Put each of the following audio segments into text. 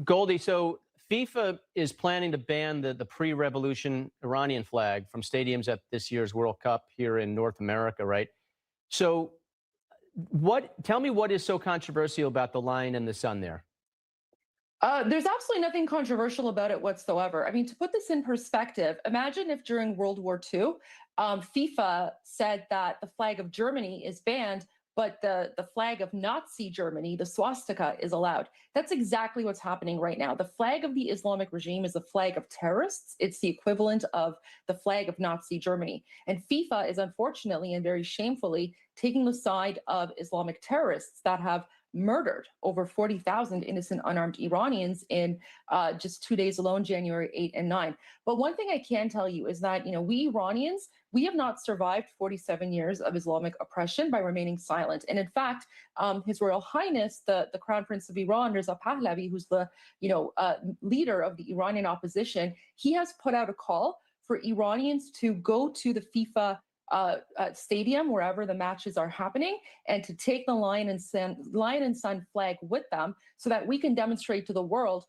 Goldie, so FIFA is planning to ban the pre-revolution Iranian flag from stadiums at this year's World Cup here in North America, right? So tell me what is so controversial about the lion and the sun there? There's absolutely nothing controversial about it whatsoever. I mean, to put this in perspective, imagine if during World War II, FIFA said that the flag of Germany is banned, but the flag of Nazi Germany, the swastika, is allowed. That's exactly what's happening right now. The flag of the Islamic regime is a flag of terrorists. It's the equivalent of the flag of Nazi Germany. And FIFA is unfortunately and very shamefully taking the side of Islamic terrorists that have murdered over 40,000 innocent unarmed Iranians in just 2 days alone, January 8 and 9. But one thing I can tell you is that, we Iranians, we have not survived 47 years of Islamic oppression by remaining silent. And in fact, His Royal Highness, the Crown Prince of Iran, Reza Pahlavi, who's the leader of the Iranian opposition, he has put out a call for Iranians to go to the FIFA stadium wherever the matches are happening and to take the lion and sun flag with them so that we can demonstrate to the world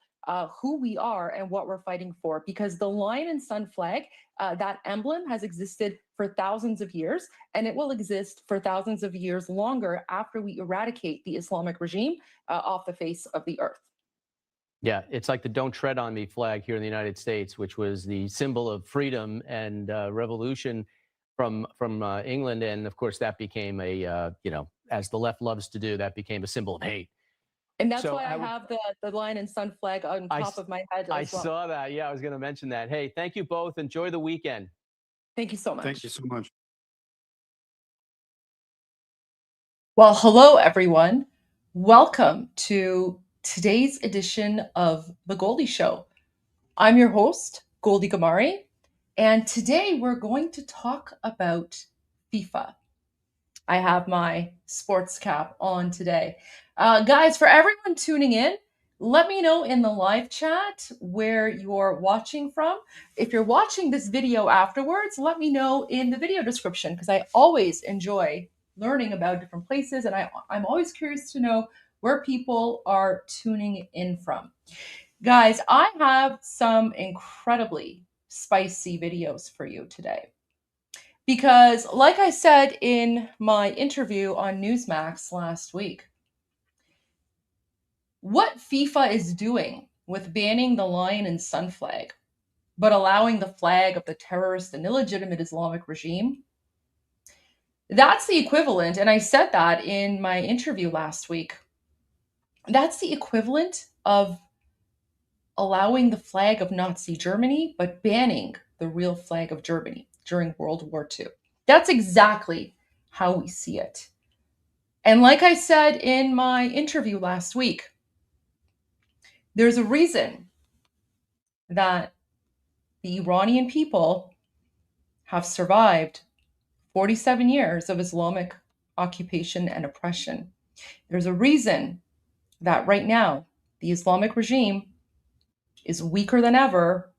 who we are and what we're fighting for. Because the lion and sun flag, that emblem has existed for thousands of years, and it will exist for thousands of years longer after we eradicate the Islamic regime off the face of the earth. Yeah, it's like the "Don't Tread on Me" flag here in the United States, which was the symbol of freedom and revolution from England, and of course that became a as the left loves to do, that became a symbol of hate. And that's why I have the lion and sun flag on top of my head as well. I saw that. Yeah, I was going to mention that. Hey, thank you both. Enjoy the weekend. Thank you so much. Thank you so much. Well, hello everyone. Welcome to today's edition of The Goldie Show. I'm your host, Goldie Ghamari. And today we're going to talk about FIFA. I have my sports cap on today. Guys, for everyone tuning in, let me know in the live chat where you're watching from. If you're watching this video afterwards, let me know in the video description, because I always enjoy learning about different places, and I'm always curious to know where people are tuning in from. Guys, I have some incredibly spicy videos for you today. Because, like I said in my interview on Newsmax last week, what FIFA is doing with banning the lion and sun flag, but allowing the flag of the terrorist and illegitimate Islamic regime, that's the equivalent, and I said that in my interview last week, that's the equivalent of allowing the flag of Nazi Germany, but banning the real flag of Germany during World War II. That's exactly how we see it. And like I said in my interview last week, there's a reason that the Iranian people have survived 47 years of Islamic occupation and oppression. There's a reason that right now the Islamic regime is weaker than ever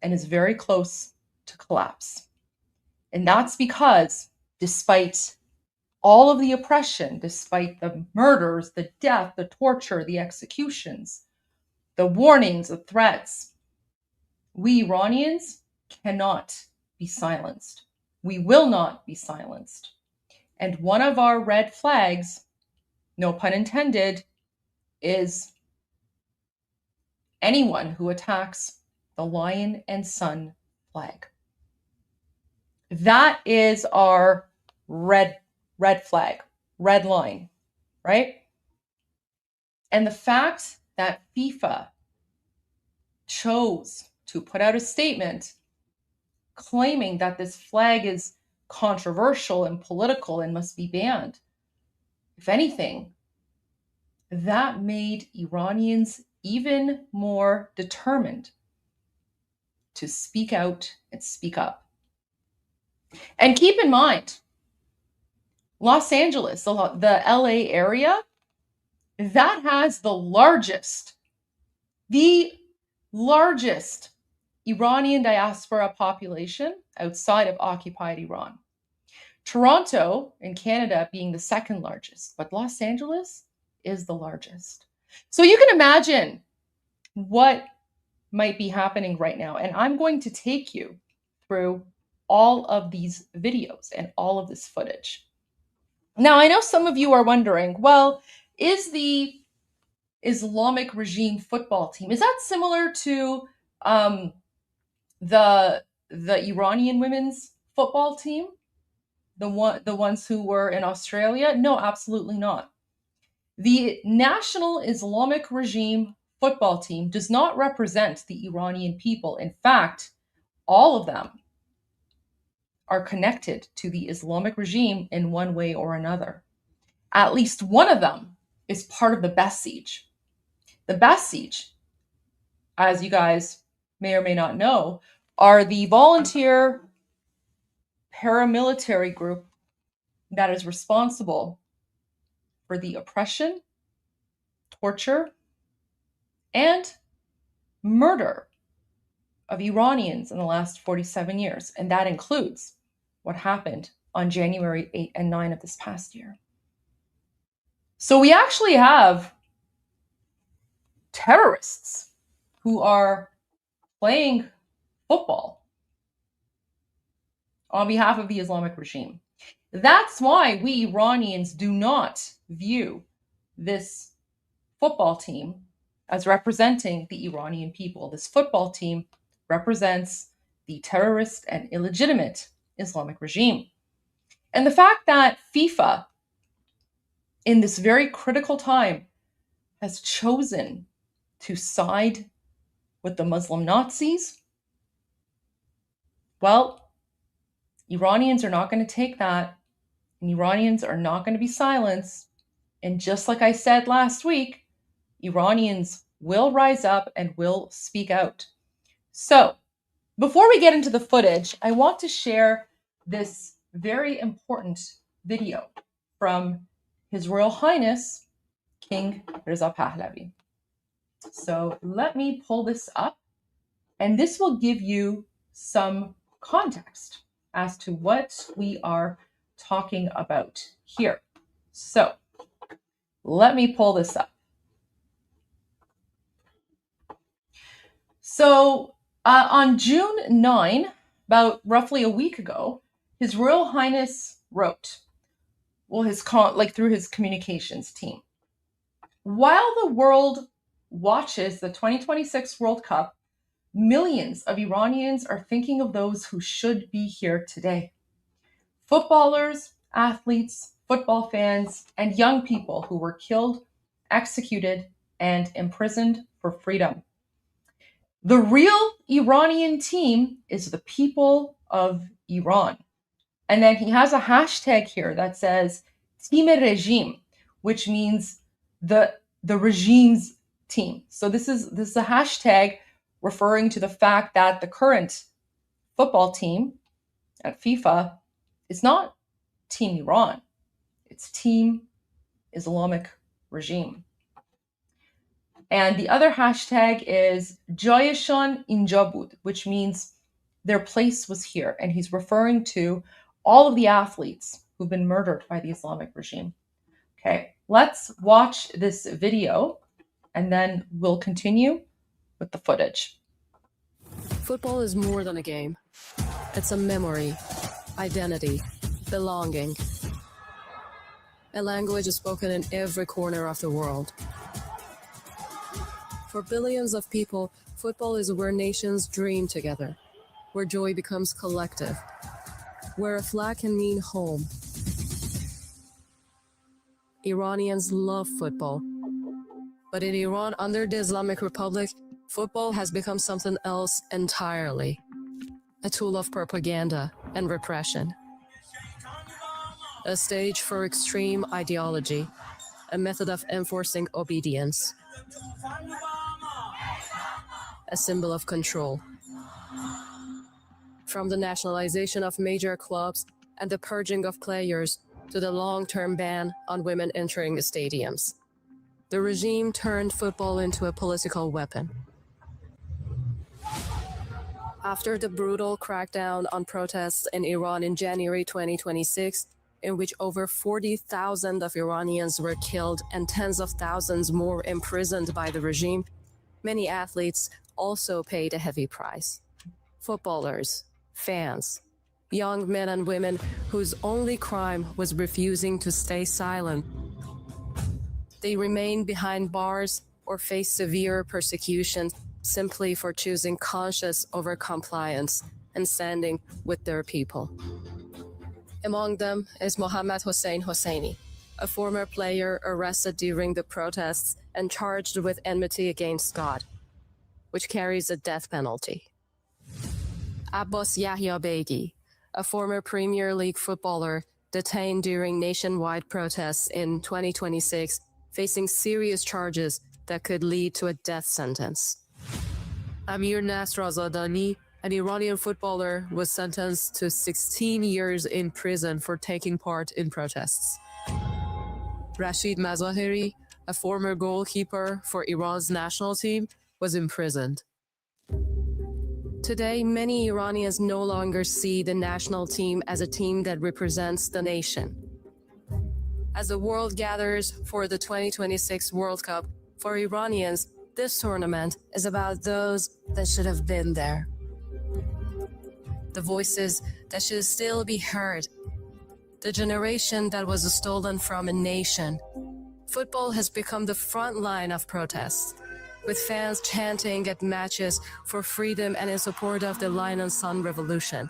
and is very close to collapse. And that's because despite all of the oppression, despite the murders, the death, the torture, the executions, the warnings, the threats, we Iranians cannot be silenced. We will not be silenced. And one of our red flags, no pun intended, is anyone who attacks the lion and sun flag. That is our red flag, red line, right? And the fact that FIFA chose to put out a statement claiming that this flag is controversial and political and must be banned, if anything, that made Iranians even more determined to speak out and speak up. And keep in mind, Los Angeles, the LA area, that has the largest Iranian diaspora population outside of occupied Iran. Toronto in Canada being the second largest, but Los Angeles is the largest. So you can imagine what might be happening right now. And I'm going to take you through all of these videos and all of this footage. Now, I know some of you are wondering, well, is the Islamic regime football team, is that similar to the Iranian women's football team? The ones who were in Australia? No, absolutely not. The National Islamic Regime football team does not represent the Iranian people. In fact, all of them are connected to the Islamic regime in one way or another. At least one of them is part of the Basij. The Basij, as you guys may or may not know, are the volunteer paramilitary group that is responsible for the oppression, torture, and murder of Iranians in the last 47 years. And that includes what happened on January 8 and 9 of this past year. So we actually have terrorists who are playing football on behalf of the Islamic regime. That's why we Iranians do not view this football team as representing the Iranian people. This football team represents the terrorist and illegitimate Islamic regime. And the fact that FIFA, in this very critical time, has chosen to side with the Muslim Nazis, well, Iranians are not going to take that, and Iranians are not going to be silenced. And just like I said last week, Iranians will rise up and will speak out. So, before we get into the footage, I want to share this very important video from His Royal Highness, King Reza Pahlavi. So let me pull this up, and this will give you some context as to what we are talking about here. So let me pull this up. So On June 9, about roughly a week ago, His Royal Highness wrote, well, through his communications team, while the world watches the 2026 World Cup, millions of Iranians are thinking of those who should be here today. Footballers, athletes, football fans, and young people who were killed, executed, and imprisoned for freedom. The real Iranian team is the people of Iran. And then he has a hashtag here that says Team Regime, which means the regime's team. So this is a hashtag referring to the fact that the current football team at FIFA is not Team Iran. It's Team Islamic Regime. And the other hashtag is Jayashan Injabud, which means their place was here. And he's referring to all of the athletes who've been murdered by the Islamic regime. Okay, let's watch this video and then we'll continue with the footage. Football is more than a game. It's a memory, identity, belonging. A language is spoken in every corner of the world. For billions of people, football is where nations dream together, where joy becomes collective, where a flag can mean home. Iranians love football. But in Iran, under the Islamic Republic, football has become something else entirely. A tool of propaganda and repression. A stage for extreme ideology. A method of enforcing obedience. A symbol of control. From the nationalization of major clubs and the purging of players to the long-term ban on women entering the stadiums, the regime turned football into a political weapon. After the brutal crackdown on protests in Iran in January 2026, in which over 40,000 of Iranians were killed and tens of thousands more imprisoned by the regime, many athletes also paid a heavy price. Footballers, fans, young men and women whose only crime was refusing to stay silent. They remained behind bars or faced severe persecution simply for choosing conscience over compliance and standing with their people. Among them is Mohammad Hossein Hosseini, a former player arrested during the protests and charged with enmity against God, which carries a death penalty. Abbas Yahya Begi, a former Premier League footballer detained during nationwide protests in 2026, facing serious charges that could lead to a death sentence. Amir Nasrazadani, an Iranian footballer, was sentenced to 16 years in prison for taking part in protests. Rashid Mazaheri, a former goalkeeper for Iran's national team, was imprisoned. Today, many Iranians no longer see the national team as a team that represents the nation. As the world gathers for the 2026 World Cup, for Iranians, this tournament is about those that should have been there. The voices that should still be heard. The generation that was stolen from a nation. Football has become the front line of protest, with fans chanting at matches for freedom and in support of the Lion and Sun revolution.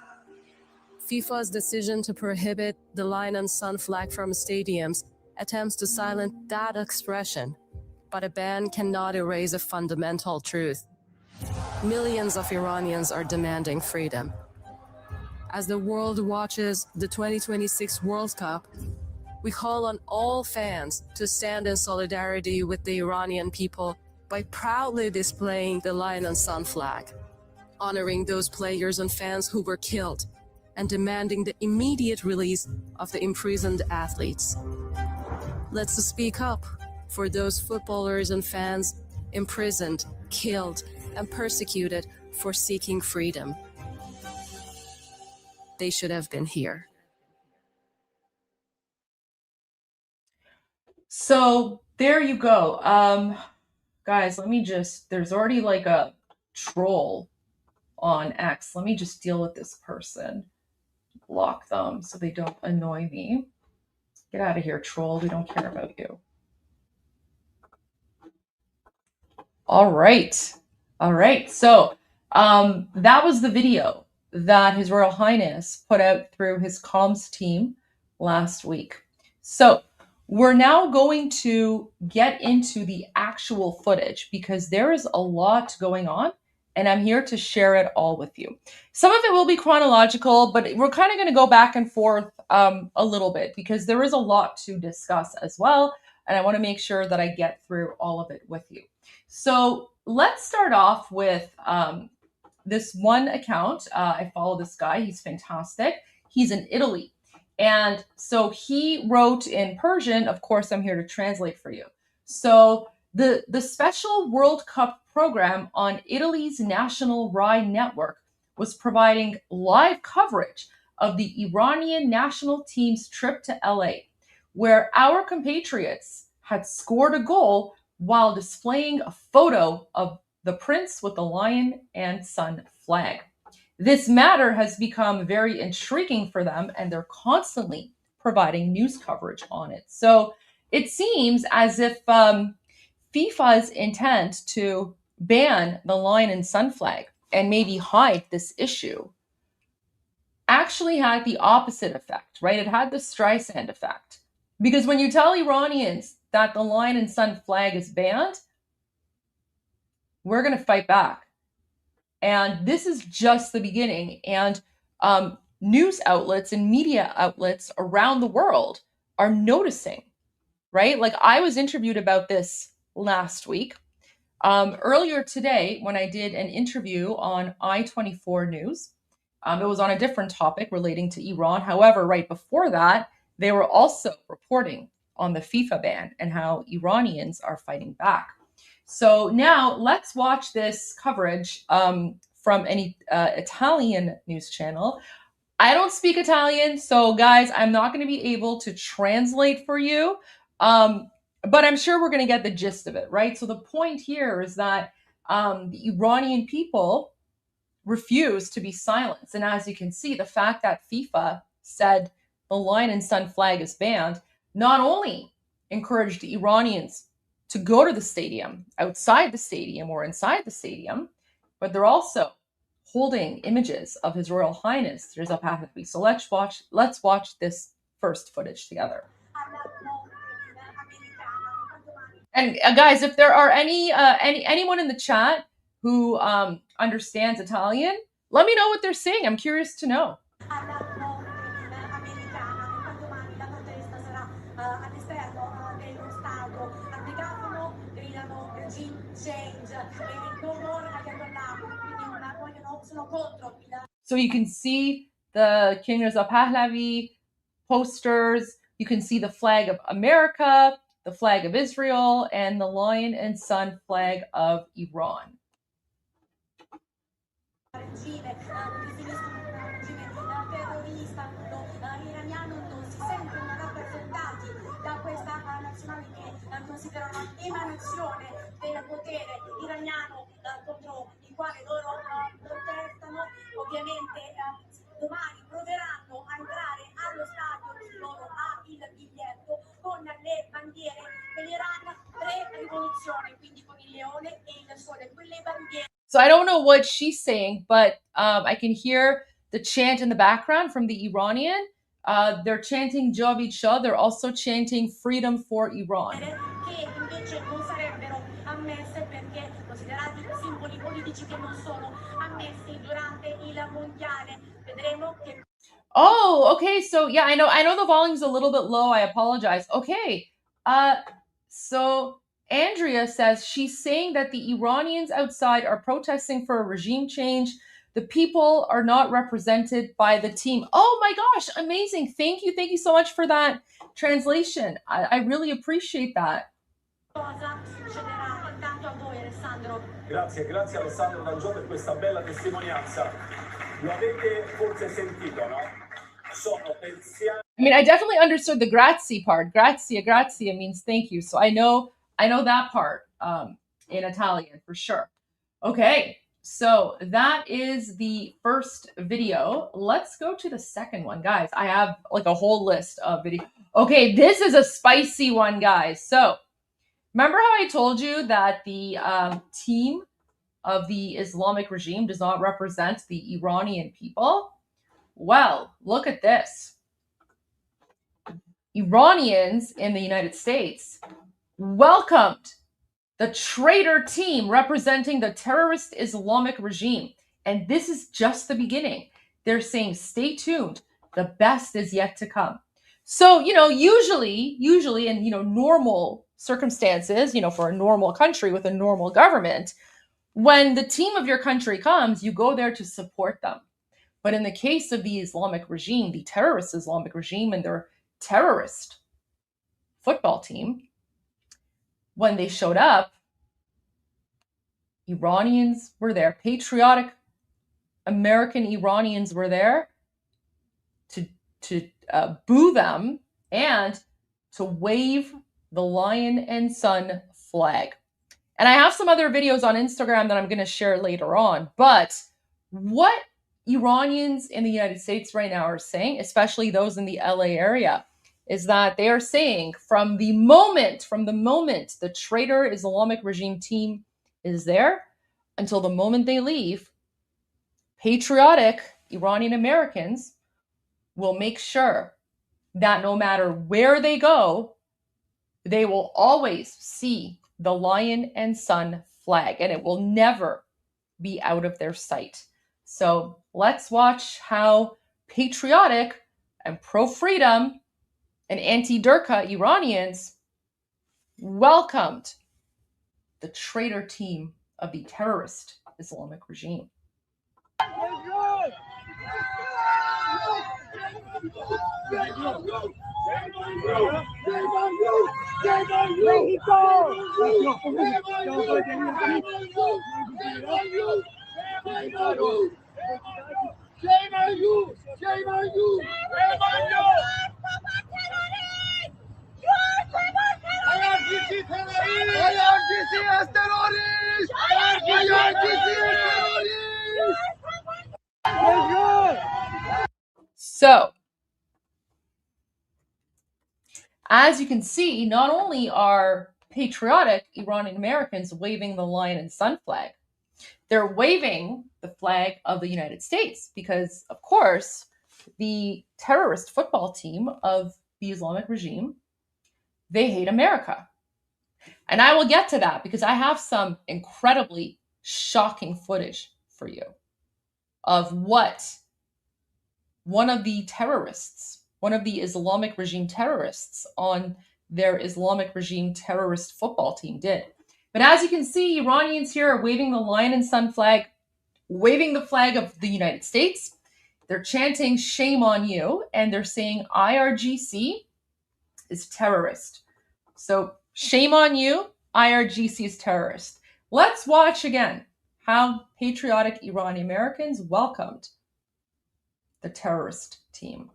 FIFA's decision to prohibit the Lion and Sun flag from stadiums attempts to silence that expression, but a ban cannot erase a fundamental truth. Millions of Iranians are demanding freedom. As the world watches the 2026 World Cup, we call on all fans to stand in solidarity with the Iranian people by proudly displaying the Lion and Sun flag, honoring those players and fans who were killed, and demanding the immediate release of the imprisoned athletes. Let's speak up for those footballers and fans imprisoned, killed, and persecuted for seeking freedom. They should have been here. So there you go. Guys, there's already like a troll on X. Let me just deal with this person. Block them so they don't annoy me. Get out of here, troll. We don't care about you. All right. All right. So that was the video that His Royal Highness put out through his comms team last week. So we're now going to get into the actual footage because there is a lot going on and I'm here to share it all with you. Some of it will be chronological, but we're kind of going to go back and forth a little bit because there is a lot to discuss as well. And I want to make sure that I get through all of it with you. So let's start off with this one account. I follow this guy. He's fantastic. He's in Italy. And so he wrote in Persian. Of course, I'm here to translate for you. So the special World Cup program on Italy's national Rai network was providing live coverage of the Iranian national team's trip to LA, where our compatriots had scored a goal while displaying a photo of the prince with the lion and sun flag. This matter has become very intriguing for them, and they're constantly providing news coverage on it. So it seems as if FIFA's intent to ban the lion and sun flag and maybe hide this issue actually had the opposite effect, right? It had the Streisand effect. Because when you tell Iranians that the lion and sun flag is banned, we're going to fight back. And this is just the beginning. And news outlets and media outlets around the world are noticing, right? Like I was interviewed about this last week. Earlier today, when I did an interview on I-24 News, it was on a different topic relating to Iran. However, right before that, they were also reporting on the FIFA ban and how Iranians are fighting back. So now let's watch this coverage from an Italian news channel. I don't speak Italian, so guys, I'm not going to be able to translate for you, but I'm sure we're going to get the gist of it, right? So the point here is that the Iranian people refuse to be silenced. And as you can see, the fact that FIFA said the lion and sun flag is banned not only encouraged the Iranians to go to the stadium, outside the stadium or inside the stadium, but they're also holding images of His Royal Highness Reza Pahlavi. So let's watch this first footage together. And guys, if there are anyone in the chat who understands Italian, let me know what they're saying. I'm curious to know. So you can see the King Reza Pahlavi posters. You can see the flag of America, the flag of Israel, and the lion and sun flag of Iran. So I don't know what she's saying, but I can hear the chant in the background from the Iranian. They're chanting Javid Shah. They're also chanting freedom for Iran. Oh, okay. So yeah, I know the volume's a little bit low. I apologize. Okay. So Andrea says she's saying that the Iranians outside are protesting for a regime change. The people are not represented by the team. Oh my gosh, amazing. Thank you. Thank you so much for that translation. I really appreciate that. Grazie Alessandro D'Angio per questa bella testimonianza. Lo avete forse sentito, no? I mean, I definitely understood the grazie part. Grazie means thank you. So I know that part in Italian for sure. Okay, So that is the first video. Let's go to the second one, guys. I have like a whole list of videos. Okay, this is a spicy one, guys. So remember how I told you that the team of the Islamic regime does not represent the Iranian people? Well, look at this. Iranians in the United States welcomed the traitor team representing the terrorist Islamic regime. And this is just the beginning. They're saying, stay tuned. The best is yet to come. So, usually in, normal circumstances, for a normal country with a normal government, when the team of your country comes, you go there to support them. But in the case of the Islamic regime, the terrorist Islamic regime and their terrorist football team, when they showed up, Iranians were there. Patriotic American Iranians were there to boo them and to wave the lion and sun flag. And I have some other videos on Instagram that I'm going to share later on. But what Iranians in the United States right now are saying, especially those in the LA area, is that they are saying from the moment the traitor Islamic regime team is there until the moment they leave, patriotic Iranian Americans will make sure that no matter where they go, they will always see the lion and sun flag, and it will never be out of their sight. So let's watch how patriotic and pro-freedom and anti-Durka Iranians welcomed the traitor team of the terrorist Islamic regime. So, as you can see, not only are patriotic Iranian Americans waving the lion and sun flag, they're waving the flag of the United States because, of course, the terrorist football team of the Islamic regime, they hate America. And I will get to that because I have some incredibly shocking footage for you of what one of the Islamic regime terrorists on their Islamic regime terrorist football team did. But as you can see, Iranians here are waving the lion and sun flag, waving the flag of the United States. They're chanting, shame on you, and they're saying IRGC is terrorist. So shame on you, IRGC is terrorist. Let's watch again how patriotic Iranian Americans welcomed the terrorist team.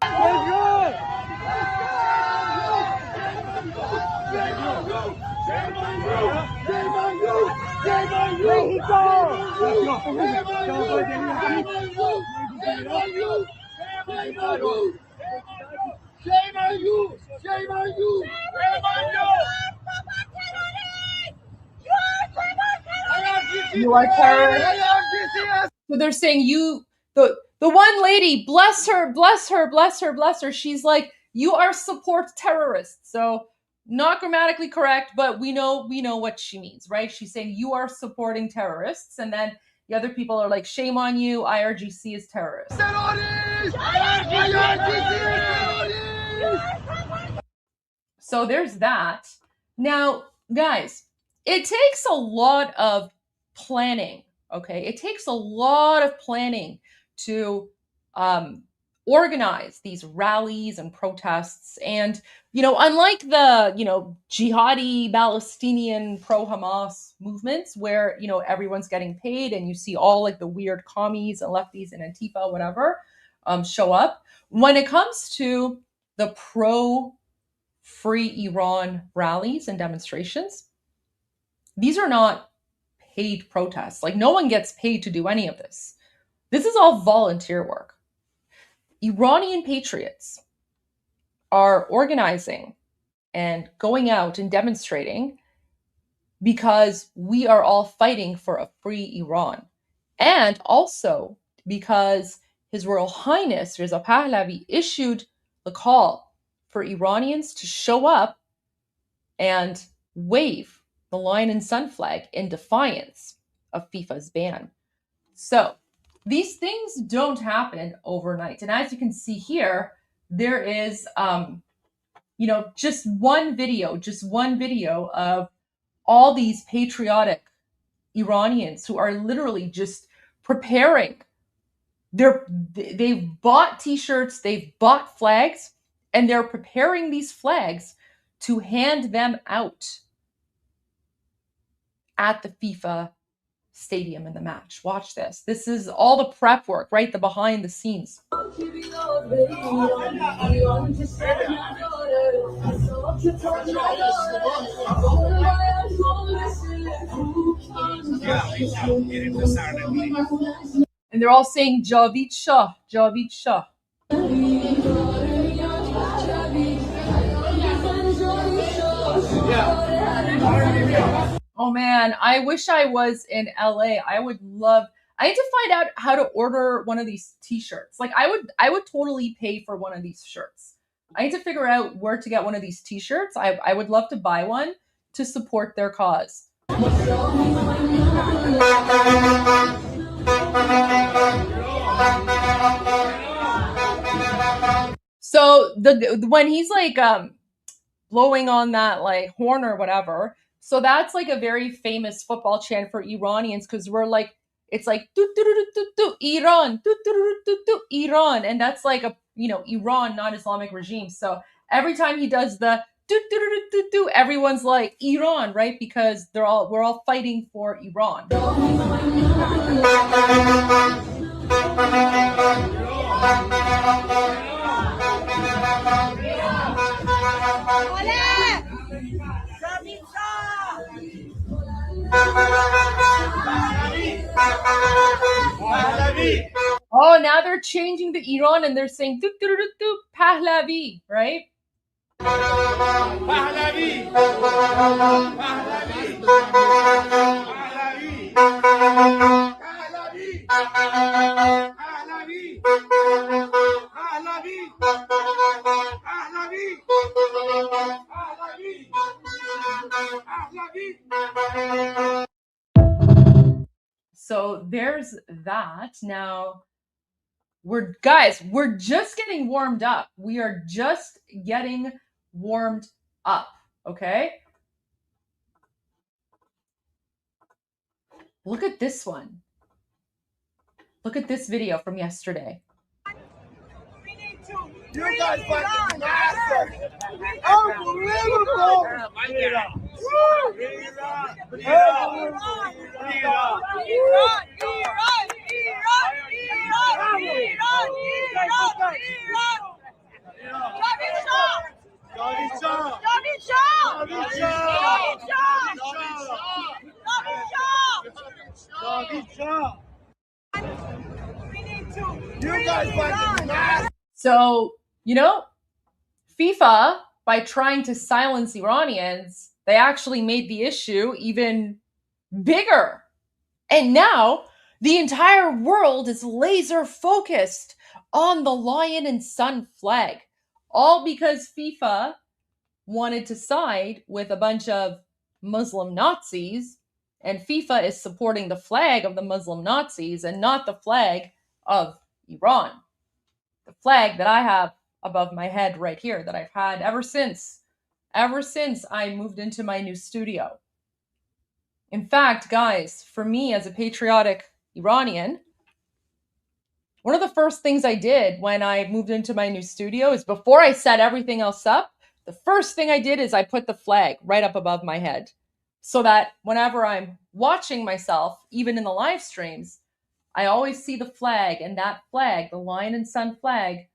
You are terrorists. So they're saying the one lady, bless her. She's like, you are support terrorists. So not grammatically correct, but we know what she means, right? She's saying you are supporting terrorists, and then the other people are like, shame on you, IRGC is terrorists. So there's that. Now, guys, it takes a lot of planning, okay? It takes a lot of planning to organize these rallies and protests. And, unlike the, jihadi Palestinian pro-Hamas movements where, everyone's getting paid and you see all like the weird commies and lefties and Antifa, whatever, show up. When it comes to the pro-free Iran rallies and demonstrations, these are not paid protests. Like, no one gets paid to do any of this. This is all volunteer work. Iranian patriots are organizing and going out and demonstrating because we are all fighting for a free Iran. And also because His Royal Highness Reza Pahlavi issued the call for Iranians to show up and wave the lion and sun flag in defiance of FIFA's ban. So these things don't happen overnight. And as you can see here, there is, just one video of all these patriotic Iranians who are literally just preparing. They've bought t-shirts, they've bought flags, and they're preparing these flags to hand them out at the FIFA stadium in the match. Watch this. This is all the prep work, right? The behind the scenes. And they're all saying Javid Shah, Javid Shah. Oh man, I wish I was in LA. I need to find out how to order one of these t-shirts. Like I would totally pay for one of these shirts. I need to figure out where to get one of these t-shirts. I would love to buy one to support their cause. So when he's like blowing on that like horn or whatever, so that's like a very famous football chant for Iranians, because we're like, it's like do do do do do Iran, do do do do do Iran, and that's like a Iran, not Islamic regime. So every time he does the do do do do do, everyone's like Iran, right? Because we're all fighting for Iran. Oh, now they're changing the Iran and they're saying do do do do Pahlavi, right? Pahlavi. Pahlavi. Pahlavi. So there's that. Now we're just getting warmed up. We are just getting warmed up, okay? Look at this one. Look at this video from yesterday. You guys fucking massive! Unbelievable! So, FIFA, by trying to silence Iranians, they actually made the issue even bigger. And now the entire world is laser focused on the lion and sun flag, all because FIFA wanted to side with a bunch of Muslim Nazis, and FIFA is supporting the flag of the Muslim Nazis and not the flag of Iran. The flag that I have above my head right here, that I've had ever since I moved into my new studio. In fact, guys, for me as a patriotic Iranian, one of the first things I did when I moved into my new studio is, before I set everything else up, the first thing I did is I put the flag right up above my head, so that whenever I'm watching myself, even in the live streams, I always see the flag, and that flag, the lion and sun flag,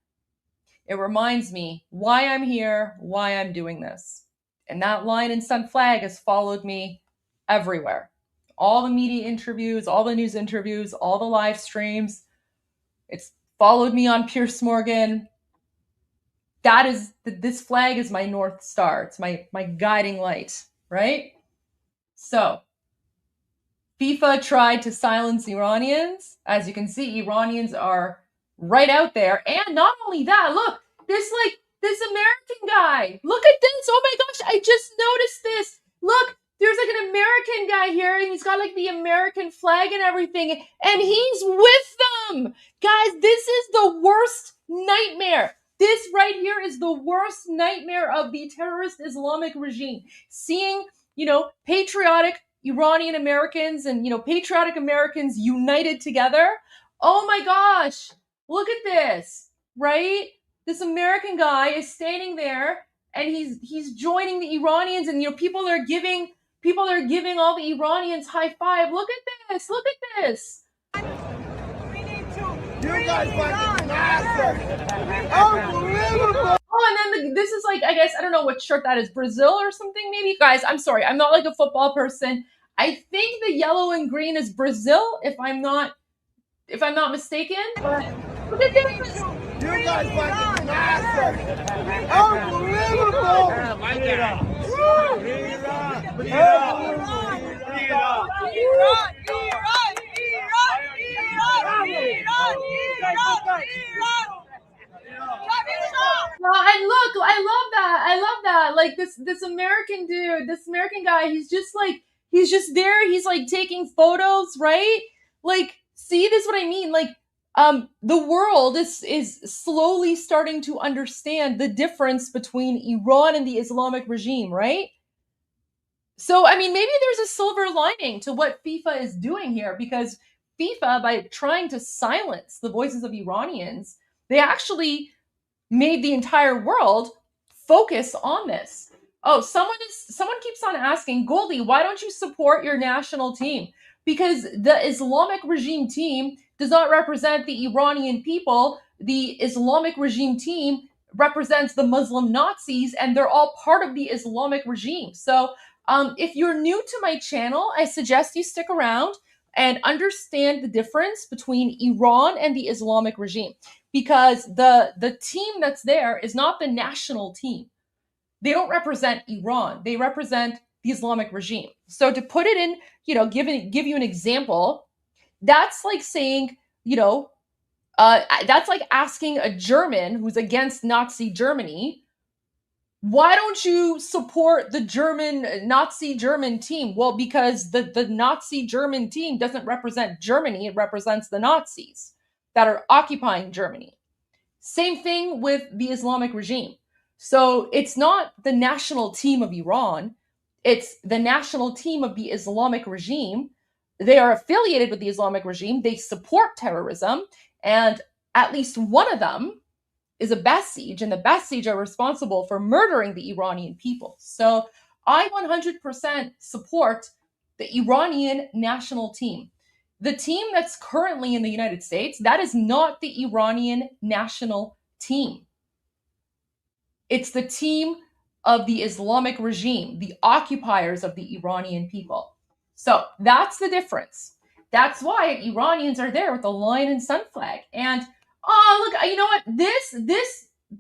it reminds me why I'm here, why I'm doing this. And that lion and sun flag has followed me everywhere, all the media interviews, all the news interviews, all the live streams. It's followed me on Piers Morgan. This flag is my North Star. It's my guiding light, right? So FIFA tried to silence Iranians. As you can see, Iranians are right out there. And not only that, look, this American guy. Look at this. Oh my gosh, I just noticed this. Look, there's like an American guy here, and he's got like the American flag and everything, and he's with them. Guys, this is the worst nightmare. This right here is the worst nightmare of the terrorist Islamic regime. Seeing, patriotic Iranian Americans and, patriotic Americans united together. Oh my gosh, look at this, right? This American guy is standing there, and he's joining the Iranians, and people are giving all the Iranians high five. Look at this. Look at this. You guys fucking massive. Unbelievable. Oh, and then this is like, I guess, I don't know what shirt that is, Brazil or something maybe? Guys, I'm sorry, I'm not like a football person. I think the yellow and green is Brazil, if I'm not mistaken. But look at this. You guys fucking massive. Unbelievable. And look, I love that. Like this American dude, this American guy, he's just there. He's like taking photos, right? Like, see, this is what I mean. Like, the world is slowly starting to understand the difference between Iran and the Islamic regime, right? So, I mean, maybe there's a silver lining to what FIFA is doing here, because FIFA, by trying to silence the voices of Iranians, they actually made the entire world focus on this. Oh, someone keeps on asking, Goldie, why don't you support your national team? Because the Islamic regime team does not represent the Iranian people. The Islamic regime team represents the Muslim Nazis, and they're all part of the Islamic regime. So if you're new to my channel, I suggest you stick around and understand the difference between Iran and the Islamic regime, because the team that's there is not the national team. They don't represent Iran. They represent the Islamic regime. So to put it in, give you an example, that's like saying, that's like asking a German who's against Nazi Germany, why don't you support the Nazi German team? Well, because the Nazi German team doesn't represent Germany. It represents the Nazis that are occupying Germany. Same thing with the Islamic regime. So it's not the national team of Iran. It's the national team of the Islamic regime. They are affiliated with the Islamic regime. They support terrorism. And at least one of them is a Basij, and the Basij are responsible for murdering the Iranian people. So I 100% support the Iranian national team. The team that's currently in the United States, that is not the Iranian national team. It's the team of the Islamic regime, the occupiers of the Iranian people. So that's the difference. That's why Iranians are there with the lion and sun flag. And oh, look, you know what?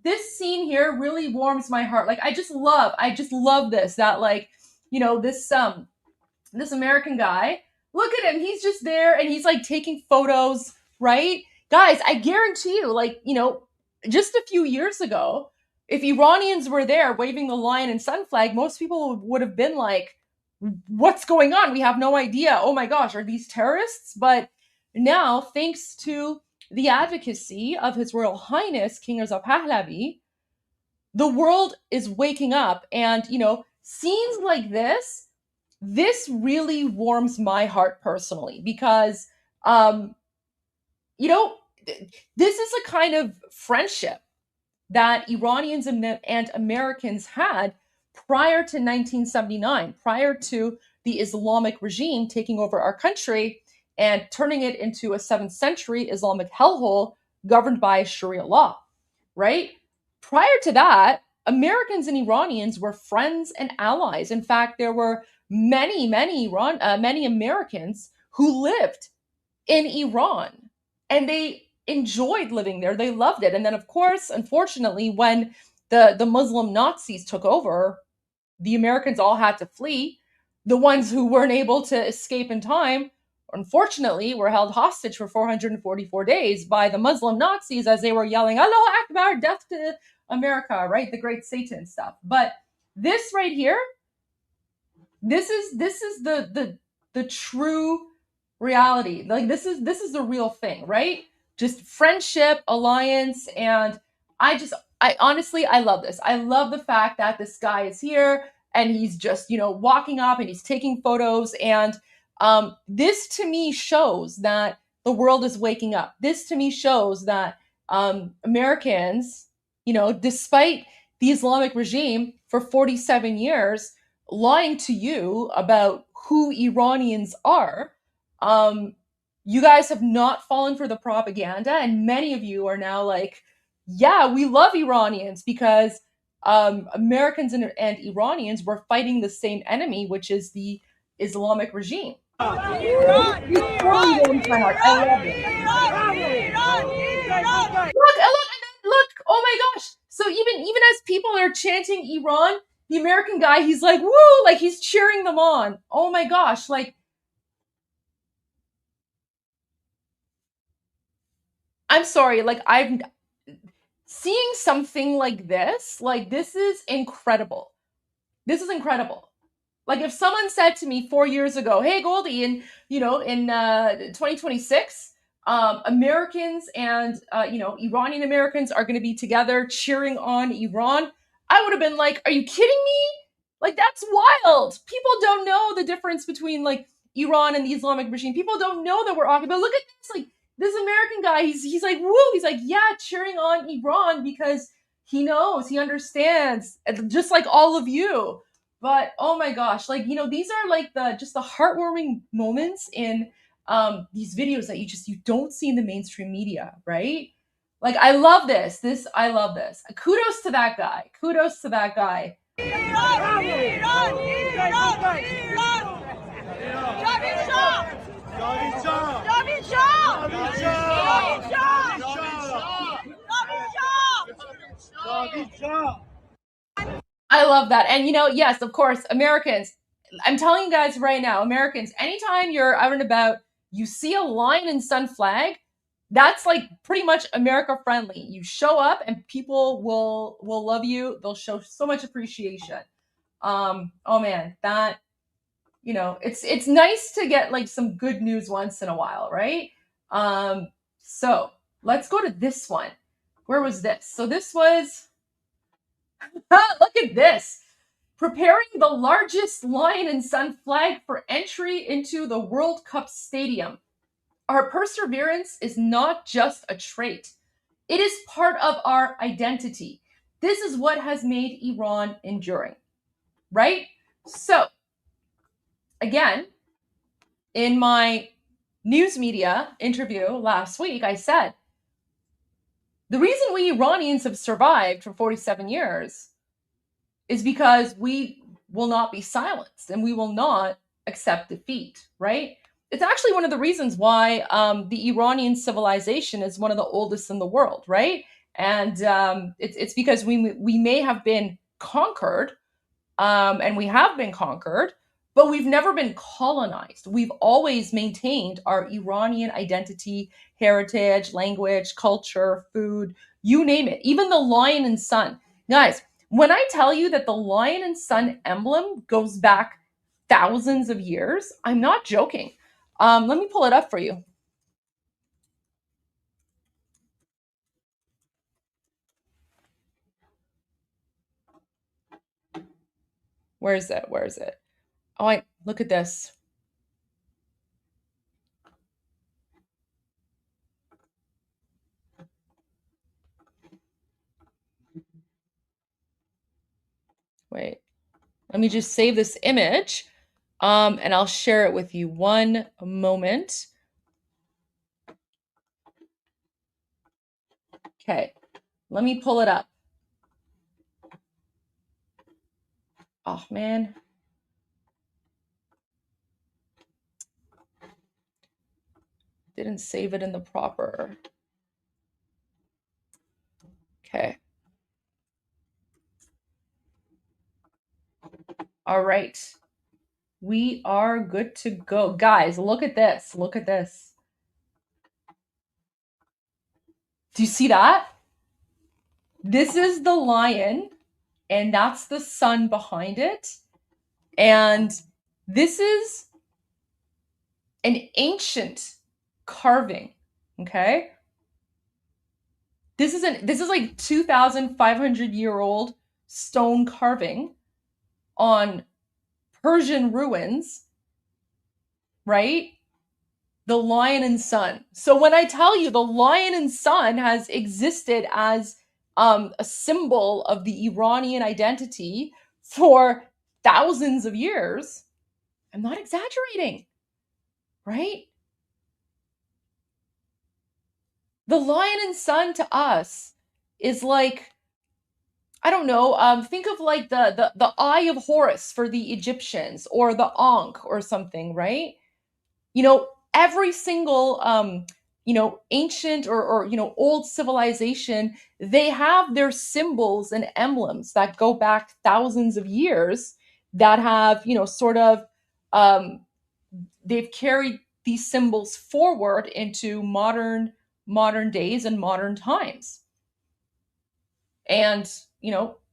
This scene here really warms my heart. Like, I just love this, that like, this American guy, look at him. He's just there and he's like taking photos, right? Guys, I guarantee you, like, just a few years ago, if Iranians were there waving the lion and sun flag, most people would have been like, what's going on? We have no idea. Oh my gosh, are these terrorists? But now, thanks to the advocacy of His Royal Highness King Reza Pahlavi, the world is waking up. And, scenes like this really warms my heart personally, because, this is a kind of friendship that Iranians and Americans had prior to 1979, prior to the Islamic regime taking over our country and turning it into a 7th century Islamic hellhole governed by Sharia law, right? Prior to that, Americans and Iranians were friends and allies. In fact, there were many Americans who lived in Iran, and they enjoyed living there. They loved it. And then, of course, unfortunately, when the Muslim Nazis took over, the Americans all had to flee. The ones who weren't able to escape in time, unfortunately, were held hostage for 444 days by the Muslim Nazis as they were yelling, "Allahu Akbar, death to America," right? The great Satan stuff. But this right here, this is the true reality. Like this is the real thing, right? Just friendship, alliance, and I honestly I love this. I love the fact that this guy is here and he's just, walking up and he's taking photos, and this to me shows that the world is waking up. This to me shows that Americans, despite the Islamic regime for 47 years lying to you about who Iranians are, you guys have not fallen for the propaganda, and many of you are now like, yeah, we love Iranians because Americans and Iranians were fighting the same enemy, which is the Islamic regime. Look, oh my gosh. So even as people are chanting Iran, the American guy, he's like, woo, like he's cheering them on. Oh my gosh, like, I'm sorry, like I'm seeing something like this is incredible. This is incredible. Like if someone said to me 4 years ago, "Hey Goldie, in 2026, Americans and Iranian Americans are going to be together cheering on Iran," I would have been like, "Are you kidding me? Like that's wild. People don't know the difference between like Iran and the Islamic regime. People don't know that we're occupied. Look at this, like this American guy. He's like, woo. He's like, yeah, cheering on Iran because he knows, he understands, just like all of you." But oh my gosh, like these are like the heartwarming moments in these videos that you don't see in the mainstream media, right? Like I love this. I love this. Kudos to that guy. Kudos to that guy. I love that. And yes, of course, Americans, I'm telling you guys right now, Americans, anytime you're out and about, you see a lion and sun flag, that's like pretty much America friendly. You show up and people will love you. They'll show so much appreciation. Oh man, that it's nice to get like some good news once in a while, right? So let's go to this one. Where was this? So this was look at this. Preparing the largest lion and sun flag for entry into the World Cup stadium. Our perseverance is not just a trait. It is part of our identity. This is what has made Iran enduring, right? So, again, in my news media interview last week, I said, the reason we Iranians have survived for 47 years is because we will not be silenced and we will not accept defeat, right? It's actually one of the reasons why the Iranian civilization is one of the oldest in the world, right? And it's because we may have been conquered, and we have been conquered, but we've never been colonized. We've always maintained our Iranian identity, heritage, language, culture, food, you name it. Even the lion and sun. Guys, when I tell you that the lion and sun emblem goes back thousands of years, I'm not joking. Let me pull it up for you. Where is it? Where is it? Oh, look at this. Wait, let me just save this image, and I'll share it with you. One moment. Okay, let me pull it up. Oh, man. Didn't save it in the proper. Okay. All right. We are good to go. Guys, look at this. Look at this. Do you see that? This is the lion, and that's the sun behind it. And this is an ancient carving, okay? This is like 2,500-year-old stone carving on Persian ruins, right? The lion and sun. So when I tell you the lion and sun has existed as a symbol of the Iranian identity for thousands of years, I'm not exaggerating, right? The lion and sun to us is like, I don't know, think of like the eye of Horus for the Egyptians, or the Ankh or something, right? You know, every single ancient or old civilization, they have their symbols and emblems that go back thousands of years that have, they've carried these symbols forward into modern days and modern times. And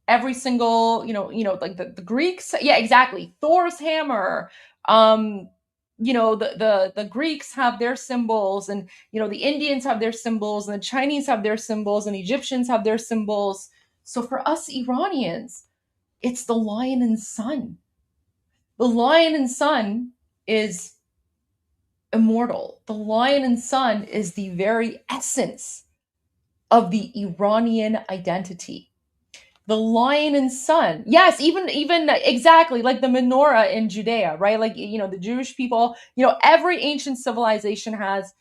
every single like the Greeks, yeah, exactly, Thor's hammer, the Greeks have their symbols, and the Indians have their symbols, and the Chinese have their symbols, and Egyptians have their symbols. So for us Iranians, it's the lion and sun. The lion and sun is immortal. The lion and sun is the very essence of the Iranian identity. The lion and sun, yes, even exactly like the menorah in Judea, right? Like the Jewish people, every ancient civilization has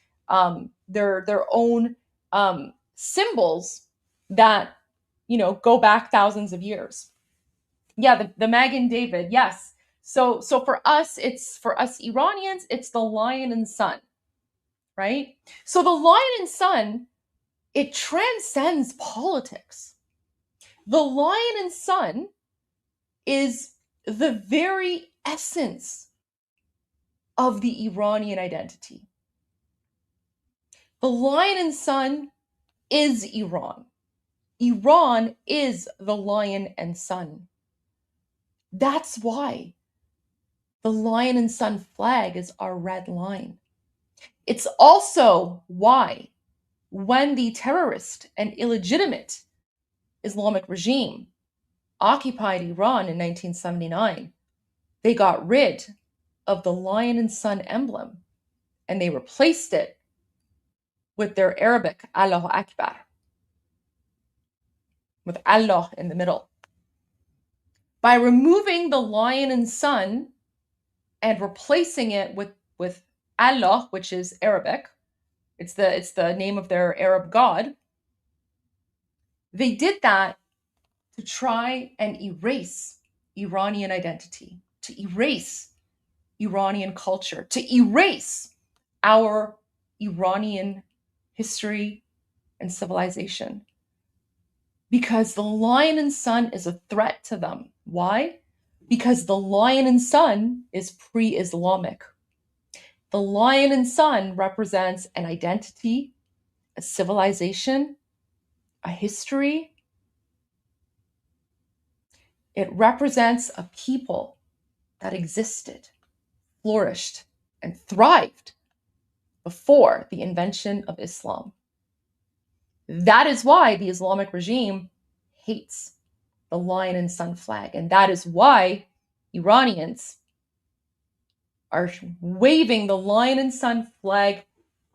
their own symbols that go back thousands of years. Yeah, the Magen David, yes. So for us Iranians, it's the lion and sun, right? So the lion and sun, it transcends politics. The lion and sun is the very essence of the Iranian identity. The lion and sun is Iran. Iran is the lion and sun. That's why the lion and sun flag is our red line. It's also why when the terrorist and illegitimate Islamic regime occupied Iran in 1979, they got rid of the lion and sun emblem and they replaced it with their Arabic Allahu Akbar, with Allah in the middle. By removing the lion and sun and replacing it with Allah, which is Arabic, it's the name of their Arab god, they did that to try and erase Iranian identity, to erase Iranian culture, to erase our Iranian history and civilization. Because the lion and sun is a threat to them. Why? Because the lion and sun is pre-Islamic. The lion and sun represents an identity, a civilization, a history. It represents a people that existed, flourished, and thrived before the invention of Islam. That is why the Islamic regime hates the lion and sun flag. And that is why Iranians are waving the lion and sun flag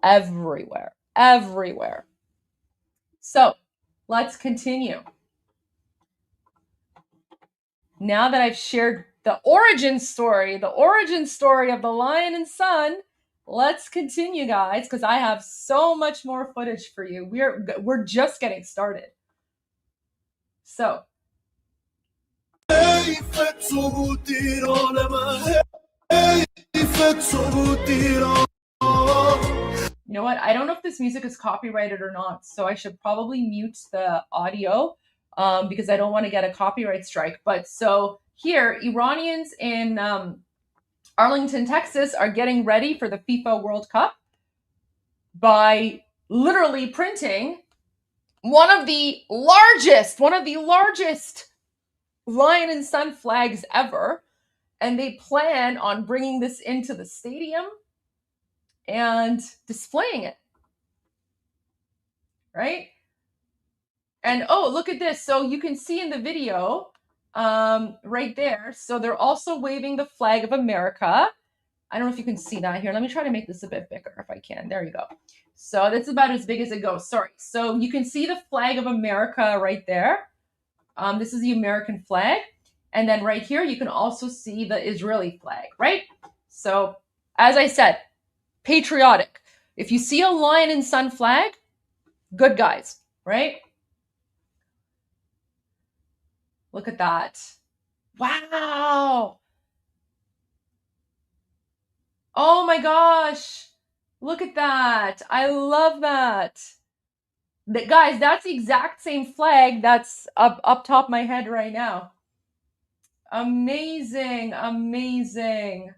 everywhere, everywhere. So let's continue. Now that I've shared the origin story of the lion and sun, let's continue, guys, because I have so much more footage for you. We're just getting started. So. You know what? I don't know if this music is copyrighted or not, so I should probably mute the audio because I don't want to get a copyright strike. But so here, Iranians in Arlington, Texas are getting ready for the FIFA World Cup by literally printing one of the largest lion and sun flags ever. And they plan on bringing this into the stadium and displaying it, right? And oh, look at this. So you can see in the video right there. So they're also waving the flag of America. I don't know if you can see that here. Let me try to make this a bit bigger if I can. There you go. So that's about as big as it goes. Sorry. So you can see the flag of America right there. This is the American flag. And then right here, you can also see the Israeli flag, right? So as I said, patriotic. If you see a lion and sun flag, good guys, right? Look at that. Wow. Oh my gosh. Look at that. I love that. Guys, that's the exact same flag that's up top of my head right now. Amazing, amazing.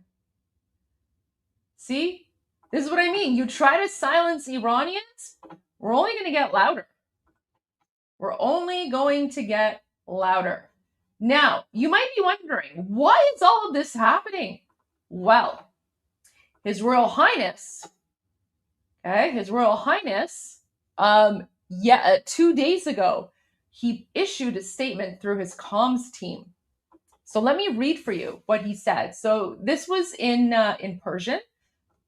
See? This is what I mean. You try to silence Iranians, we're only going to get louder. We're only going to get louder. Now, you might be wondering, why is all of this happening? Well, His Royal Highness, 2 days ago, he issued a statement through his comms team. So let me read for you what he said. So this was in Persian,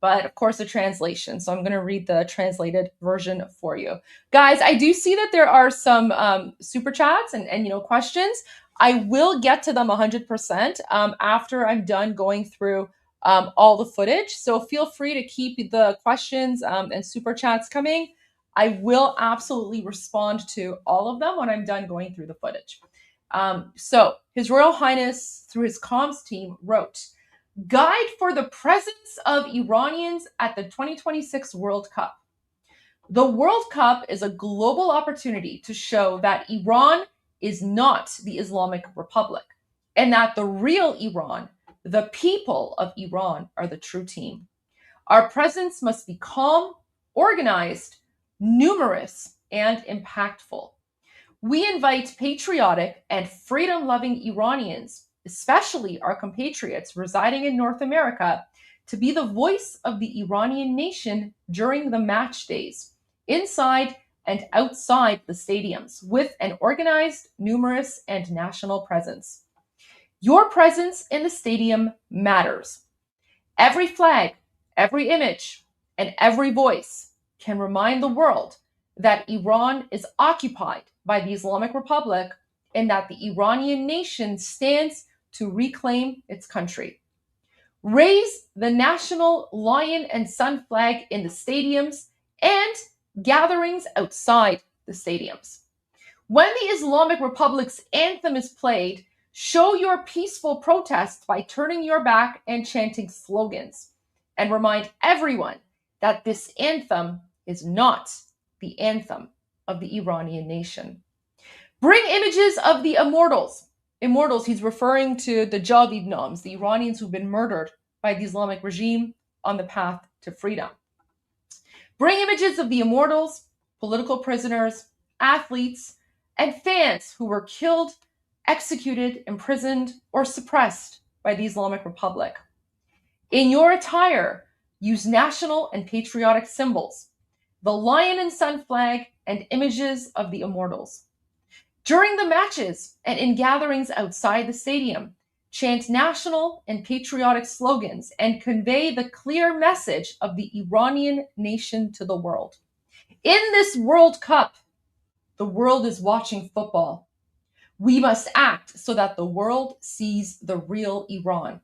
but of course a translation. So I'm going to read the translated version for you. Guys, I do see that there are some super chats and questions. I will get to them 100% after I'm done going through all the footage. So feel free to keep the questions and super chats coming. I will absolutely respond to all of them when I'm done going through the footage. So His Royal Highness, through his comms team, wrote, "Guide for the presence of Iranians at the 2026 World Cup. The World Cup is a global opportunity to show that Iran is not the Islamic Republic, and that the real Iran, the people of Iran, are the true team. Our presence must be calm, organized, numerous, and impactful. We invite patriotic and freedom-loving Iranians, especially our compatriots residing in North America, to be the voice of the Iranian nation during the match days, inside and outside the stadiums, with an organized, numerous, and national presence. Your presence in the stadium matters. Every flag, every image, and every voice can remind the world that Iran is occupied by the Islamic Republic and that the Iranian nation stands to reclaim its country. Raise the national lion and sun flag in the stadiums and gatherings outside the stadiums. When the Islamic Republic's anthem is played, show your peaceful protest by turning your back and chanting slogans, and remind everyone that this anthem is not the anthem of the Iranian nation. Bring images of the immortals. Immortals, he's referring to the Javid noms, the Iranians who've been murdered by the Islamic regime on the path to freedom. Bring images of the immortals, political prisoners, athletes, and fans who were killed, executed, imprisoned, or suppressed by the Islamic Republic. In your attire, use national and patriotic symbols, the lion and sun flag, and images of the immortals. During the matches and in gatherings outside the stadium, chant national and patriotic slogans and convey the clear message of the Iranian nation to the world. In this World Cup, the world is watching football. We must act so that the world sees the real Iran.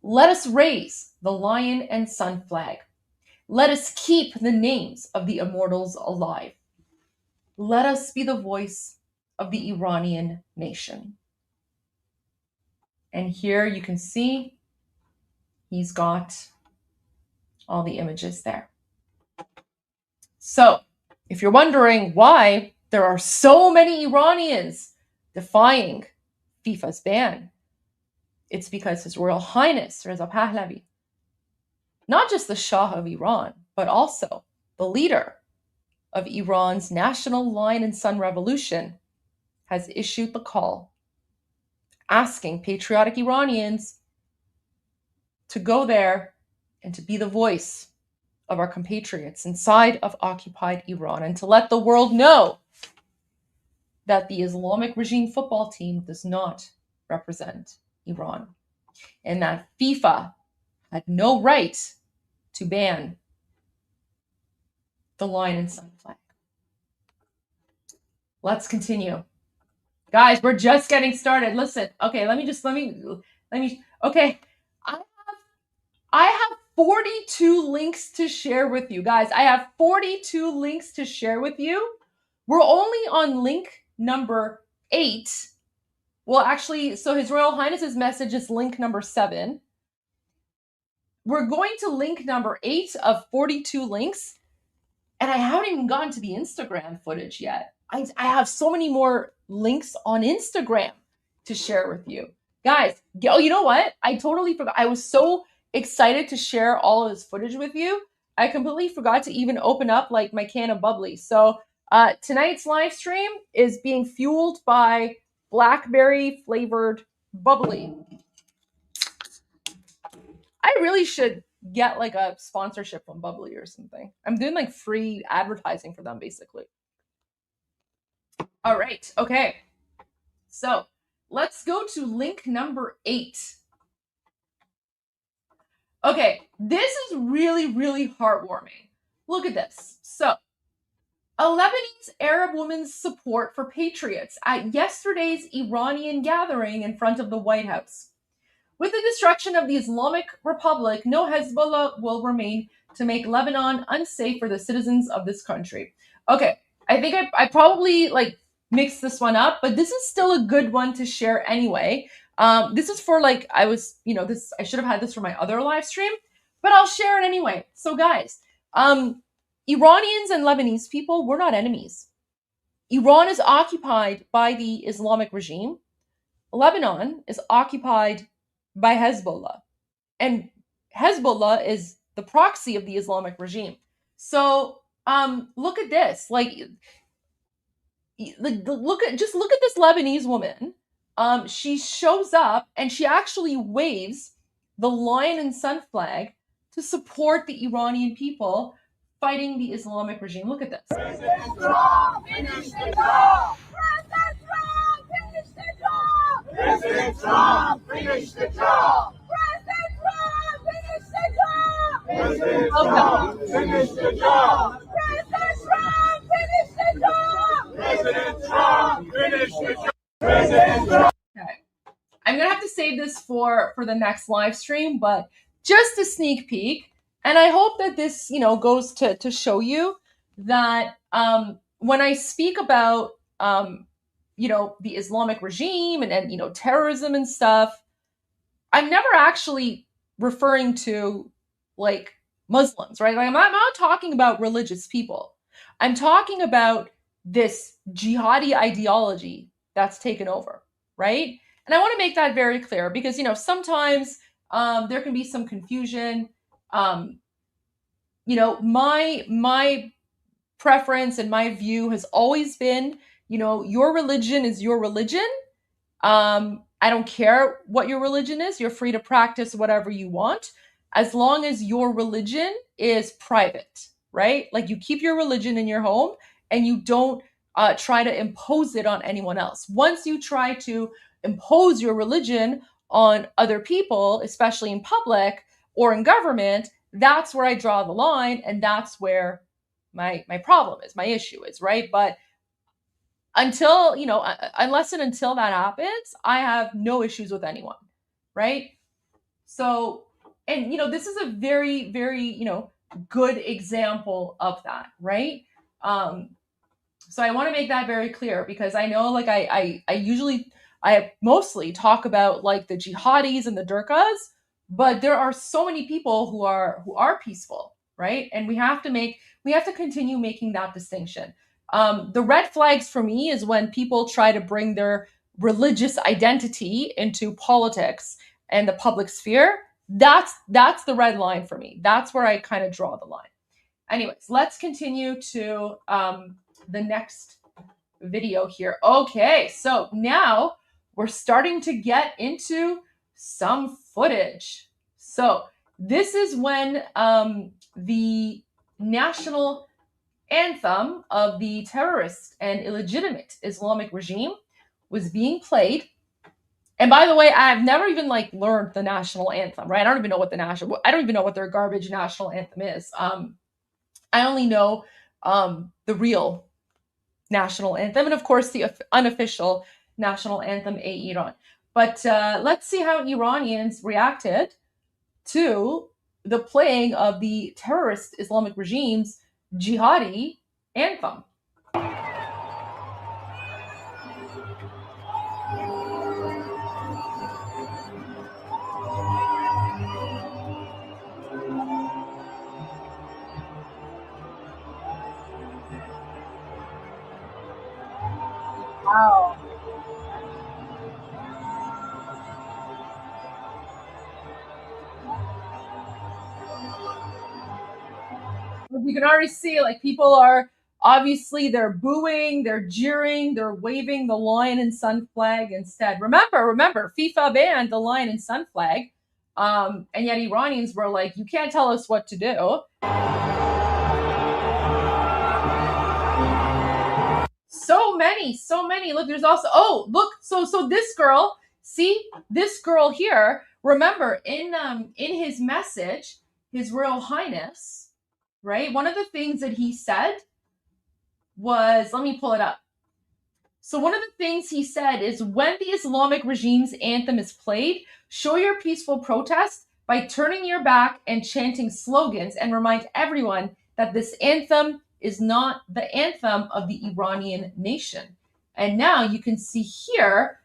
Let us raise the lion and sun flag. Let us keep the names of the immortals alive. Let us be the voice of the Iranian nation." And here you can see he's got all the images there. So if you're wondering why there are so many Iranians defying FIFA's ban, it's because His Royal Highness Reza Pahlavi, not just the Shah of Iran, but also the leader of Iran's National Lion and Sun Revolution, has issued the call asking patriotic Iranians to go there and to be the voice of our compatriots inside of occupied Iran, and to let the world know that the Islamic regime football team does not represent Iran, and that FIFA had no right to ban the lion and sun flag. Let's continue. Guys, we're just getting started. Listen, okay, let me, okay. I have 42 links to share with you. Guys, I have 42 links to share with you. We're only on link number 8. Well, actually, so His Royal Highness's message is link number 7. We're going to link number 8 of 42 links, and I haven't even gotten to the Instagram footage yet. I have so many more links on Instagram to share with you. Guys, oh, you know what? I totally forgot. I was so excited to share all of this footage with you. I completely forgot to even open up like my can of bubbly. So tonight's live stream is being fueled by blackberry flavored bubbly. I really should get like a sponsorship from Bubbly or something. I'm doing like free advertising for them basically. All right, okay. So let's go to link number 8. Okay, this is really, really heartwarming. Look at this. So, a Lebanese Arab woman's support for patriots at yesterday's Iranian gathering in front of the White House. With the destruction of the Islamic Republic, no Hezbollah will remain to make Lebanon unsafe for the citizens of this country. Okay, I think I probably like mixed this one up, but this is still a good one to share anyway. This is for like, I should have had this for my other live stream, but I'll share it anyway. So guys, Iranians and Lebanese people, we're not enemies. Iran is occupied by the Islamic regime. Lebanon is occupied by Hezbollah. And Hezbollah is the proxy of the Islamic regime. So look at this. Look at this Lebanese woman. She shows up and she actually waves the lion and sun flag to support the Iranian people fighting the Islamic regime. Look at this. President Trump, finish the job! President Trump, finish the job! President Trump, finish the job! President Trump, finish the job! President Trump, finish the job! President Trump, finish the job! President Trump, finish the job! President Trump. Okay. I'm going to have to save this for the next live stream, but just a sneak peek. And I hope that this, goes to show you that when I speak about, the Islamic regime and terrorism and stuff, I'm never actually referring to like Muslims, right? Like I'm not talking about religious people. I'm talking about this jihadi ideology that's taken over, right? And I want to make that very clear because, sometimes there can be some confusion. My preference and my view has always been, your religion is your religion. I don't care what your religion is. You're free to practice whatever you want, as long as your religion is private, right? Like you keep your religion in your home and you don't try to impose it on anyone else. Once you try to impose your religion on other people, especially in public or in government, that's where I draw the line, and that's where my problem is, my issue is, right? But until, unless and until that happens, I have no issues with anyone, right? So, and, this is a very, very, good example of that, right? So I want to make that very clear because I know like I mostly talk about like the jihadis and the Durkas, but there are so many people who are peaceful, right? And we have We have to continue making that distinction. The red flags for me is when people try to bring their religious identity into politics and the public sphere. That's the red line for me. That's where I kind of draw the line. Anyways, let's continue to the next video here. Okay, so now we're starting to get into some footage. So this is when the national anthem of the terrorist and illegitimate Islamic regime was being played. And by the way, I've never even like learned the national anthem, right? I don't even know what their garbage national anthem is. I only know the real national anthem, and of course the unofficial national anthem, Iran. But let's see how Iranians reacted to the playing of the terrorist Islamic regime's jihadi anthem. Wow. You can already see, like, people are obviously, they're booing, they're jeering, they're waving the lion and sun flag instead. Remember, FIFA banned the lion and sun flag, and yet Iranians were like, you can't tell us what to do. So many. Look, there's also, oh, look, so this girl, see, this girl here, remember, in his message, His Royal Highness, right, one of the things that he said was, let me pull it up. So one of the things he said is, when the Islamic regime's anthem is played, show your peaceful protest by turning your back and chanting slogans, and remind everyone that this anthem is not the anthem of the Iranian nation. And now you can see here,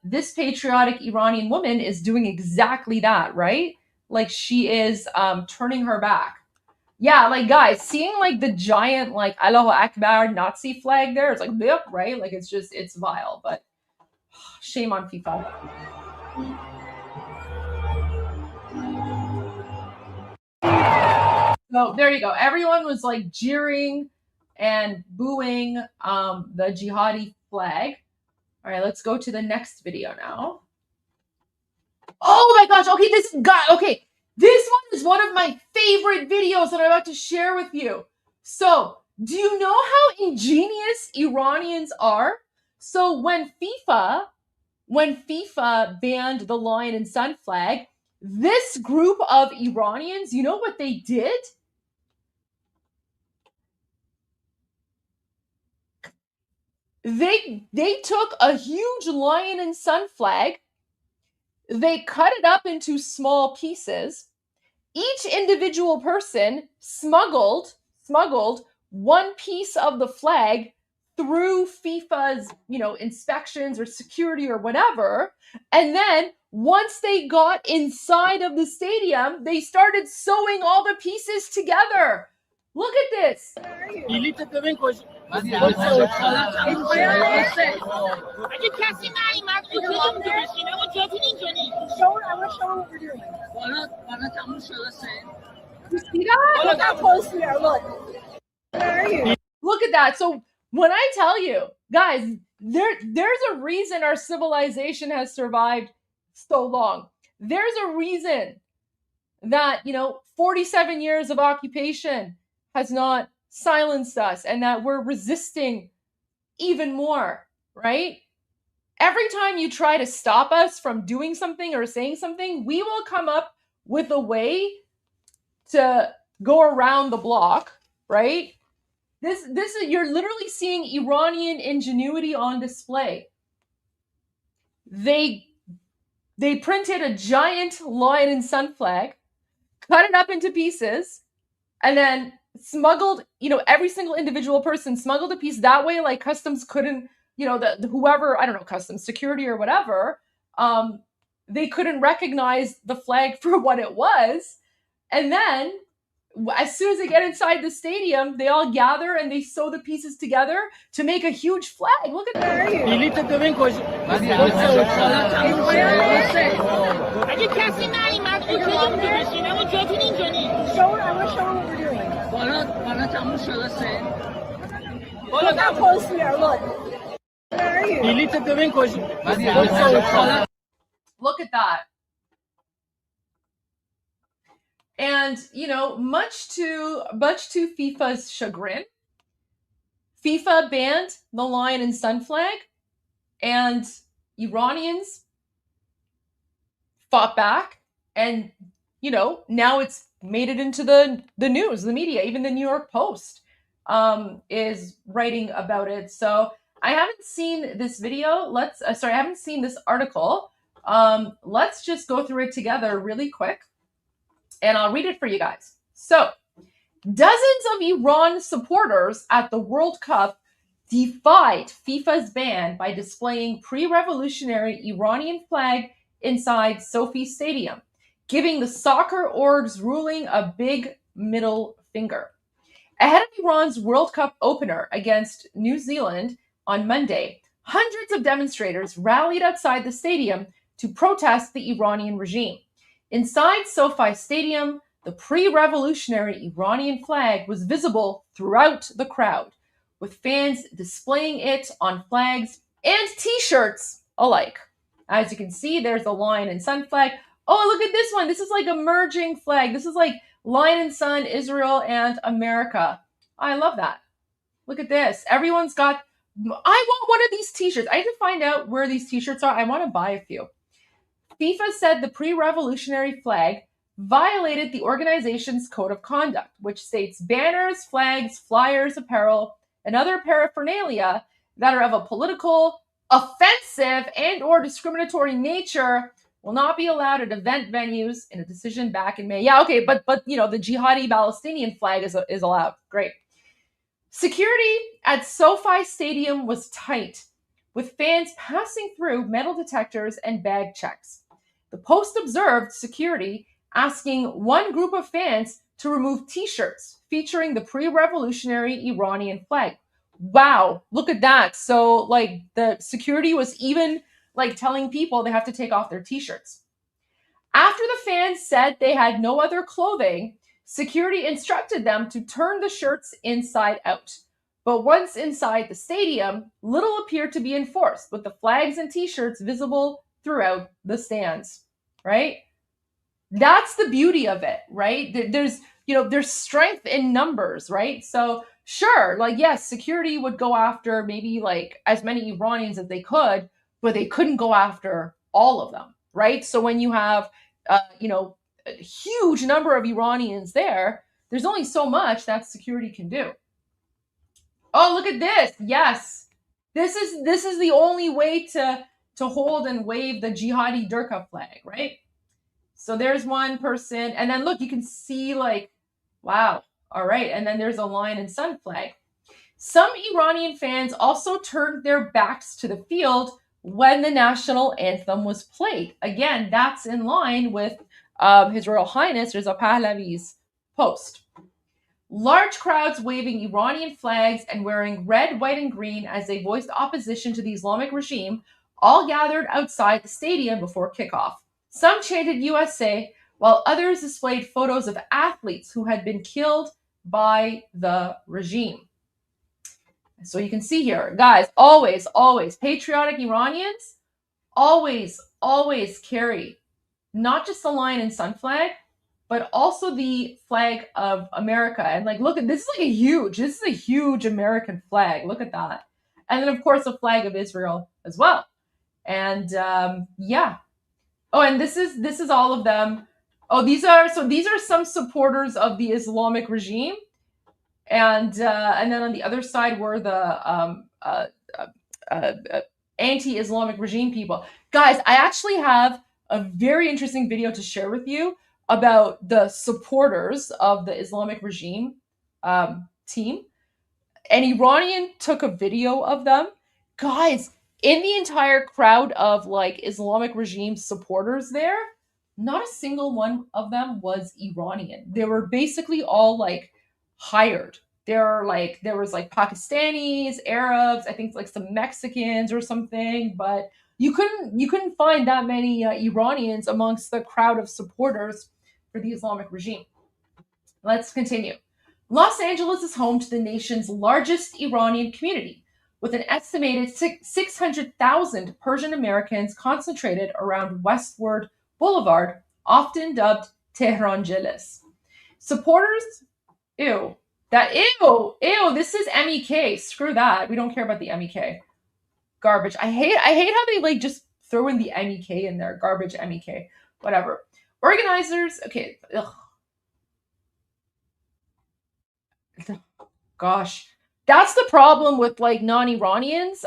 this patriotic Iranian woman is doing exactly that, right? Like, she is turning her back. Yeah, like, guys, seeing like the giant like Allahu Akbar Nazi flag there, it's like, yep, right? Like, it's vile, but shame on FIFA. So there you go. Everyone was like jeering and booing the jihadi flag. All right, let's go to the next video now. Oh my gosh. Okay, this one is one of my favorite videos that I'm about to share with you. So, do you know how ingenious Iranians are? So when FIFA banned the lion and sun flag, this group of Iranians, you know what they did? They took a huge lion and sun flag, they cut it up into small pieces. Each individual person smuggled one piece of the flag through FIFA's, inspections or security or whatever. And then once they got inside of the stadium, they started sewing all the pieces together. Look at this. You see that? Look how close we are. Look. Where are you? Look at that. So when I tell you, guys, there's a reason our civilization has survived so long. There's a reason that, 47 years of occupation has not silenced us, and that we're resisting even more, right? Every time you try to stop us from doing something or saying something, we will come up with a way to go around the block, right? This is, you're literally seeing Iranian ingenuity on display. They printed a giant lion and sun flag, cut it up into pieces, and then smuggled, every single individual person smuggled a piece. That way, like, customs couldn't, whoever, I don't know, customs, security or whatever, they couldn't recognize the flag for what it was. And then as soon as they get inside the stadium, they all gather and they sew the pieces together to make a huge flag. Look at that. اگه کسی نیومد اوکی بشینه و جاتون اینجانی show what we're doing. بالا تموم شده سه. Look how close we are. Look. Where are you? Look at that. And, you know, much to FIFA's chagrin, FIFA banned the lion and sun flag, and Iranians fought back, and, you know, now it's made it into the news, the media. Even the New York Post is writing about it. So I haven't seen this video. I haven't seen this article. Let's just go through it together really quick, and I'll read it for you guys. So, dozens of Iran supporters at the World Cup defied FIFA's ban by displaying pre-revolutionary Iranian flag inside Sophie Stadium, giving the soccer org's ruling a big middle finger. Ahead of Iran's World Cup opener against New Zealand on Monday, hundreds of demonstrators rallied outside the stadium to protest the Iranian regime. Inside SoFi Stadium, the pre-revolutionary Iranian flag was visible throughout the crowd, with fans displaying it on flags and t-shirts alike. As you can see, there's the lion and sun flag. Oh, look at this one. This is like a merging flag. This is like lion and sun, Israel and America. I love that. Look at this. Everyone's got, I want one of these t-shirts. I need to find out where these t-shirts are. I want to buy a few. FIFA said the pre-revolutionary flag violated the organization's code of conduct, which states banners, flags, flyers, apparel, and other paraphernalia that are of a political, offensive, and or discriminatory nature will not be allowed at event venues in a decision back in May. Yeah, okay, but you know, the jihadi Palestinian flag is allowed. Great. Security at SoFi Stadium was tight, with fans passing through metal detectors and bag checks. The Post observed security asking one group of fans to remove t-shirts featuring the pre-revolutionary Iranian flag. Wow, look at that. So like the security was even like telling people they have to take off their t-shirts. After the fans said they had no other clothing, security instructed them to turn the shirts inside out. But once inside the stadium, little appeared to be enforced, with the flags and t-shirts visible throughout the stands, right? That's the beauty of it, right? There's strength in numbers, right? So sure, like, yes, security would go after maybe like as many Iranians as they could, but they couldn't go after all of them, right? So when you have, a huge number of Iranians there, there's only so much that security can do. Oh, look at this. Yes. This is the only way to hold and wave the jihadi Durka flag, right? So there's one person, and then look, you can see like, wow. All right. And then there's a lion and sun flag. Some Iranian fans also turned their backs to the field when the national anthem was played. Again, that's in line with His Royal Highness Reza Pahlavi's post. Large crowds waving Iranian flags and wearing red, white, and green as they voiced opposition to the Islamic regime all gathered outside the stadium before kickoff. Some chanted USA, while others displayed photos of athletes who had been killed by the regime. So you can see here, guys, always, patriotic Iranians always carry not just the lion and sun flag, but also the flag of America. And like, look at this is a huge American flag. Look at that. And then of course the flag of Israel as well. And yeah. Oh, and this is all of them. Oh, these are some supporters of the Islamic regime. And then on the other side were the anti-Islamic regime people. Guys, I actually have a very interesting video to share with you about the supporters of the Islamic regime team. An Iranian took a video of them. Guys, in the entire crowd of like Islamic regime supporters there, not a single one of them was Iranian. They were basically all like hired. There was like Pakistanis, Arabs, I think like some Mexicans or something, but you couldn't find that many Iranians amongst the crowd of supporters for the Islamic regime. Let's continue. Los Angeles is home to the nation's largest Iranian community, with an estimated 600,000 Persian Americans concentrated around Westward Boulevard, often dubbed Tehran Jealous. Supporters, ew, this is MEK. Screw that. We don't care about the MEK. Garbage. I hate how they like just throw in the MEK in there. Garbage MEK. Whatever. Organizers, okay. Ugh. Gosh. That's the problem with like non-Iranians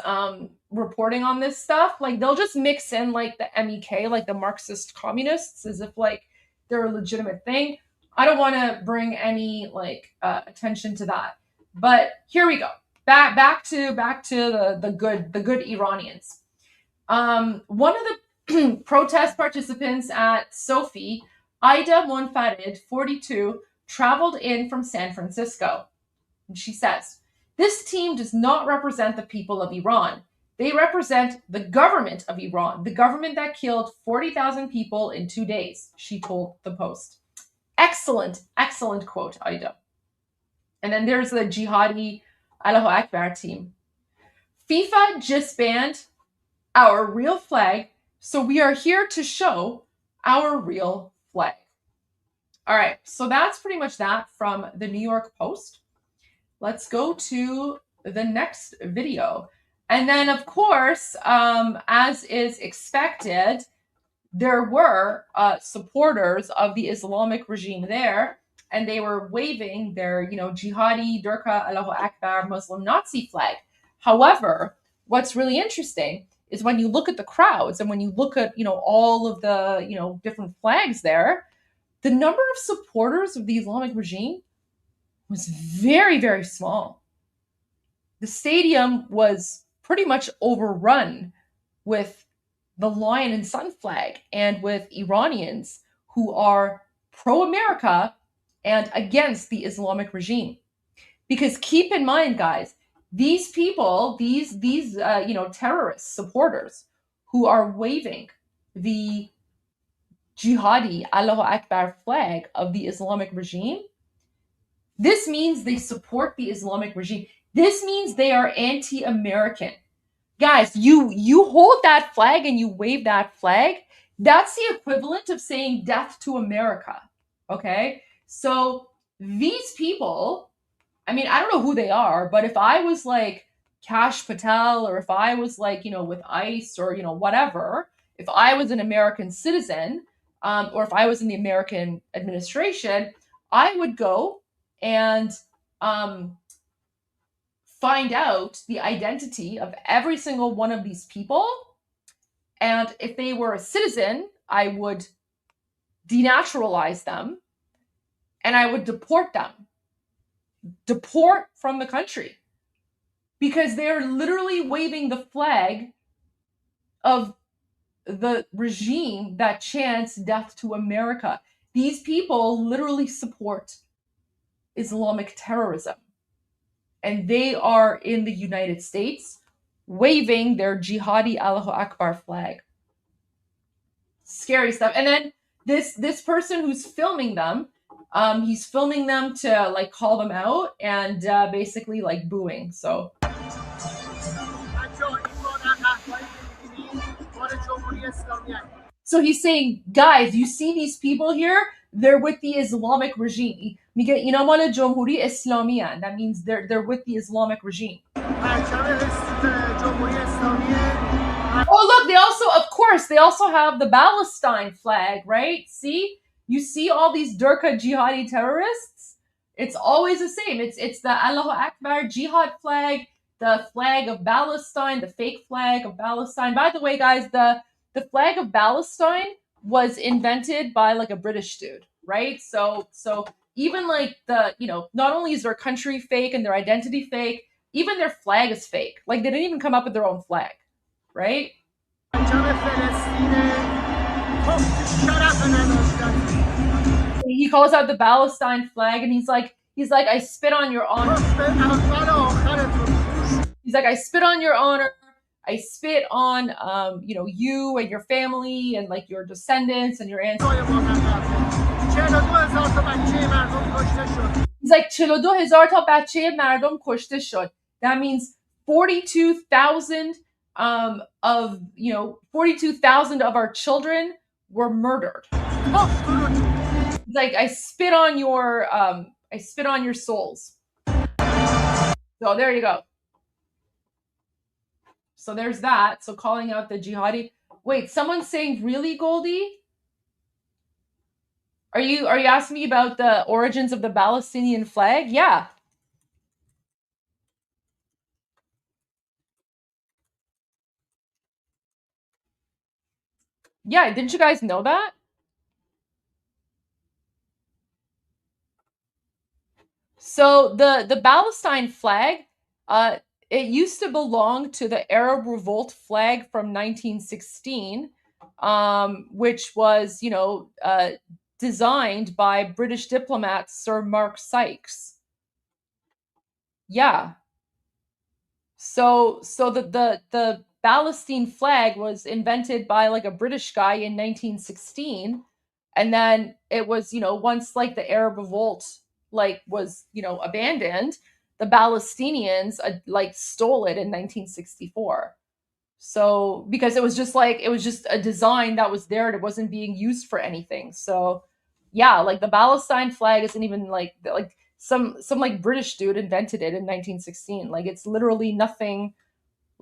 reporting on this stuff. Like they'll just mix in like the MEK, like the Marxist communists, as if like they're a legitimate thing. I don't want to bring any like attention to that. But here we go. Back to the good Iranians. One of the protest participants at Sophie, Ida Monfarid, 42, traveled in from San Francisco. And she says, "This team does not represent the people of Iran. They represent the government of Iran, the government that killed 40,000 people in 2 days," she told the Post. Excellent quote, Ida. And then there's the Jihadi Allahu Akbar team. "FIFA just banned our real flag, so we are here to show our real flag." All right, so that's pretty much that from the New York Post. Let's go to the next video. And then, of course, as is expected, there were supporters of the Islamic regime there, and they were waving their, jihadi, Durka, Allahu Akbar, Muslim Nazi flag. However, what's really interesting is when you look at the crowds and when you look at, all of the, different flags there, the number of supporters of the Islamic regime was very, very small. The stadium was pretty much overrun with the lion and sun flag and with Iranians who are pro-America and against the Islamic regime. Because keep in mind, guys, these people, these terrorist supporters who are waving the jihadi Allahu Akbar flag of the Islamic regime, this means they support the Islamic regime. This means they are anti-American. Guys, you hold that flag and you wave that flag, that's the equivalent of saying death to America, okay? So these people, I mean, I don't know who they are, but if I was like Kash Patel, or if I was like, with ICE or, whatever, if I was an American citizen, or if I was in the American administration, I would go and find out the identity of every single one of these people. And if they were a citizen, I would denaturalize them and I would deport them. Deport from the country. Because they're literally waving the flag of the regime that chants death to America. These people literally support Islamic terrorism. And they are in the United States waving their jihadi Allahu Akbar flag. Scary stuff. And then this person who's filming them, he's filming them to like call them out and basically like booing. So he's saying, guys, you see these people here? They're with the Islamic regime. That means they're with the Islamic regime. Oh, look, they also have the Palestine flag, right? See? You see all these Durka jihadi terrorists? It's always the same. It's the Allahu Akbar jihad flag, the flag of Palestine, the fake flag of Palestine. By the way, guys, the flag of Palestine was invented by like a British dude, right? So even like not only is their country fake and their identity fake, even their flag is fake. Like they didn't even come up with their own flag, right? He calls out the Palestine flag and he's like, I spit on your honor. He's like, I spit on your honor. I spit on, you and your family and like your descendants and your ancestors. He's like 42,000 تا بچه مردم کشته شد. That means 42,000 42,000 of our children were murdered. He's like, I spit on your souls. So there you go. So there's that. So calling out the jihadi. Wait, someone's saying, really, Goldie? Are you asking me about the origins of the Palestinian flag? Yeah. Yeah, didn't you guys know that? So the Palestine flag, it used to belong to the Arab Revolt flag from 1916, which was, designed by British diplomat Sir Mark Sykes. Yeah. So the Palestine flag was invented by like a British guy in 1916, and then it was, once like the Arab Revolt was, abandoned, the Palestinians stole it in 1964. So because it was just a design that was there and it wasn't being used for anything. So yeah, the Palestine flag isn't even some British dude invented it in 1916. It's literally nothing.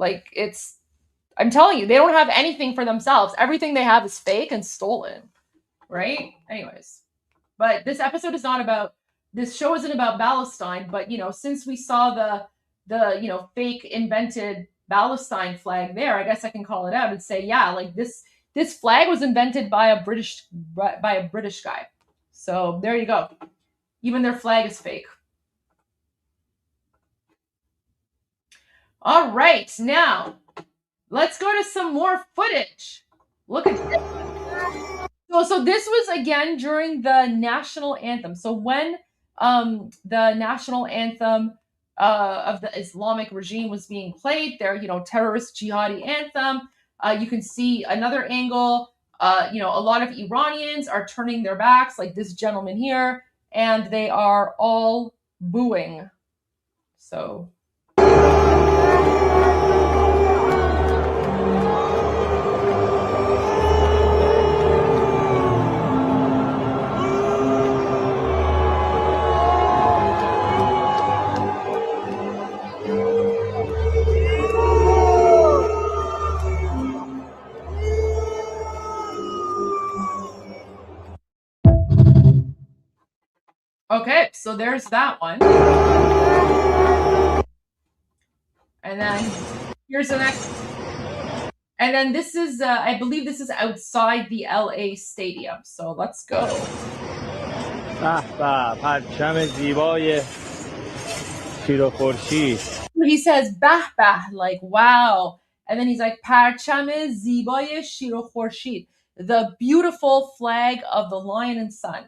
I'm telling you, they don't have anything for themselves. Everything they have is fake and stolen, right? Anyways, but this episode is not about, this show isn't about Palestine, but since we saw the fake invented Palestine flag there, I guess I can call it out and say, yeah, this flag was invented by a British guy. So there you go. Even their flag is fake. All right, now let's go to some more footage. Look at this. So this was again during the national anthem. So when the national anthem of the Islamic regime was being played, their terrorist jihadi anthem, you can see another angle. A lot of Iranians are turning their backs, like this gentleman here, and they are all booing. So. Okay, so there's that one. And then here's the next. And then this is, I believe this is outside the LA stadium. So let's go. He says, bah, bah, like, wow. And then he's like, Parcham zibaye shir o khorshid, the beautiful flag of the lion and sun.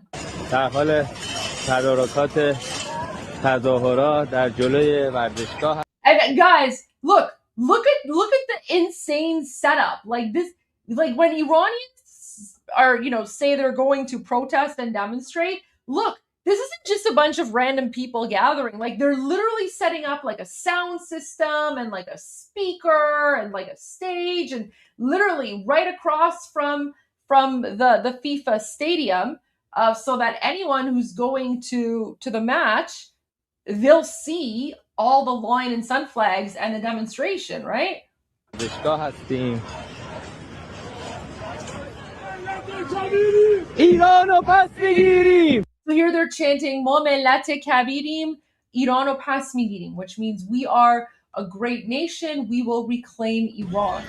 And guys, look at the insane setup. Like this, like when Iranians are, say they're going to protest and demonstrate, look, this isn't just a bunch of random people gathering. Like they're literally setting up like a sound system and like a speaker and like a stage, and literally right across from the FIFA stadium, so that anyone who's going to the match, they'll see all the lion and sun flags and the demonstration, right? So here they're chanting "Ma millat kabirim, Irano pas migirim," which means we are a great nation, we will reclaim Iran.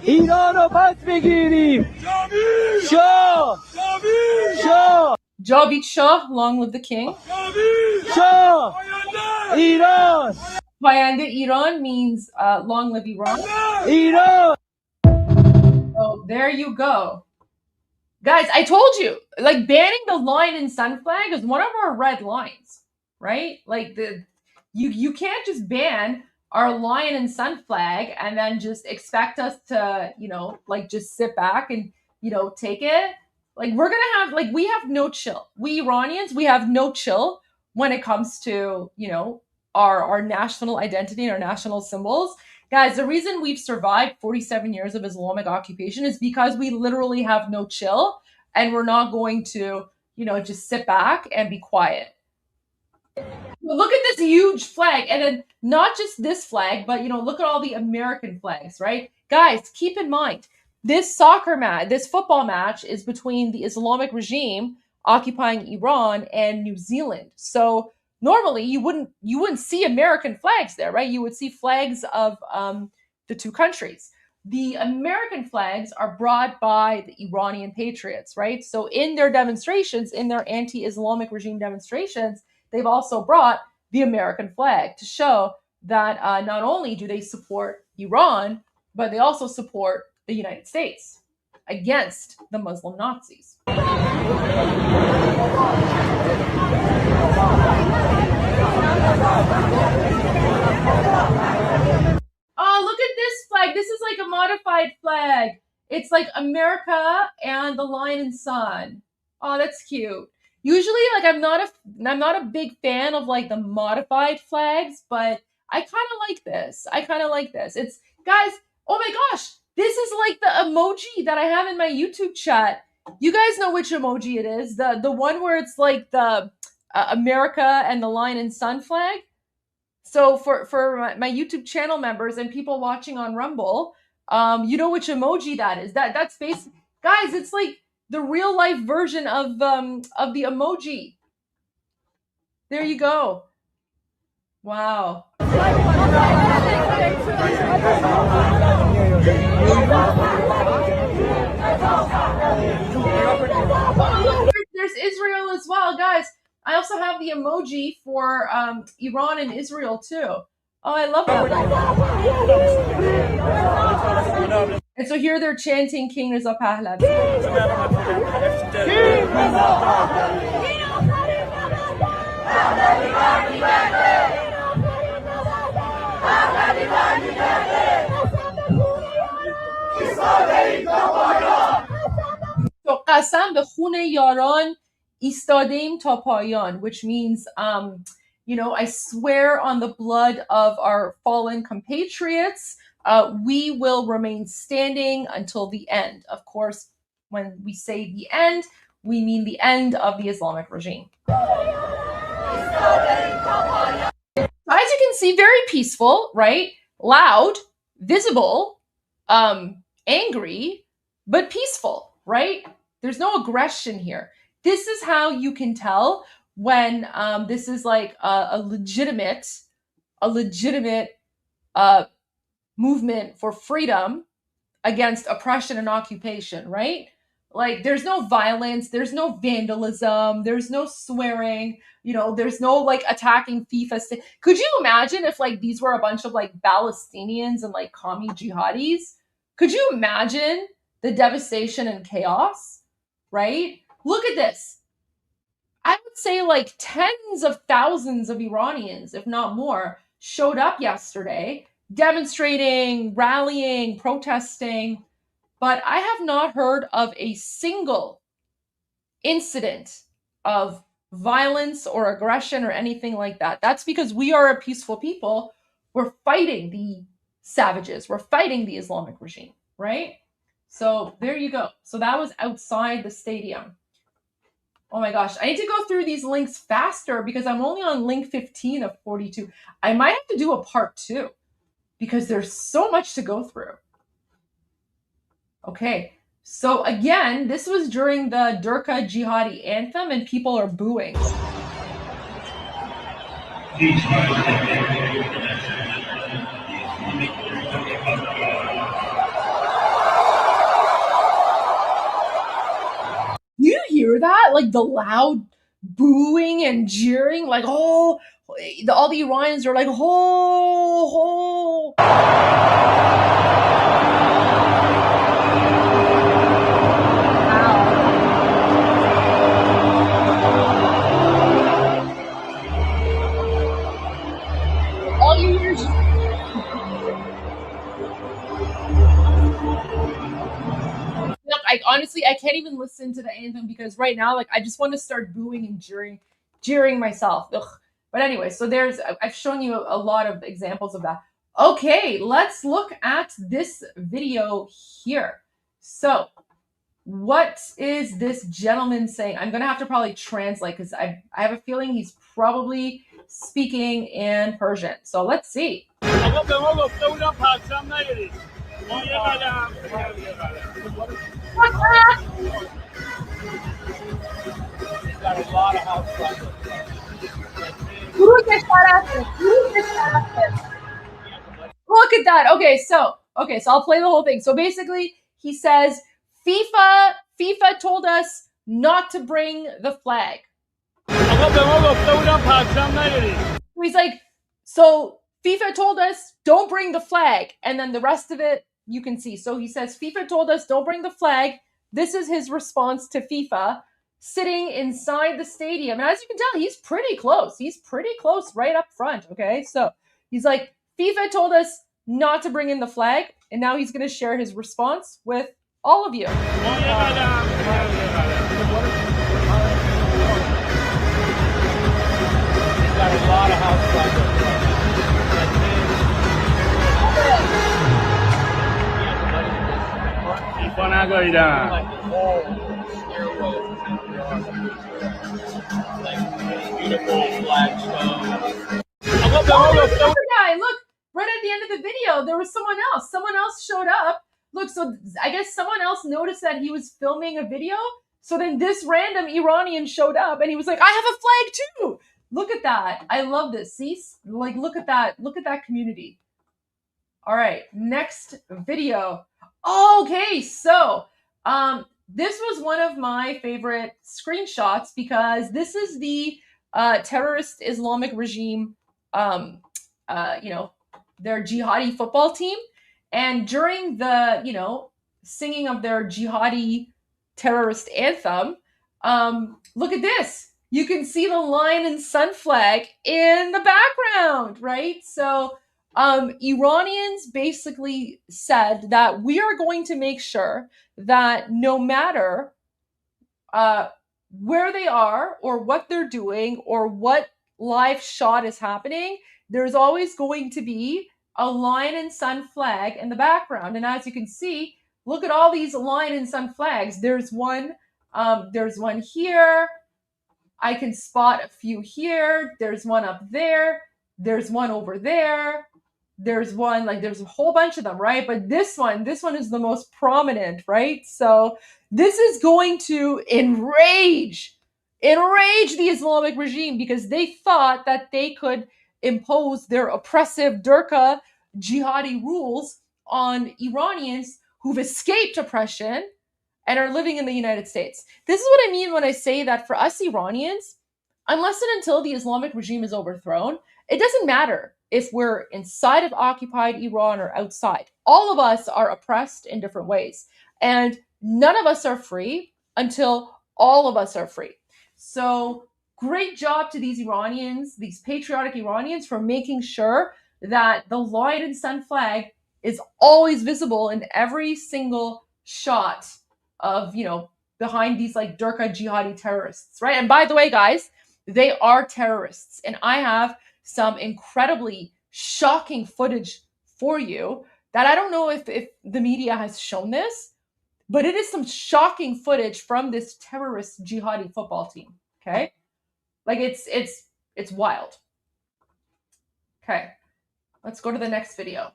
Irano pas migirim. Shah! Shah! Javid Shah, long live the king. Shah! Iran! Payande Iran means long live Iran. Iran! Oh, there you go. Guys, I told you, like banning the lion and sun flag is one of our red lines, right? Like you can't just ban our lion and sun flag and then just expect us to, like just sit back and, take it. Like we're going to have, like, we have no chill. We Iranians, we have no chill when it comes to, our national identity and our national symbols. Guys, the reason we've survived 47 years of Islamic occupation is because we literally have no chill, and we're not going to, just sit back and be quiet. Look at this huge flag, and then not just this flag, but look at all the American flags, right? Guys, keep in mind, this football match is between the Islamic regime occupying Iran and New Zealand. So normally you wouldn't see American flags there, right? You would see flags of the two countries. The American flags are brought by the Iranian patriots, right? So in their demonstrations, in their anti-Islamic regime demonstrations, they've also brought the American flag to show that not only do they support Iran, but they also support the United States against the Muslim Nazis. Oh, look at this flag. This is like a modified flag. It's like America and the lion and sun. Oh, that's cute. Usually, like, I'm not a big fan of like the modified flags, but I kind of like this. It's, guys, oh my gosh, this is like the emoji that I have in my YouTube chat. You guys know which emoji it is. The one where it's like the America and the lion and sun flag. So for my YouTube channel members and people watching on Rumble, you know which emoji that is. That's basically, guys, it's like the real life version of the emoji. There you go. Wow. There's Israel as well, guys. I also have the emoji for Iran and Israel too. Oh, I love that. And so here they're chanting King Reza Pahlavi. So قسم به خون یاران ایستادیم تا پایان, which means, I swear on the blood of our fallen compatriots, we will remain standing until the end. Of course, when we say the end, we mean the end of the Islamic regime. As you can see, very peaceful, right? Loud, visible, angry, but peaceful, right? There's no aggression here. This is how you can tell when this is like a legitimate movement for freedom against oppression and occupation, right? Like there's no violence, there's no vandalism, there's no swearing, there's no like attacking FIFA. Could you imagine if like these were a bunch of like Palestinians and like commie jihadis? Could you imagine the devastation and chaos, right? Look at this. I would say like tens of thousands of Iranians, if not more, showed up yesterday, demonstrating, rallying, protesting, but I have not heard of a single incident of violence or aggression or anything like that. That's because we are a peaceful people. We're fighting the savages. We're fighting the Islamic regime, right? So there you go. So that was outside the stadium. Oh my gosh, I need to go through these links faster because I'm only on link 15 of 42. I might have to do a part 2 because there's so much to go through. Okay, so again, this was during the Durka Jihadi anthem and people are booing. You hear that? Like the loud booing and jeering, like, oh, all the Iranians are like, ho, ho. Look, honestly, I can't even listen to the anthem because right now, like, I just want to start booing and jeering myself. Ugh. But anyway, so I've shown you a lot of examples of that. Okay, let's look at this video here. So, what is this gentleman saying? I'm gonna have to probably translate because I have a feeling he's probably speaking in Persian. So let's see. Look at that. Okay, so I'll play the whole thing. So basically, he says FIFA told us not to bring the flag. He's like, so FIFA told us don't bring the flag, and then the rest of it you can see. So he says FIFA told us don't bring the flag. This is his response to FIFA sitting inside the stadium. And as you can tell, he's pretty close. He's pretty close right up front, okay? So he's like, FIFA told us not to bring in the flag, and now he's going to share his response with all of you. Look, right at the end of the video, there was someone else. Someone else showed up. Look, so I guess someone else noticed that he was filming a video. So then this random Iranian showed up and he was like, I have a flag too. Look at that. I love this. See, like, look at that. Look at that community. All right, next video. Okay, so this was one of my favorite screenshots because this is the terrorist Islamic regime, their jihadi football team. And during the, singing of their jihadi terrorist anthem, look at this. You can see the lion and sun flag in the background, right? So Iranians basically said that we are going to make sure that no matter where they are or what they're doing or what live shot is happening, there's always going to be a lion and sun flag in the background. And as you can see, look at all these lion and sun flags. There's one here. I can spot a few here. There's one up there. There's one over there. There's one, there's a whole bunch of them, right? But this one is the most prominent, right? So this is going to enrage the Islamic regime because they thought that they could impose their oppressive Durka jihadi rules on Iranians who've escaped oppression and are living in the United States. This is what I mean when I say that for us Iranians, unless and until the Islamic regime is overthrown, it doesn't matter if we're inside of occupied Iran or outside. All of us are oppressed in different ways. And none of us are free until all of us are free. So great job to these Iranians, these patriotic Iranians, for making sure that the lion and sun flag is always visible in every single shot of, behind these Durka jihadi terrorists, right? And by the way, guys, they are terrorists. And I have some incredibly shocking footage for you that I don't know if the media has shown this, but it is some shocking footage from this terrorist jihadi football team. Okay, it's wild. Okay, let's go to the next video.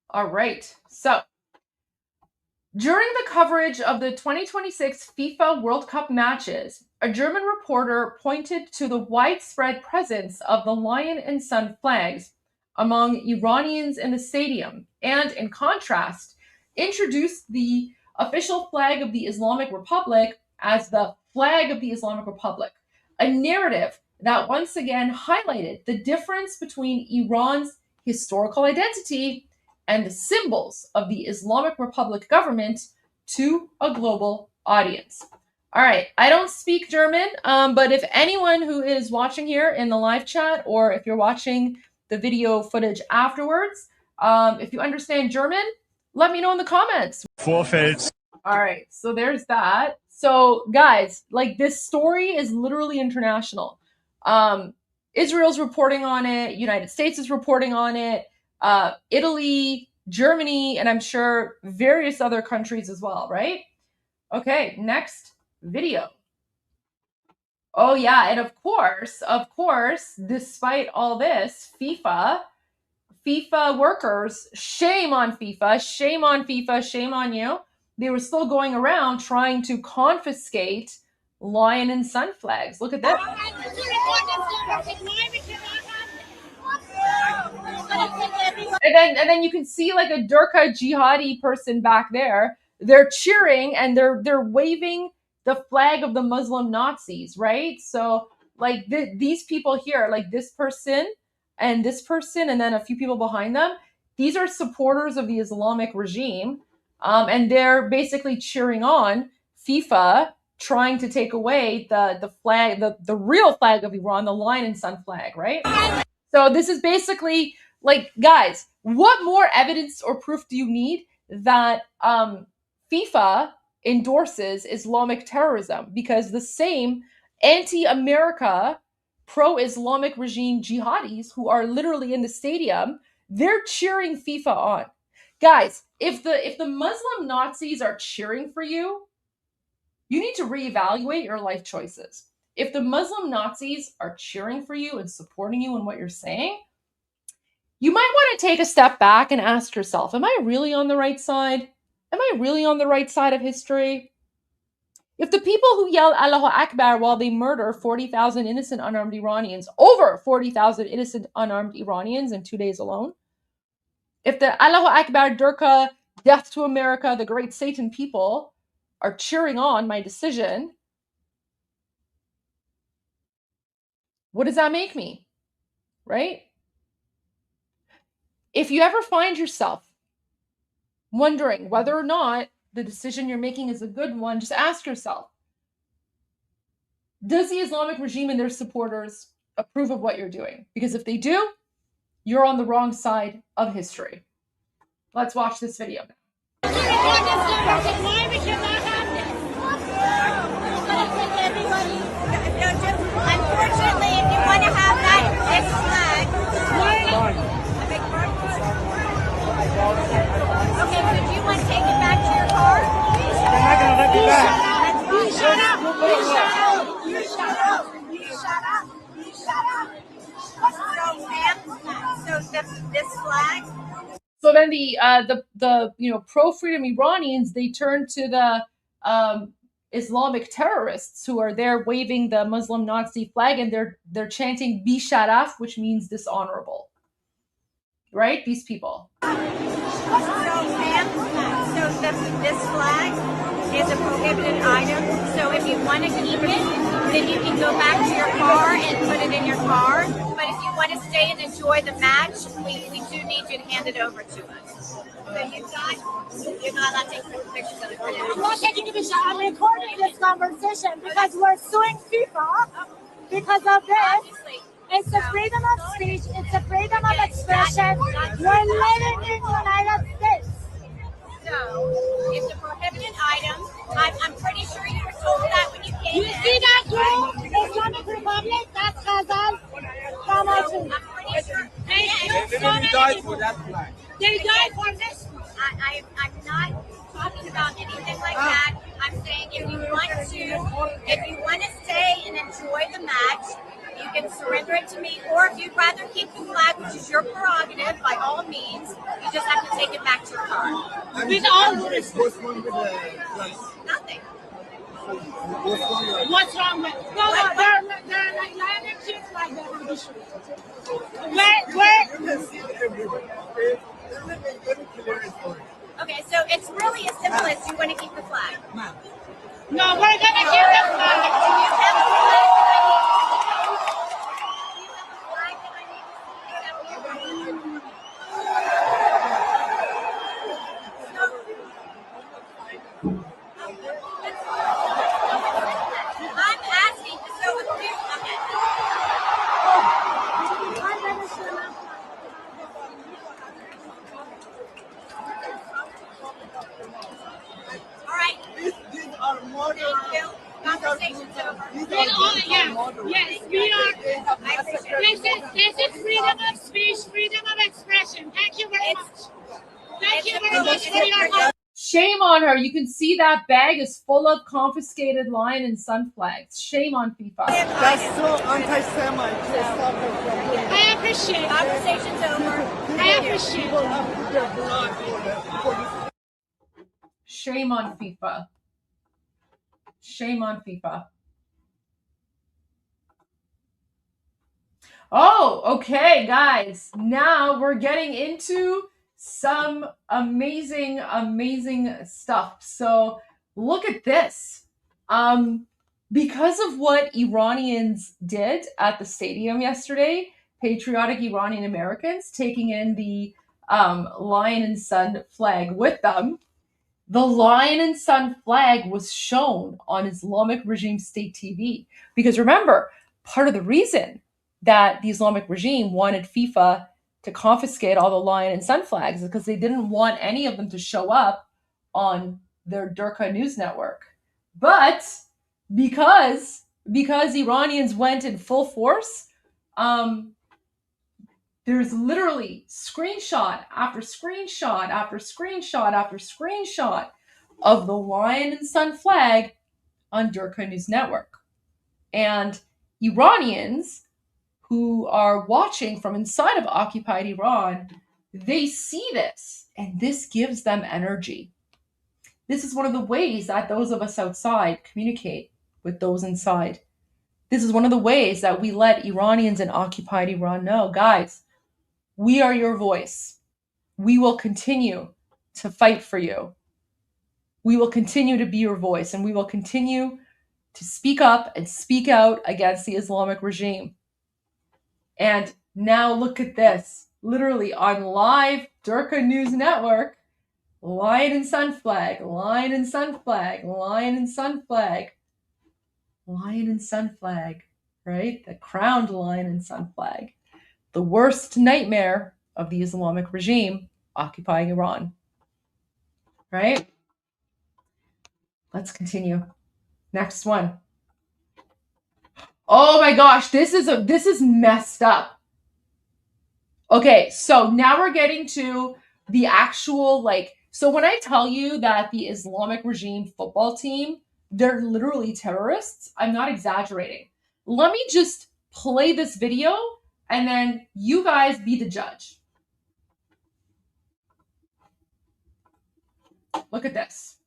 All right, so during the coverage of the 2026 FIFA World Cup matches, a German reporter pointed to the widespread presence of the lion and sun flags among Iranians in the stadium, and in contrast, introduced the official flag of the Islamic Republic as the flag of the Islamic Republic, a narrative that once again highlighted the difference between Iran's historical identity and the symbols of the Islamic Republic government to a global audience. All right, I don't speak German, but if anyone who is watching here in the live chat, or if you're watching the video footage afterwards, if you understand German, let me know in the comments. Vorfeld. All right, so there's that. So guys, like, this story is literally international. Israel's reporting on it, United States is reporting on it, Italy, Germany, and I'm sure various other countries as well, right? Okay, next video. Oh yeah, and of course, despite all this, FIFA workers, shame on FIFA, shame on FIFA, shame on you. They were still going around trying to confiscate lion and sun flags. Look at this. And then you can see like a Durka jihadi person back there. They're cheering and they're waving the flag of the Muslim Nazis, right? So like these people here, like this person, and then a few people behind them, these are supporters of the Islamic regime, and they're basically cheering on FIFA trying to take away the flag, the real flag of Iran, the lion and sun flag, right? So this is basically like, guys, what more evidence or proof do you need that FIFA endorses Islamic terrorism? Because the same anti-America, pro-Islamic regime jihadis who are literally in the stadium, they're cheering FIFA on. Guys, if the Muslim Nazis are cheering for you, you need to reevaluate your life choices. If the Muslim Nazis are cheering for you and supporting you in what you're saying, you might want to take a step back and ask yourself, am I really on the right side? Am I really on the right side of history? If the people who yell Allahu Akbar while they murder 40,000 innocent unarmed Iranians, over 40,000 innocent unarmed Iranians in 2 days alone, if the Allahu Akbar, Durka, death to America, the great Satan people are cheering on my decision, what does that make me? Right? If you ever find yourself wondering whether or not the decision you're making is a good one, just ask yourself, does the Islamic regime and their supporters approve of what you're doing? Because if they do, you're on the wrong side of history. Let's watch this video. Unfortunately, if you want to have that flag, okay, so do you want to take it back to your car? They're not going to let me back. You shut up! You shut up! You shut up! You shut up! You shut up! So this flag. So then the pro-freedom Iranians, they turn to the Islamic terrorists who are there waving the Muslim Nazi flag, and they're chanting Bi Sharaf, which means dishonorable. Right? These people. So this flag is a prohibited item. So if you want to keep it, then you can go back to your car and put it in your car. But if you want to stay and enjoy the match, we do need you to hand it over to us. So you're not allowed to take pictures of it. I'm not taking a picture. I'm recording this conversation because we're suing FIFA because of this. Obviously. It's the freedom of speech. It's the freedom of expression. We're living in the United States. So it's a prohibited item. I'm pretty sure you were told that when you came You in. see that group? Islamic Republic? That's Khazal. I'm pretty sure. They died for that flag. They died for this. I'm not talking about anything like that. I'm saying if you want to stay and enjoy the match, you can surrender it to me, or if you'd rather keep the flag, which is your prerogative, by all means, you just have to take it back to your car. With all Nothing. what's wrong with no, they're like lion kids like that. Okay, so it's really as simple as you want to keep the flag. No, we're gonna keep the flag. Do you have a flag that I need to Yes, we are. This is freedom of speech, freedom of expression. Thank you very much. Thank you very much for your help. Shame on her. You can see that bag is full of confiscated lion and sun flags. Shame on FIFA. That's so anti-Semite. I appreciate it. Conversation's over. I appreciate it. Shame on FIFA. Shame on FIFA. Oh, okay, guys. Now we're getting into some amazing, amazing stuff. So look at this. Because of what Iranians did at the stadium yesterday, patriotic Iranian Americans taking in the lion and sun flag with them, the lion and sun flag was shown on Islamic regime state TV. Because remember, part of the reason that the Islamic regime wanted FIFA to confiscate all the lion and sun flags is because they didn't want any of them to show up on their Durka news network. But because Iranians went in full force, there's literally screenshot after screenshot after screenshot after screenshot of the lion and sun flag on Durka News Network. And Iranians who are watching from inside of occupied Iran, they see this, and this gives them energy. This is one of the ways that those of us outside communicate with those inside. This is one of the ways that we let Iranians in occupied Iran know, guys, we are your voice. We will continue to fight for you. We will continue to be your voice, and we will continue to speak up and speak out against the Islamic regime. And now look at this. Literally on live Durka News Network, lion and sun flag, lion and sun flag, lion and sun flag, lion and sun flag, right? The crowned lion and sun flag. The worst nightmare of the Islamic regime occupying Iran, right? Let's continue. Next one. Oh my gosh, this is messed up. Okay, so now we're getting to the actual, so when I tell you that the Islamic regime football team, they're literally terrorists, I'm not exaggerating. Let me just play this video and then you guys be the judge. Look at this.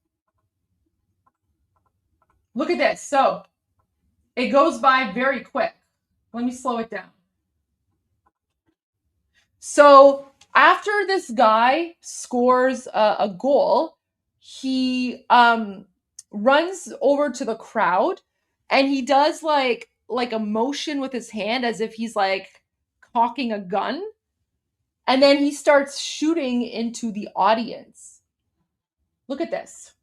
Look at this. So it goes by very quick. Let me slow it down. So after this guy scores a goal, he runs over to the crowd and he does like a motion with his hand as if he's like cocking a gun. And then he starts shooting into the audience. Look at this.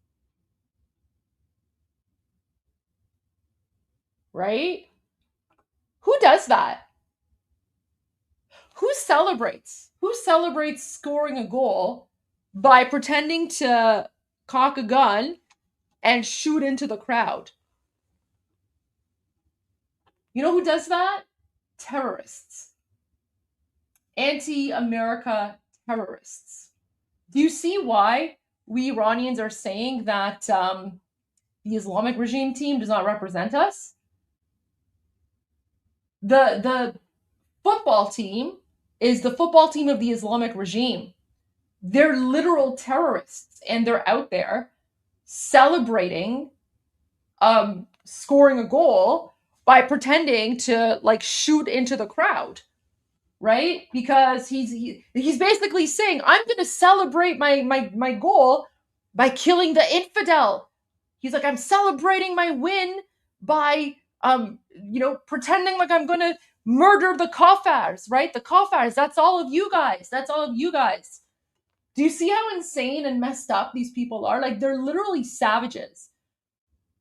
Right? Who does that? Who celebrates? Who celebrates scoring a goal by pretending to cock a gun and shoot into the crowd? You know who does that? Terrorists. Anti-America terrorists. Do you see why we Iranians are saying that the Islamic regime team does not represent us? The football team is the football team of the Islamic regime. They're literal terrorists, and they're out there celebrating scoring a goal by pretending to shoot into the crowd, right? Because he's basically saying, I'm going to celebrate my goal by killing the infidel. He's like, I'm celebrating my win by pretending like I'm going to murder the Kafirs, right? The Kafirs, that's all of you guys. That's all of you guys. Do you see how insane and messed up these people are? They're literally savages.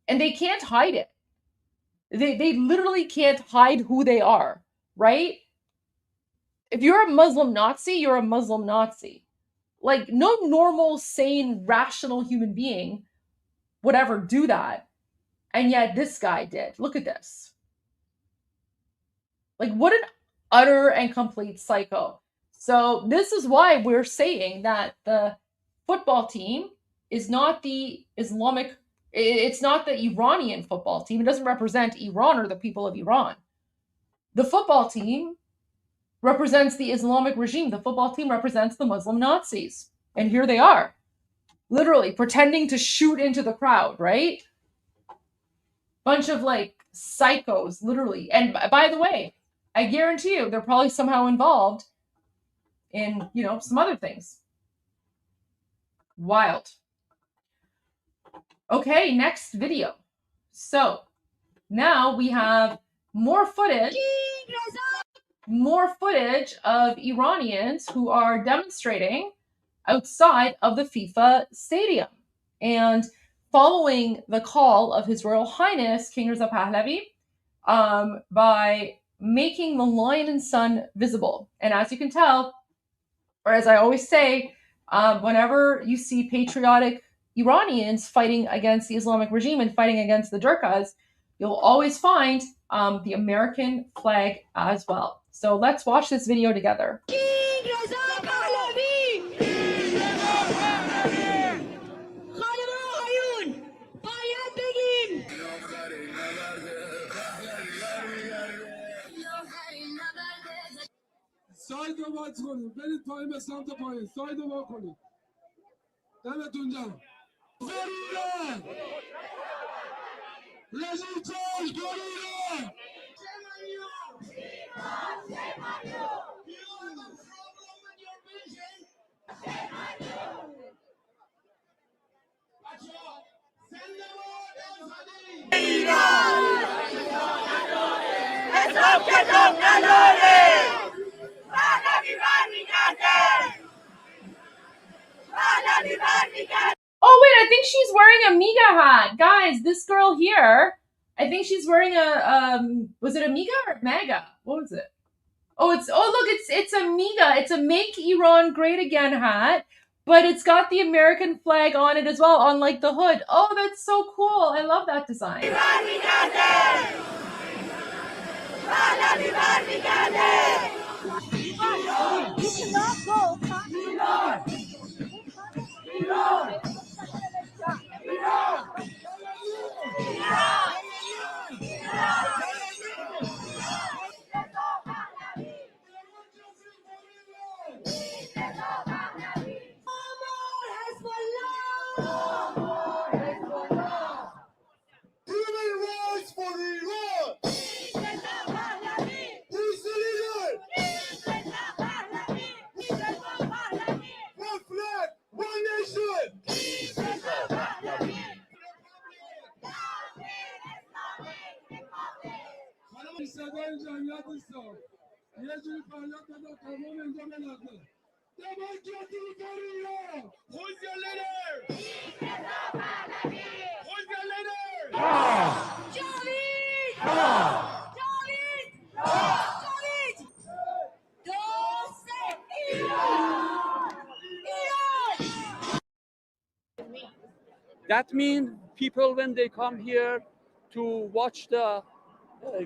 And they can't hide it. They literally can't hide who they are, right? If you're a Muslim Nazi, you're a Muslim Nazi. No normal, sane, rational human being would ever do that. And yet this guy did. Look at this. Like, what an utter and complete psycho. So this is why we're saying that the football team is not the Islamic, it's not the Iranian football team. It doesn't represent Iran or the people of Iran. The football team represents the Islamic regime. The football team represents the Muslim Nazis. And here they are, literally pretending to shoot into the crowd, right? Bunch of like psychos, literally. And by the way, I guarantee you they're probably somehow involved in, you know, some other things. Wild. Okay, next video. So now we have more footage of Iranians who are demonstrating outside of the FIFA stadium. And following the call of His Royal Highness King Reza Pahlavi, by making the lion and sun visible. And as you can tell, or as I always say, whenever you see patriotic Iranians fighting against the Islamic regime and fighting against the Durkas, you'll always find the American flag as well. So let's watch this video together. ساید رو باز کنید برید پایین به سمت پایین ساید رو باز کنید دمتون گرم ضروره رژیم‌چاش ضروره Oh wait, I think she's wearing a Miga hat. Guys, this girl here, I think she's wearing a was it a Miga or Maga? What was it? Oh, look, it's a Miga. It's a Make Iran Great Again hat, but it's got the American flag on it as well, on like the hood. Oh, that's so cool. I love that design. صدای جمعیت نیستم یه جوری فریاد بزن تمام اینجا بلرزه دموکراسی for Iran! Who's your leader? Who's your leader? Javed! Javed! Javed! Dost Iran! Iran! That means people, when they come here to watch the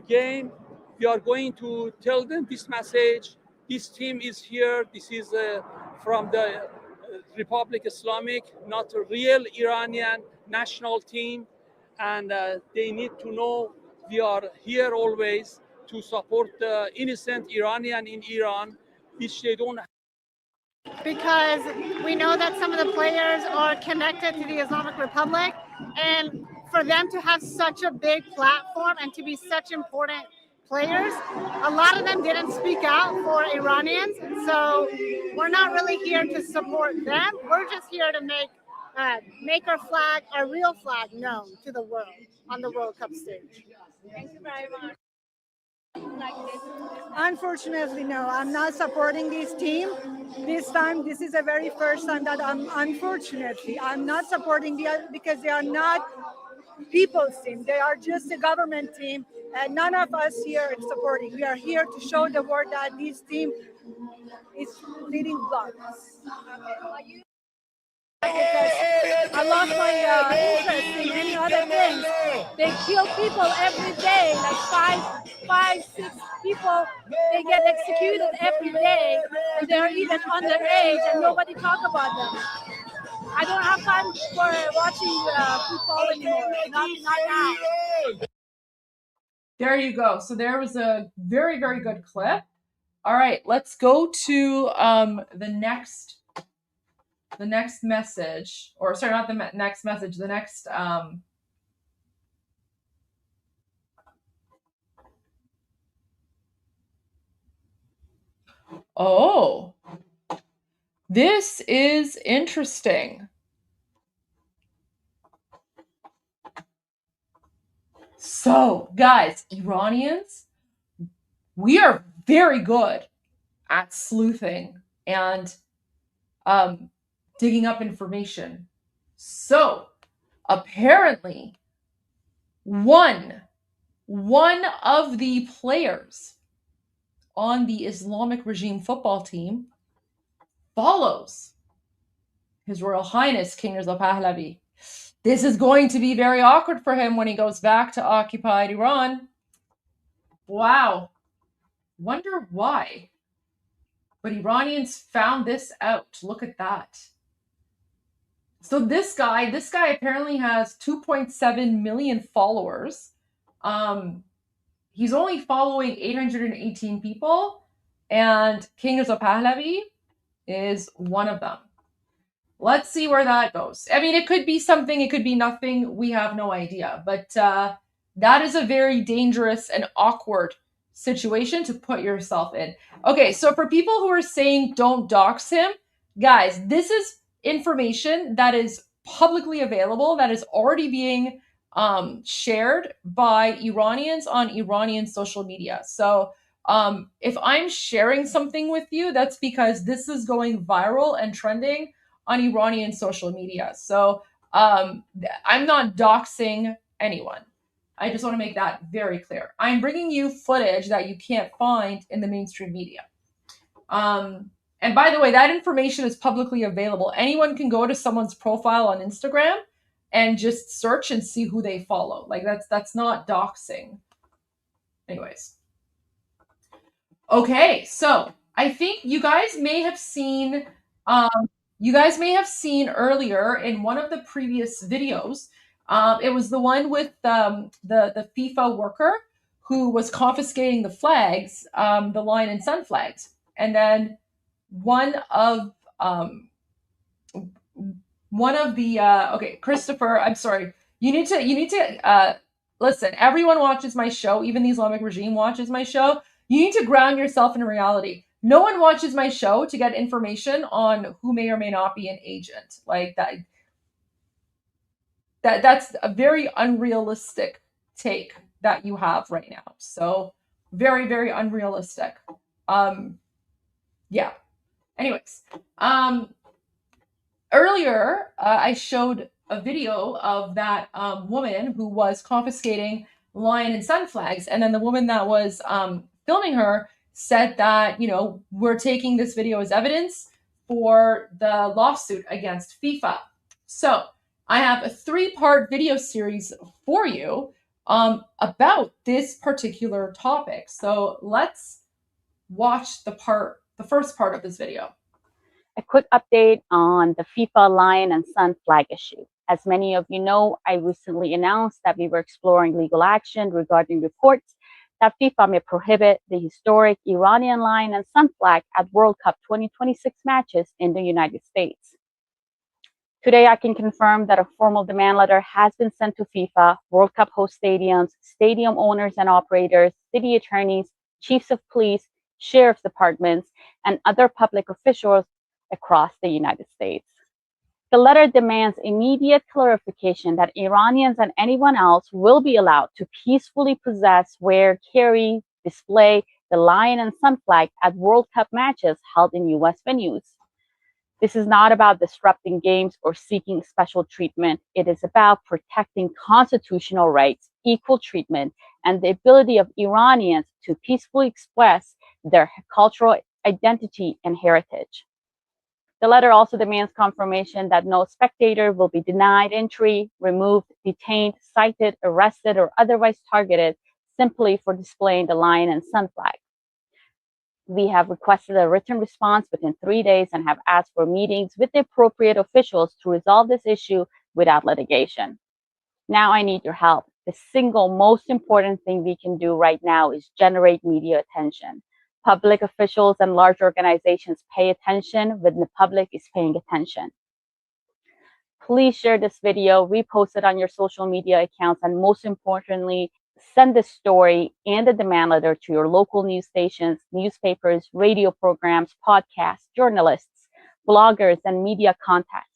game, we are going to tell them this message. This team is here. This is from the Republic Islamic, not a real Iranian national team. And they need to know we are here always to support the innocent Iranian in Iran, which they don't have. Because we know that some of the players are connected to the Islamic Republic, and for them to have such a big platform and to be such important players, a lot of them didn't speak out for Iranians, so we're not really here to support them. We're just here to make our flag, our real flag, known to the world on the World Cup stage. Thank you very much. Unfortunately, no, I'm not supporting this team. This time, this is the very first time that I'm not supporting because they are not people's team. They are just a government team, and none of us here are supporting. We are here to show the world that this team is bleeding blood. because I lost my interest in many other things. They kill people every day, like five, 6 people. They get executed every day, and they're even underage, and nobody talk about them. I don't have time for watching football anymore. Not now. There you go. So there was a very, very good clip. All right, let's go to the next message, or sorry, not the next message, the next oh, this is interesting. So, guys, Iranians, we are very good at sleuthing and digging up information. So, apparently, one of the players on the Islamic regime football team follows His Royal Highness King Reza Pahlavi. This is going to be very awkward for him when he goes back to occupied Iran. Wow. Wonder why. But Iranians found this out. Look at that. So this guy apparently has 2.7 million followers. He's only following 818 people, and King Reza Pahlavi is one of them. Let's see where that goes. I mean, it could be something, it could be nothing. We have no idea. But that is a very dangerous and awkward situation to put yourself in. Okay, so for people who are saying don't dox him, guys, this is information that is publicly available, that is already being shared by Iranians on Iranian social media. So if I'm sharing something with you, that's because this is going viral and trending on Iranian social media. So I'm not doxing anyone. I just want to make that very clear. I'm bringing you footage that you can't find in the mainstream media. And by the way, that information is publicly available. Anyone can go to someone's profile on Instagram and just search and see who they follow. Like that's not doxing. Anyways. Okay, so I think you guys may have seen earlier in one of the previous videos, it was the one with the FIFA worker who was confiscating the flags, the lion and sun flags. And then one of the okay, Christopher, I'm sorry. You need to listen, everyone watches my show, even the Islamic regime watches my show. You need to ground yourself in reality. No one watches my show to get information on who may or may not be an agent. Like that's a very unrealistic take that you have right now. So very, very unrealistic. Yeah. Anyways, earlier I showed a video of that woman who was confiscating lion and sun flags, and then the woman that was filming her said that, you know, we're taking this video as evidence for the lawsuit against FIFA. So I have a 3-part video series for you about this particular topic. So let's watch the first part of this video. A quick update on the FIFA lion and sun flag issue. As many of you know, I recently announced that we were exploring legal action regarding reports that FIFA may prohibit the historic Iranian lion and sun flag at World Cup 2026 matches in the United States. Today, I can confirm that a formal demand letter has been sent to FIFA, World Cup host stadiums, stadium owners and operators, city attorneys, chiefs of police, sheriff's departments, and other public officials across the United States. The letter demands immediate clarification that Iranians and anyone else will be allowed to peacefully possess, wear, carry, display the lion and sun flag at World Cup matches held in U.S. venues. This is not about disrupting games or seeking special treatment. It is about protecting constitutional rights, equal treatment, and the ability of Iranians to peacefully express their cultural identity and heritage. The letter also demands confirmation that no spectator will be denied entry, removed, detained, cited, arrested, or otherwise targeted simply for displaying the lion and sun flag. We have requested a written response within 3 days and have asked for meetings with the appropriate officials to resolve this issue without litigation. Now I need your help. The single most important thing we can do right now is generate media attention. Public officials and large organizations pay attention when the public is paying attention. Please share this video, repost it on your social media accounts, and most importantly, send this story and the demand letter to your local news stations, newspapers, radio programs, podcasts, journalists, bloggers, and media contacts.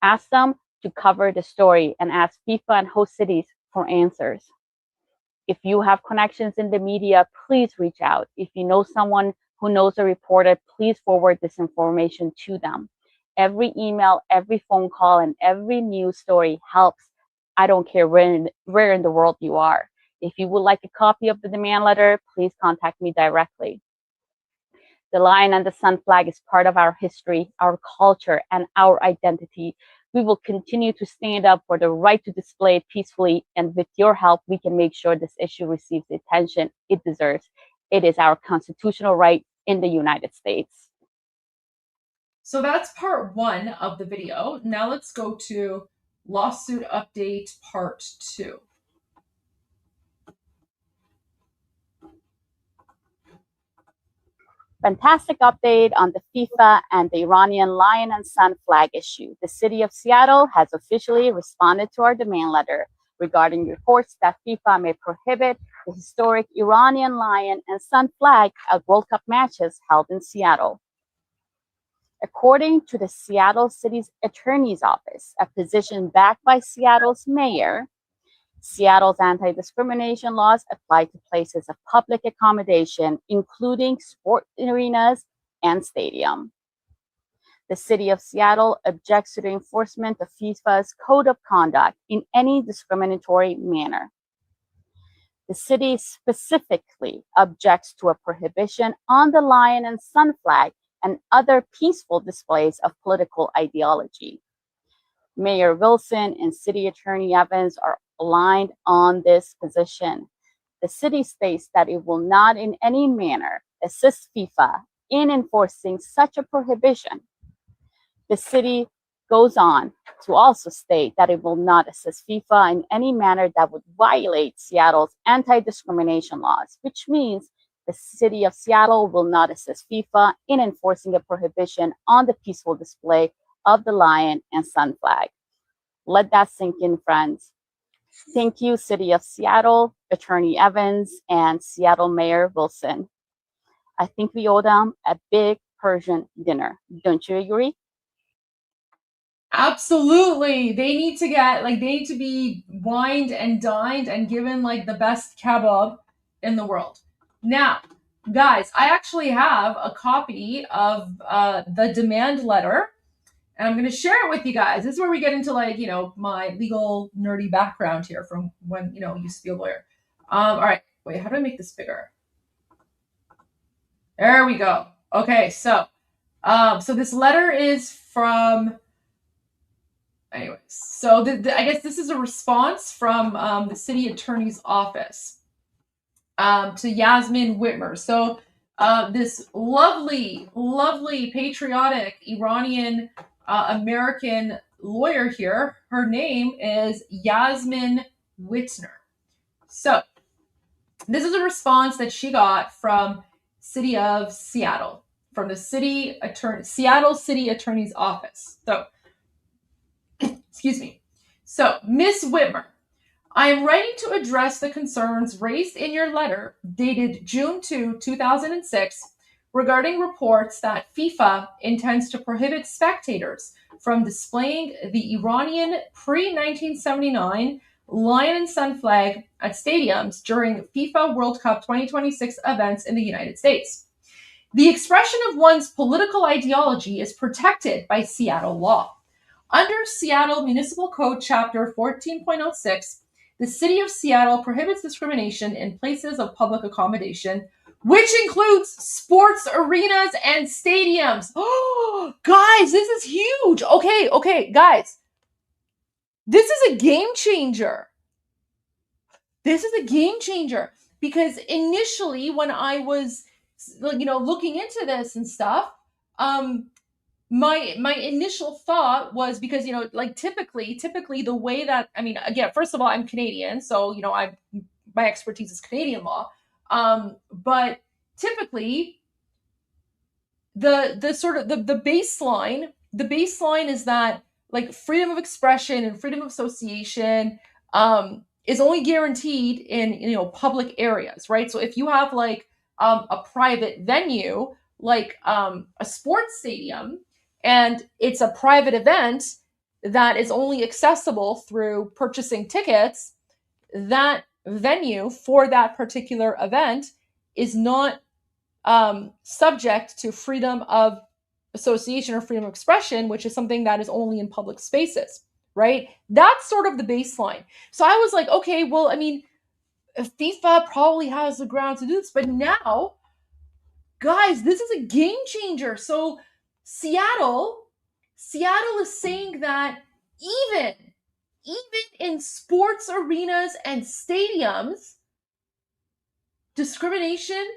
Ask them to cover the story and ask FIFA and host cities for answers. If you have connections in the media, please reach out. If you know someone who knows a reporter, please forward this information to them. Every email, every phone call, and every news story helps. I don't care where in the world you are. If you would like a copy of the demand letter, please contact me directly. The lion and the sun flag is part of our history, our culture, and our identity. We will continue to stand up for the right to display it peacefully, and with your help, we can make sure this issue receives the attention it deserves. It is our constitutional right in the United States. So that's part 1 of the video. Now let's go to lawsuit update part 2. Fantastic update on the FIFA and the Iranian lion and sun flag issue. The city of Seattle has officially responded to our demand letter regarding reports that FIFA may prohibit the historic Iranian lion and sun flag at World Cup matches held in Seattle. According to the Seattle City's Attorney's Office, a position backed by Seattle's mayor, Seattle's anti-discrimination laws apply to places of public accommodation, including sport arenas and stadiums. The city of Seattle objects to the enforcement of FIFA's code of conduct in any discriminatory manner. The city specifically objects to a prohibition on the lion and sun flag and other peaceful displays of political ideology. Mayor Wilson and City Attorney Evans are aligned on this position. The city states that it will not in any manner assist FIFA in enforcing such a prohibition. The city goes on to also state that it will not assist FIFA in any manner that would violate Seattle's anti-discrimination laws, which means the city of Seattle will not assist FIFA in enforcing a prohibition on the peaceful display of the lion and sun flag. Let that sink in, friends. Thank you, City of Seattle, Attorney Evans, and Seattle Mayor Wilson. I think we owe them a big Persian dinner. Don't you agree? Absolutely. They need to be wined and dined and given like the best kebab in the world. Now, guys, I actually have a copy of the demand letter, and I'm going to share it with you guys. This is where we get into my legal nerdy background here from when, I used to be a lawyer. All right. Wait, how do I make this bigger? There we go. Okay. So this letter is from, anyways, so I guess this is a response from the city attorney's office to Yasmin Whitmer. So this lovely, lovely, patriotic Iranian American lawyer here, her name is Yasmin Whitmer. So this is a response that she got from City of Seattle, from the Seattle City Attorney's Office. So, excuse me. So, Miss Whitmer, I am writing to address the concerns raised in your letter dated June 2, 2006, regarding reports that FIFA intends to prohibit spectators from displaying the Iranian pre-1979 lion and sun flag at stadiums during FIFA World Cup 2026 events in the United States. The expression of one's political ideology is protected by Seattle law. Under Seattle Municipal Code Chapter 14.06, the City of Seattle prohibits discrimination in places of public accommodation which includes sports arenas and stadiums. Oh, guys, this is huge. Okay, guys. This is a game changer. This is a game changer because initially when I was, looking into this and stuff, my initial thought was because typically the way that, I mean, again, first of all, I'm Canadian, so my expertise is Canadian law, but typically the sort of the baseline is that like freedom of expression and freedom of association is only guaranteed in public areas, right? So if you have like a private venue like a sports stadium and it's a private event that is only accessible through purchasing tickets, that venue for that particular event is not subject to freedom of association or freedom of expression, which is something that is only in public spaces, right? That's sort of the baseline. So I was like, okay, well, I mean, FIFA probably has the ground to do this, but now, guys, this is a game changer. So Seattle is saying that even in sports arenas and stadiums, discrimination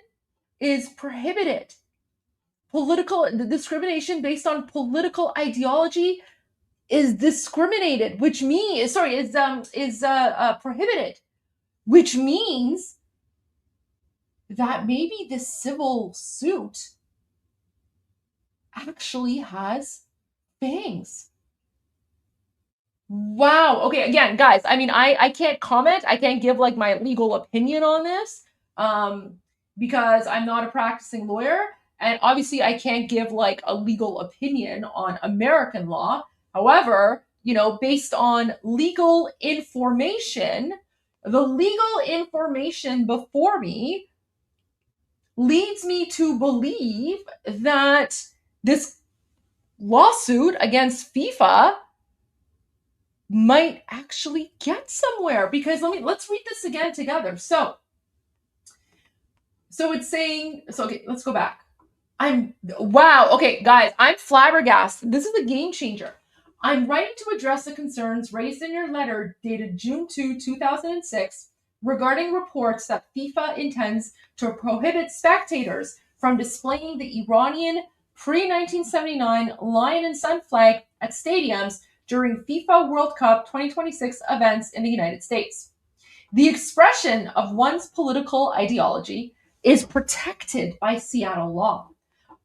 is prohibited. The discrimination based on political ideology is discriminated, which means is prohibited, which means that maybe this civil suit actually has fangs. Wow. Okay, again, guys, I mean, I can't comment. I can't give like my legal opinion on this because I'm not a practicing lawyer. And obviously I can't give like a legal opinion on American law. However, based on legal information, the legal information before me leads me to believe that this lawsuit against FIFA might actually get somewhere, because let's read this again together. So it's saying, okay, let's go back. Wow. Okay, guys, I'm flabbergasted. This is a game changer. I'm writing to address the concerns raised in your letter dated June 2, 2006, regarding reports that FIFA intends to prohibit spectators from displaying the Iranian pre-1979 Lion and Sun flag at stadiums during FIFA World Cup 2026 events in the United States. The expression of one's political ideology is protected by Seattle law.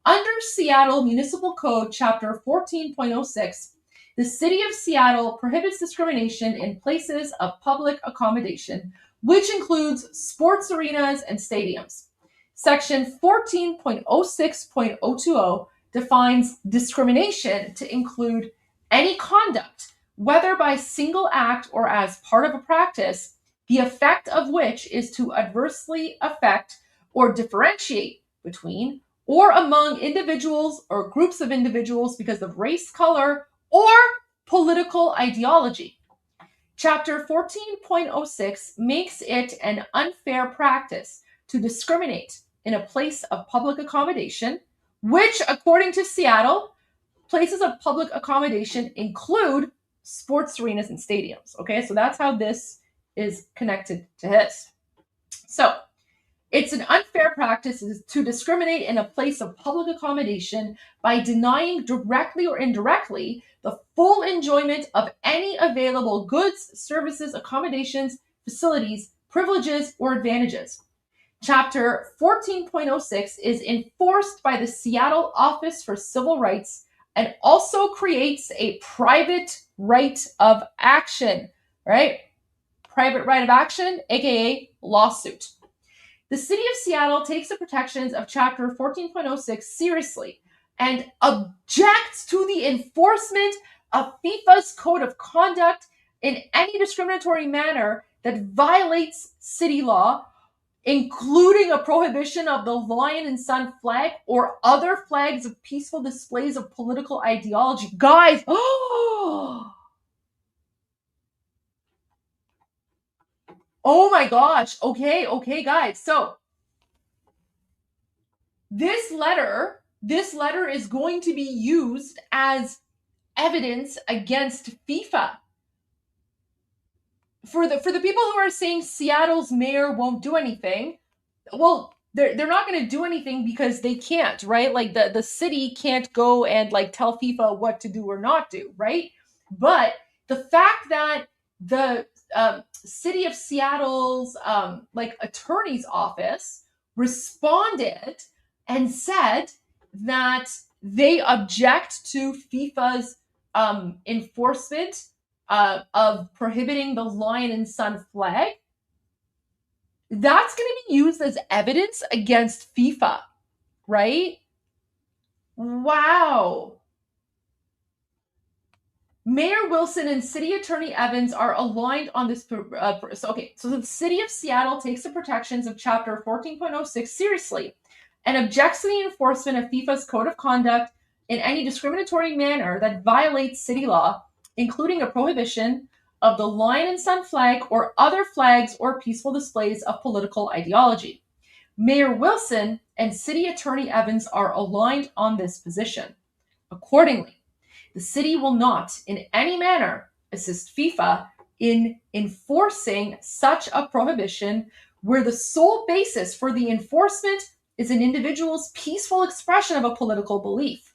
Under Seattle Municipal Code Chapter 14.06, the City of Seattle prohibits discrimination in places of public accommodation, which includes sports arenas and stadiums. Section 14.06.020 defines discrimination to include any conduct, whether by single act or as part of a practice, the effect of which is to adversely affect or differentiate between or among individuals or groups of individuals because of race, color, or political ideology. Chapter 14.06 makes it an unfair practice to discriminate in a place of public accommodation, which, according to Seattle, places of public accommodation include sports arenas and stadiums. Okay, so that's how this is connected to his. So, it's an unfair practice to discriminate in a place of public accommodation by denying directly or indirectly the full enjoyment of any available goods, services, accommodations, facilities, privileges, or advantages. Chapter 14.06 is enforced by the Seattle Office for Civil Rights and also creates a private right of action, right? Private right of action, aka lawsuit. The City of Seattle takes the protections of Chapter 14.06 seriously and objects to the enforcement of FIFA's Code of Conduct in any discriminatory manner that violates city law, including a prohibition of the Lion and Sun flag or other flags of peaceful displays of political ideology. Guys, oh my gosh. Okay, guys. So This letter is going to be used as evidence against FIFA. For the people who are saying Seattle's mayor won't do anything, well, they're not going to do anything because they can't, right? Like the city can't go and like tell FIFA what to do or not do, right? But the fact that the city of Seattle's like attorney's office responded and said that they object to FIFA's enforcement of prohibiting the lion and sun flag, that's going to be used as evidence against FIFA, right? Wow. Mayor Wilson and City Attorney Evans are aligned on this. So the City of Seattle takes the protections of Chapter 14.06 seriously and objects to the enforcement of FIFA's code of conduct in any discriminatory manner that violates city law, including a prohibition of the lion and sun flag or other flags or peaceful displays of political ideology. Mayor Wilson and City Attorney Evans are aligned on this position. Accordingly, the city will not in any manner assist FIFA in enforcing such a prohibition where the sole basis for the enforcement is an individual's peaceful expression of a political belief.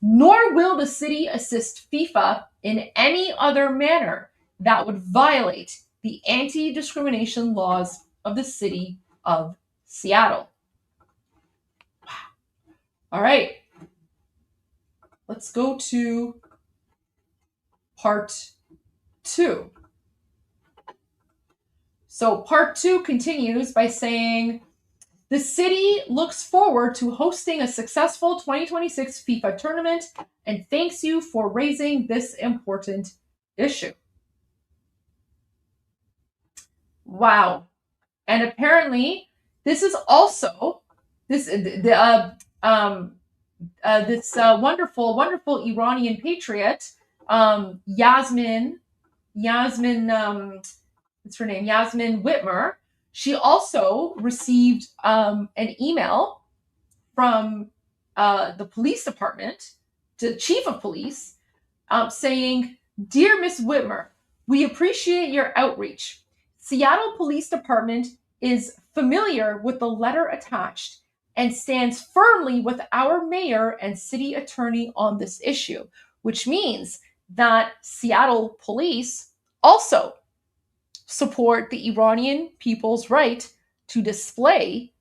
Nor will the city assist FIFA in any other manner that would violate the anti-discrimination laws of the city of Seattle. Wow. All right. Let's go to part 2. So part 2 continues by saying, the city looks forward to hosting a successful 2026 FIFA tournament and thanks you for raising this important issue. Wow. And apparently this is also this wonderful Iranian patriot, Yasmin, what's her name? Yasmin Whitmer. She also received an email from the police department, the chief of police, saying, "Dear Miss Whitmer, we appreciate your outreach. Seattle Police Department is familiar with the letter attached and stands firmly with our mayor and city attorney on this issue," which means that Seattle police also support the Iranian people's right to display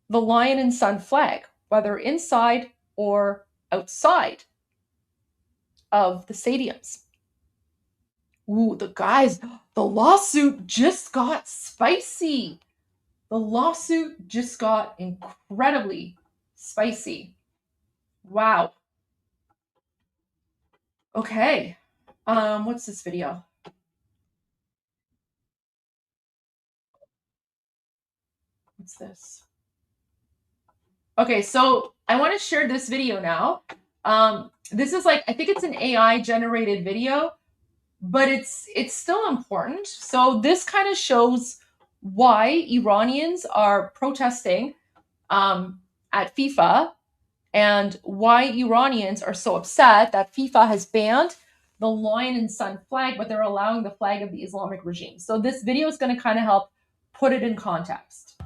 the lion and sun flag, whether inside or outside of the stadiums. Ooh, the lawsuit just got spicy. The lawsuit just got incredibly spicy. Wow. Okay. What's this video? What's this? Okay, so I want to share this video now. This is like, I think it's an AI generated video, but it's still important. So this kind of shows why Iranians are protesting at FIFA and why Iranians are so upset that FIFA has banned the lion and sun flag, but they're allowing the flag of the Islamic regime. So this video is going to kind of help put it in context.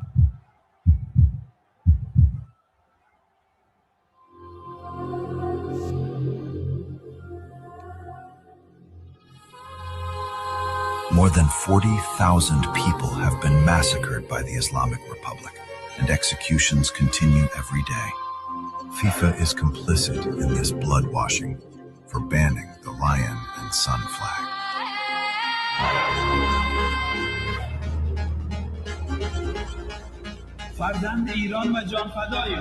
More than 40,000 people have been massacred by the Islamic Republic, and executions continue every day. FIFA is complicit in this blood washing for banning the lion and sun flag. فرزند ایران و جانفدای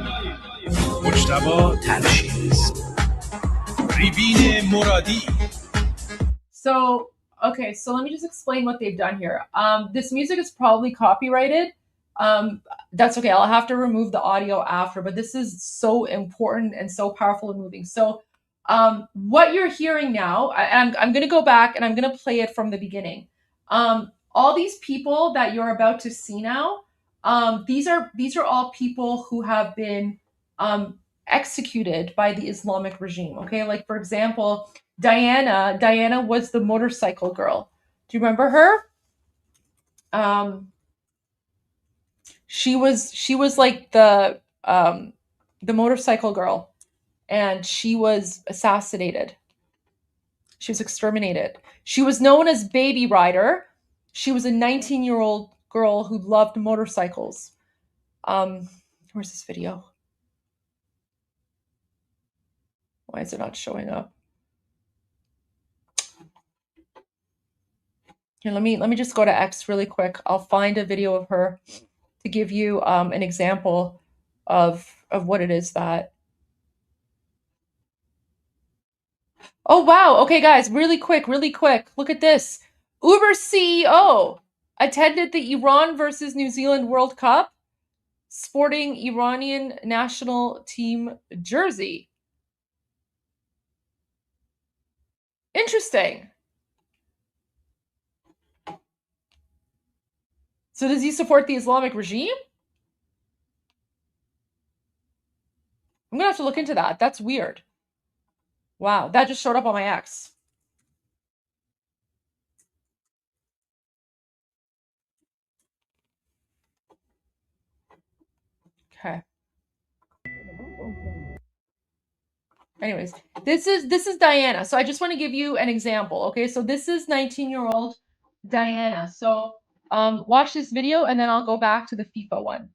مجتبی ترشیز ریبین مرادی. So, okay, so let me just explain what they've done here. This music is probably copyrighted. That's okay. I'll have to remove the audio after, but this is so important and so powerful and moving. So what you're hearing now, I'm going to go back and I'm going to play it from the beginning. All these people that you're about to see now, These are all people who have been executed by the Islamic regime. Okay, like for example, Diana was the motorcycle girl. Do you remember her? She was like the motorcycle girl, and she was assassinated. She was exterminated. She was known as Baby Rider. She was a 19-year-old girl who loved motorcycles. Where's this video? Why is it not showing up? Here, let me just go to X really quick. I'll find a video of her to give you an example of what it is that. Oh wow! Okay, guys, really quick. Look at this. Uber CEO attended the Iran versus New Zealand World Cup, sporting Iranian national team jersey. Interesting. So does he support the Islamic regime? I'm gonna have to look into that. That's weird. Wow, that just showed up on my X. Okay. Anyways, this is Diana. So I just want to give you an example. Okay, so this is 19-year-old Diana. So watch this video and then I'll go back to the FIFA one.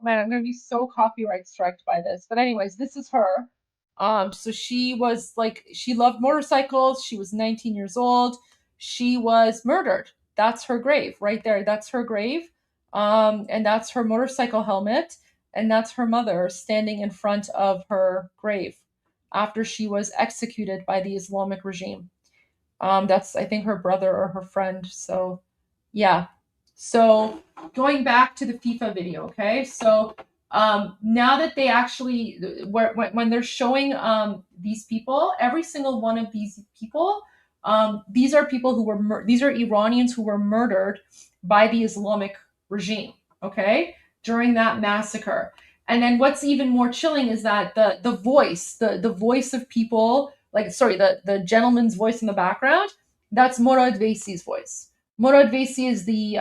Man, I'm gonna be so copyright striked by this. But anyways, this is her. So she was like, she loved motorcycles. She was 19 years old. She was murdered. That's her grave right there. That's her grave. And that's her motorcycle helmet. And that's her mother standing in front of her grave after she was executed by the Islamic regime. That's, I think, her brother or her friend. So, yeah. So going back to the FIFA video, okay? So now that they actually, when they're showing these people, every single one of these people, these are people who were, these are Iranians who were murdered by the Islamic regime, okay? During that massacre. And then what's even more chilling is that the voice of people, like, sorry, the gentleman's voice in the background, that's Morad Vaisi's voice. Morad Vaisi is the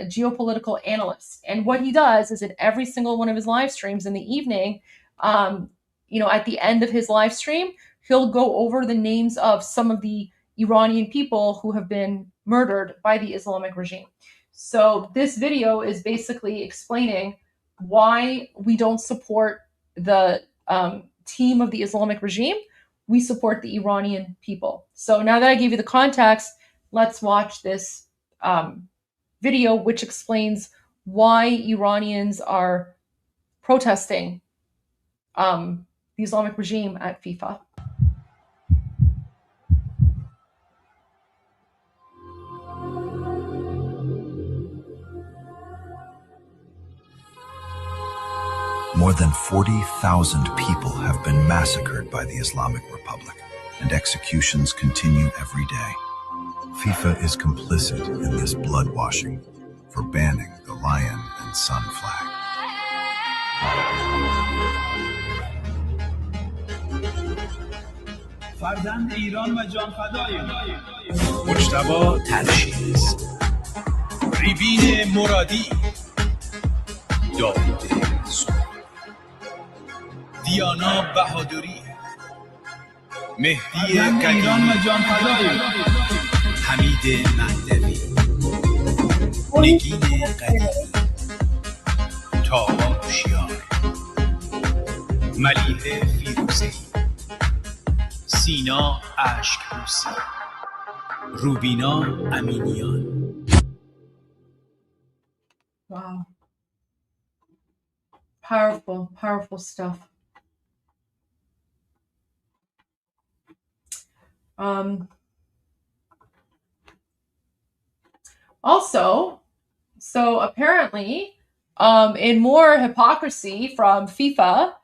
geopolitical analyst, and what he does is in every single one of his live streams in the evening, at the end of his live stream, he'll go over the names of some of the Iranian people who have been murdered by the Islamic regime. So this video is basically explaining why we don't support the team of the Islamic regime. We support the Iranian people. So now that I gave you the context, let's watch this video, which explains why Iranians are protesting the Islamic regime at FIFA. More than 40,000 people have been massacred by the Islamic Republic, and executions continue every day. FIFA is complicit in this blood washing for banning the lion and sun flag. فرزند ایران و جانفدای مجتبی ترشیز، ریبین مرادی، داوود سومانی، دیانا بهادری، مهدی ایران و جانفدای حمید مهدوی، نگین قدیمی، تاها شیار، ملیحه فیروزه‌ای، سینا اشک‌بوسی، روبینا امینیان. Wow. Powerful, powerful stuff. Also, so apparently In more hypocrisy from FIFA,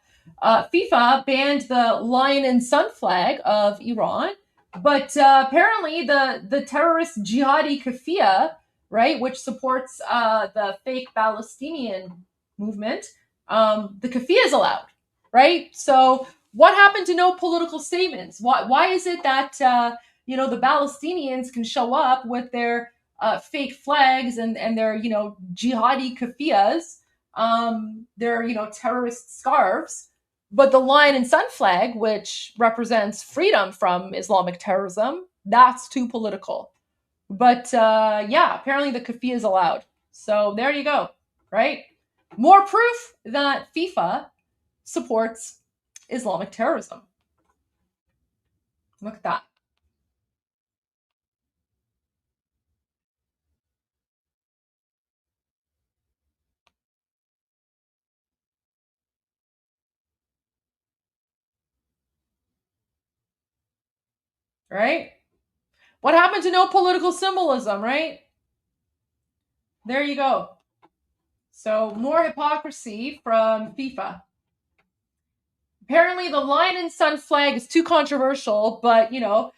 FIFA banned the lion and sun flag of Iran, but apparently the terrorist jihadi kafia, right, which supports the fake Palestinian movement, the kafia is allowed, right? So what happened to no political statements? Why is it that the Palestinians can show up with their fake flags and their jihadi kafias, their terrorist scarves, but the lion and sun flag, which represents freedom from Islamic terrorism, that's too political. But yeah, apparently the kafia is allowed. So there you go, right? More proof that FIFA supports Islamic terrorism. Look at that. Right? What happened to no political symbolism, right? There you go. So more hypocrisy from FIFA. Apparently the lion and sun flag is too controversial, but the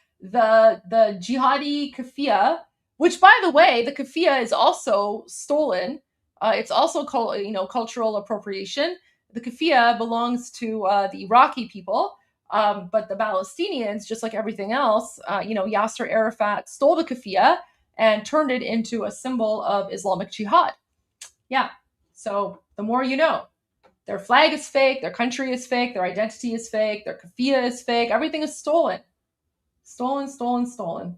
jihadi kafia, which by the way, the kafia is also stolen. It's also cultural appropriation. The kafia belongs to the Iraqi people, but the Palestinians, just like everything else, Yasser Arafat stole the kafia and turned it into a symbol of Islamic jihad. Yeah. So the more you know. Their flag is fake, their country is fake, their identity is fake, their kafia is fake, everything is stolen. Stolen, stolen, stolen.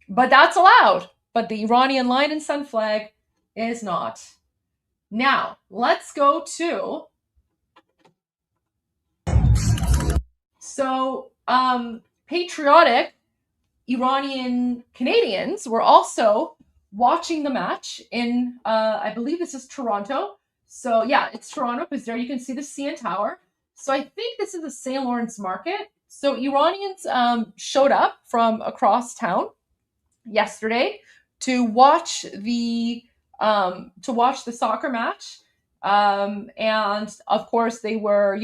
But that's allowed. But the Iranian lion and sun flag is not. Now, let's go to... So, patriotic Iranian Canadians were also watching the match in, I believe this is Toronto. So yeah, it's Toronto because there you can see the CN Tower. So I think this is the St. Lawrence Market. So Iranians showed up from across town yesterday to watch the soccer match, and of course they were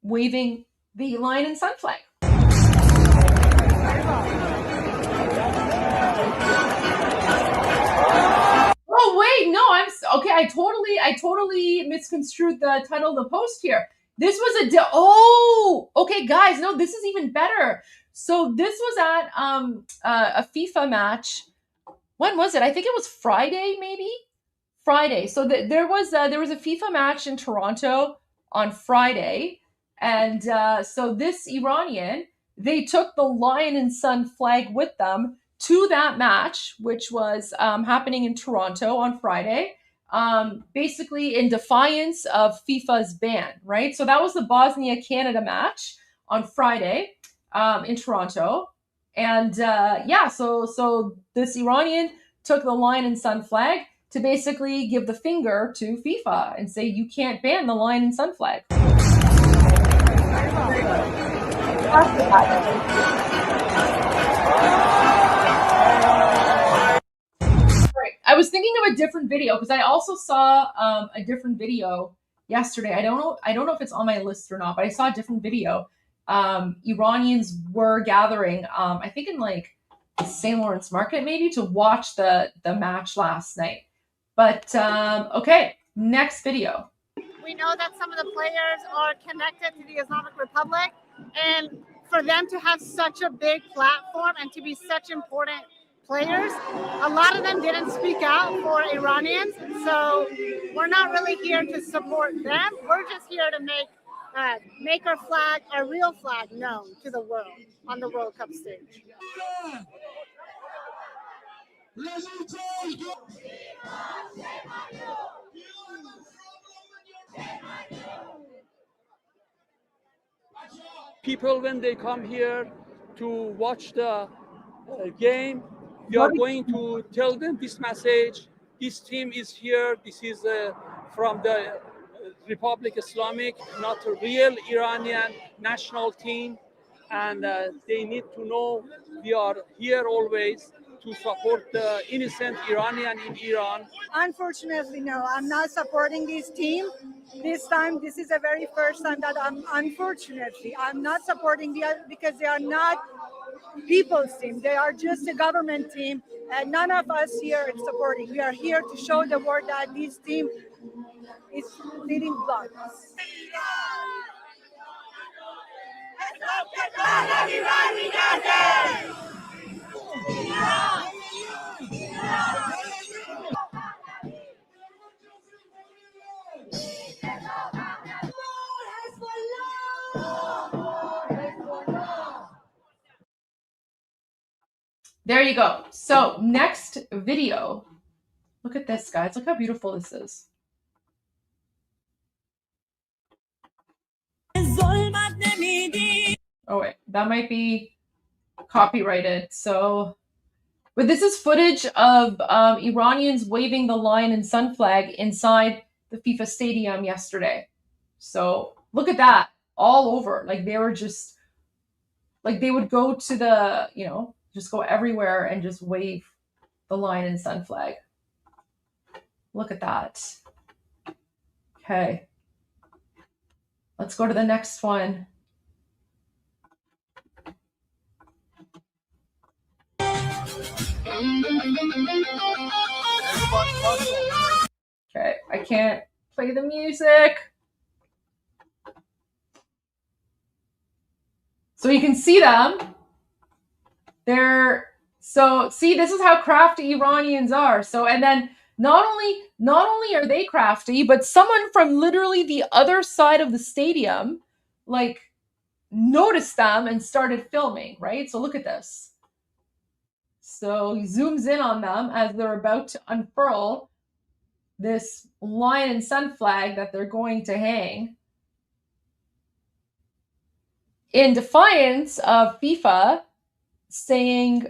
waving the lion and sun flag. Oh wait, no, okay. I totally misconstrued the title of the post here. This was okay, guys. No, this is even better. So this was at a FIFA match. When was it? I think it was Friday, maybe Friday. So there was a FIFA match in Toronto on Friday, and so this Iranian, they took the lion and sun flag with them to that match, which was happening in Toronto on Friday, basically in defiance of FIFA's ban, right? So that was the Bosnia-Canada match on Friday in Toronto. And yeah, so this Iranian took the lion and sun flag to basically give the finger to FIFA and say, you can't ban the lion and sun flag. I was thinking of a different video because I also saw a different video yesterday. I don't know if it's on my list or not, but I saw a different video. Iranians were gathering, I think in like St. Lawrence Market maybe, to watch the match last night. But okay, next video. We know that some of the players are connected to the Islamic Republic, and for them to have such a big platform and to be such important players, a lot of them didn't speak out for Iranians, so we're not really here to support them. We're just here to make our flag, our real flag, known to the world on the World Cup stage. People, when they come here to watch the game, we are going to tell them this message. This team is here. This is from the Republic Islamic, not a real Iranian national team. And they need to know we are here always to support the innocent Iranian in Iran? Unfortunately, no, I'm not supporting this team. This time, this is the very first time that I'm not supporting because they are not people's team. They are just a government team, and none of us here is supporting. We are here to show the world that this team is bleeding blood. There you go. So next video. Look at this, guys. Look how beautiful this is. Oh wait, that might be copyrighted. So, but this is footage of Iranians waving the lion and sun flag inside the FIFA stadium yesterday. So look at that, all over. Like they were just, like they would go to the, you know, just go everywhere and just wave the lion and sun flag. Look at that. Okay. Let's go to the next one. Okay, I can't play the music. So you can see them. So see, this is how crafty Iranians are. So, and then not only are they crafty, but someone from literally the other side of the stadium, like, noticed them and started filming, right? So look at this. So he zooms in on them as they're about to unfurl this lion and sun flag that they're going to hang in defiance of FIFA saying,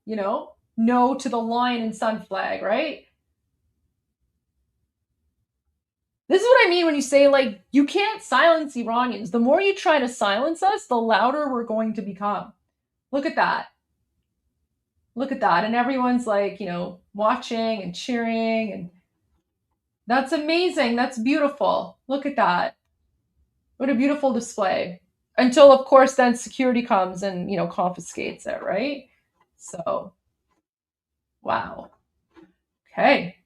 you know, no to the lion and sun flag, right? This is what I mean when you say, like, you can't silence Iranians. The more you try to silence us, the louder we're going to become. Look at that. Look at that. And everyone's like, you know, watching and cheering. And that's amazing. That's beautiful. Look at that. What a beautiful display. Until, of course, then security comes and, you know, confiscates it, right? So, wow. Okay.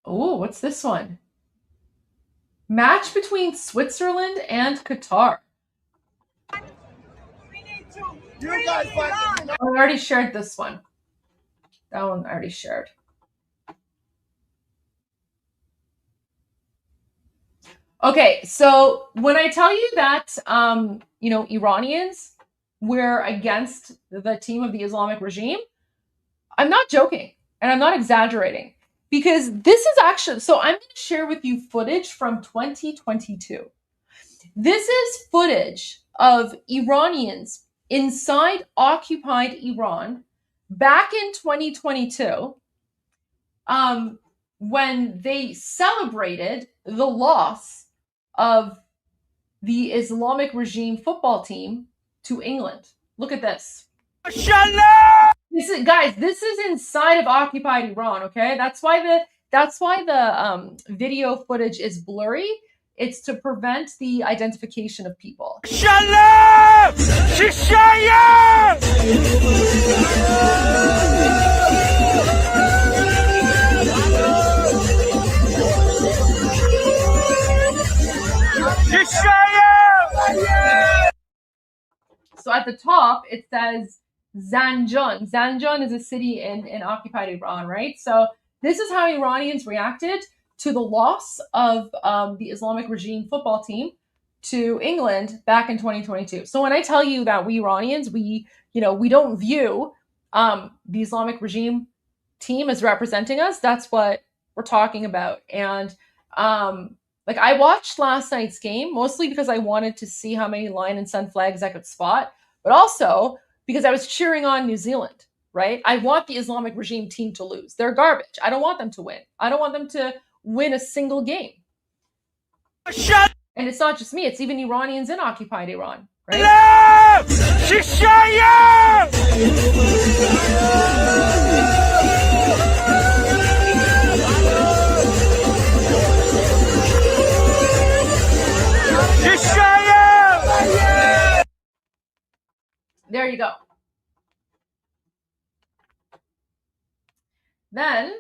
Oh, what's this one? Match between Switzerland and Qatar. I already shared this one. That one I already shared. Okay, so when I tell you that, you know, Iranians were against the team of the Islamic regime, I'm not joking and I'm not exaggerating. Because this is actually, so I'm going to share with you footage from 2022. This is footage of Iranians inside occupied Iran back in 2022 when they celebrated the loss of the Islamic regime football team to England. Look at this. This is, guys, this is inside of occupied Iran, okay? That's why the video footage is blurry. It's to prevent the identification of people. So at the top, it says Zanjan. Zanjan is a city in occupied Iran, right? So this is how Iranians reacted to the loss of the Islamic regime football team to England back in 2022. So when I tell you that we Iranians, we don't view the Islamic regime team as representing us, that's what we're talking about. And like I watched last night's game mostly because I wanted to see how many lion and sun flags I could spot, but also because I was cheering on New Zealand, right? I want the Islamic regime team to lose. They're garbage. I don't want them to win. I don't want them to win a single game. And it's not just me, it's even Iranians in occupied Iran, right? There you go. Then,